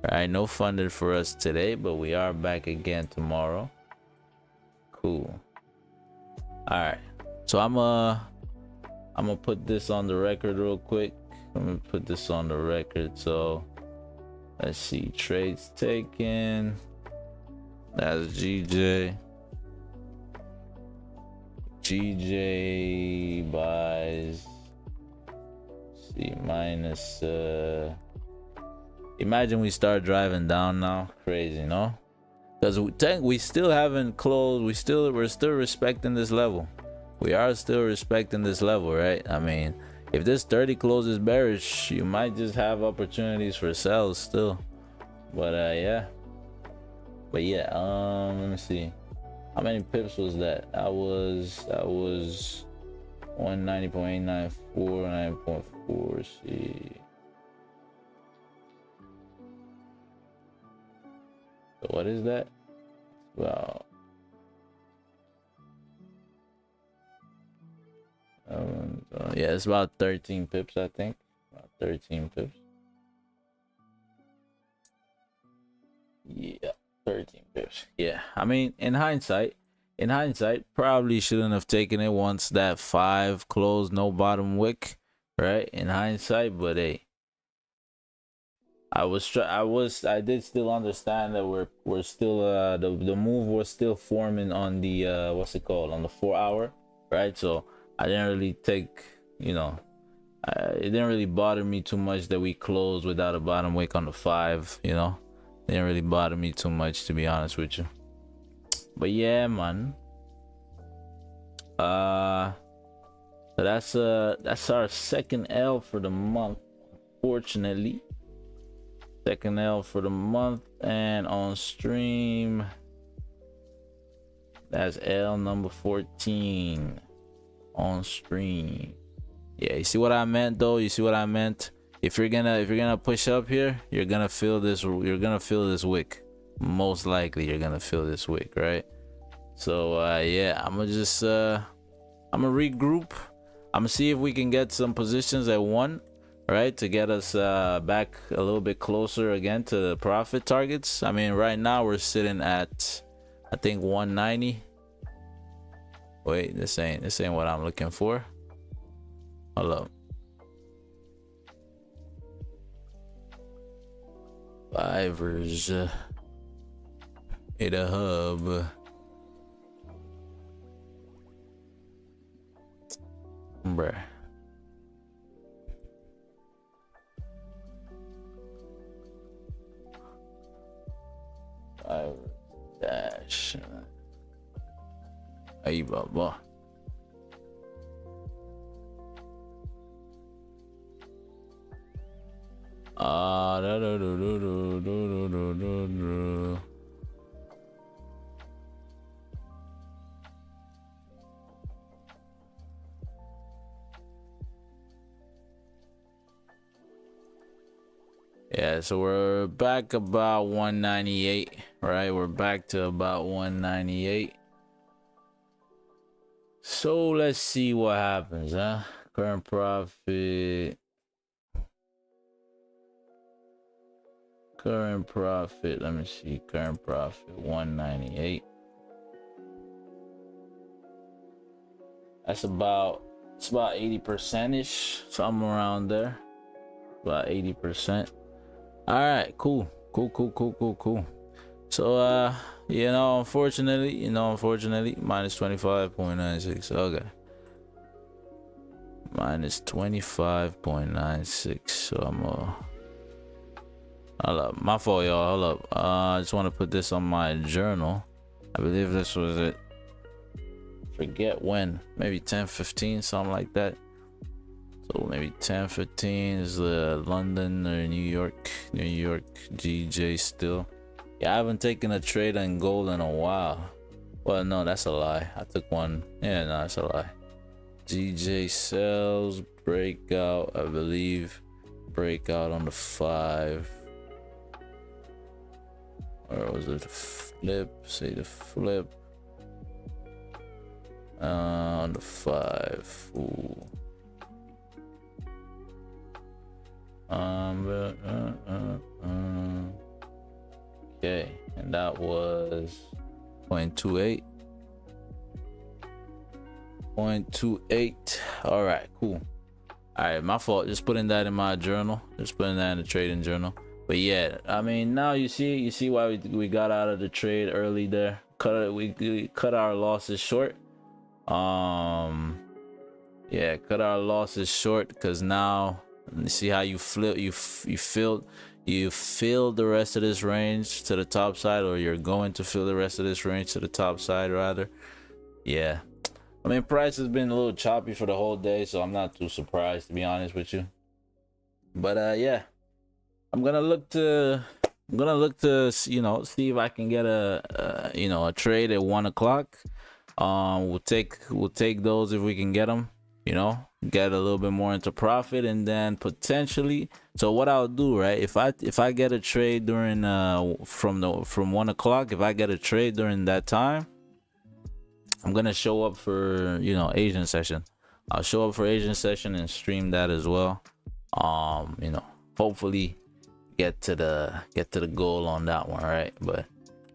All right, no funded for us today, but we are back again tomorrow. Cool. All right, so I'm gonna put this on the record real quick. So let's see, trades taken. That's GJ buys. See, minus imagine we start driving down now. Crazy, no? Because we still haven't closed. We're still respecting this level. We are still respecting this level, right? I mean, if this 30 closes bearish, you might just have opportunities for sales still. But yeah. Let me see. How many pips was that? That was 190.894, 9.4. See. So what is that? Well, yeah, it's about 13 pips, I think. About 13 pips. Yeah, 13 pips. Yeah, I mean, in hindsight, probably shouldn't have taken it once that 5 closed, no bottom wick, right? In hindsight, but hey, I did still understand that we're still the move was still forming on the what's it called, on the 4-hour, right? So I didn't really take, it didn't really bother me too much that we closed without a bottom wick on the 5, It didn't really bother me too much, to be honest with you. But yeah, man. So that's our second L for the month, fortunately. Second L for the month, and on stream, that's L number 14 on stream. Yeah, you see what I meant though? If you're gonna push up here, you're gonna feel this wick. Most likely you're gonna feel this wick, right? So yeah, I'm gonna regroup. I'm gonna see if we can get some positions at 1, right, to get us back a little bit closer again to the profit targets. I mean, right now we're sitting at, I think, 190. Wait, this ain't what I'm looking for. Hold up. Fivers in a hub. Bruh. Hey, Baba. Yeah, so we're back about 198, right? We're back to about 198. So let's see what happens, huh? Current profit. Current profit, let me see. Current profit 198. That's about, it's about 80%ish, something around there. About 80%. All right, cool. So unfortunately, minus 25.96. Okay, minus 25.96. So I'm hold up, my fault, y'all. Hold up. I just want to put this on my journal. I believe this was it. Forget when, maybe 10:15, something like that. So maybe 10:15 is the London or New York GJ still. Yeah, I haven't taken a trade on gold in a while. Well, no, that's a lie. I took one. Yeah, no, that's a lie. GJ sells breakout, I believe. Breakout on the 5. Or was it the flip? Say the flip. On the 5. Ooh. Okay, and that was 0.28. All right, cool. All right, my fault. Just putting that in my journal. Just putting that in the trading journal. But yeah, I mean, now you see why we got out of the trade early there. We cut our losses short. Yeah, cut our losses short because now you see how you flip. You filled the rest of this range to the top side, or you're going to fill the rest of this range to the top side rather. Yeah, I mean, price has been a little choppy for the whole day, so I'm not too surprised, to be honest with you. But yeah, I'm gonna look to see if I can get a trade at 1 o'clock. We'll take those if we can get them. Get a little bit more into profit, and then potentially. So what I'll do, right? If I get a trade during from 1 o'clock, if I get a trade during that time, I'm gonna show up for Asian session. I'll show up for Asian session and stream that as well. Hopefully get to the goal on that one, right? But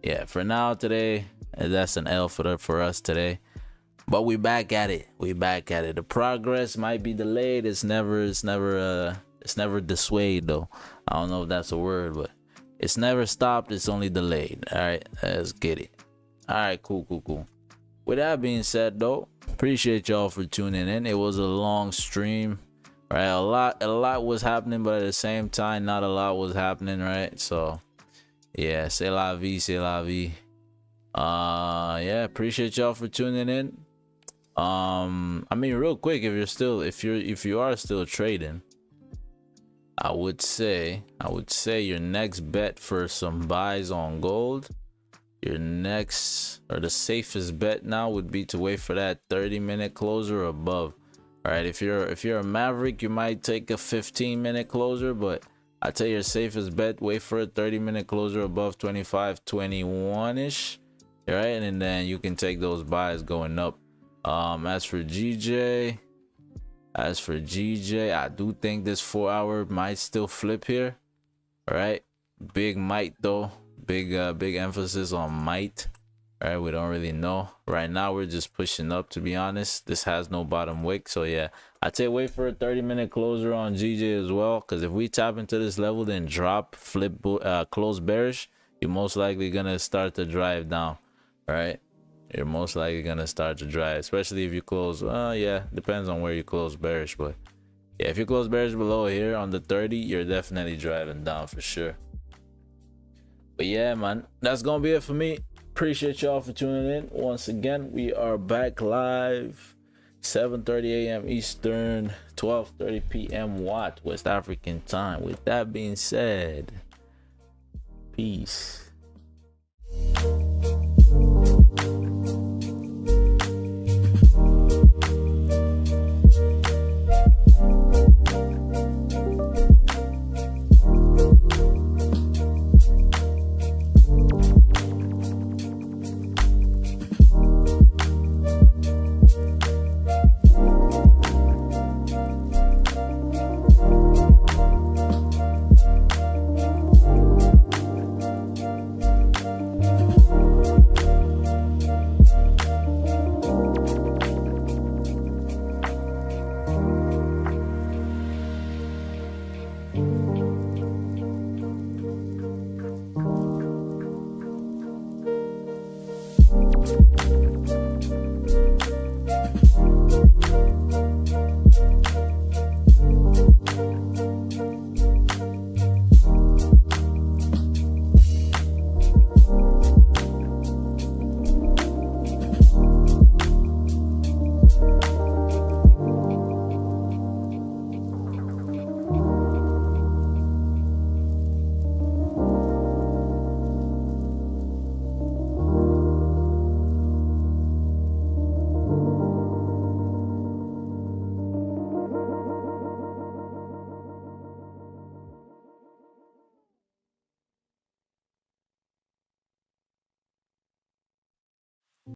yeah, for now today, that's an L for us today. But we back at it. The progress might be delayed. It's never dissuade though. I don't know if that's a word, but it's never stopped. It's only delayed. All right, let's get it. All right, cool. With that being said though, appreciate y'all for tuning in. It was a long stream, right? A lot was happening, but at the same time, not a lot was happening, right? So yeah, c'est la vie. Yeah, appreciate y'all for tuning in. I mean, real quick, if you are still trading, I would say your next bet for some buys on gold, your next or the safest bet now would be to wait for that 30-minute closer or above. All right, if you're a maverick, you might take a 15-minute closer, but I tell you your safest bet, wait for a 30-minute closer above 25.21 ish. All right, and then you can take those buys going up. As for GJ, I do think this 4 hour might still flip here. All right, big might though, big emphasis on might. All right, we don't really know right now. We're just pushing up, to be honest. This has no bottom wick, so yeah, I'd say wait for a 30-minute closer on GJ as well, because if we tap into this level, then drop, flip, close bearish, you're most likely gonna start to drive down. All right, you're most likely gonna start to drive, especially if you close. Yeah, depends on where you close bearish, but yeah, if you close bearish below here on the 30, you're definitely driving down for sure. But yeah, man, that's gonna be it for me. appreciate y'all for tuning in. Once again, we are back live 7:30 a.m. Eastern, 12:30 p.m. West African time. With that being said, peace.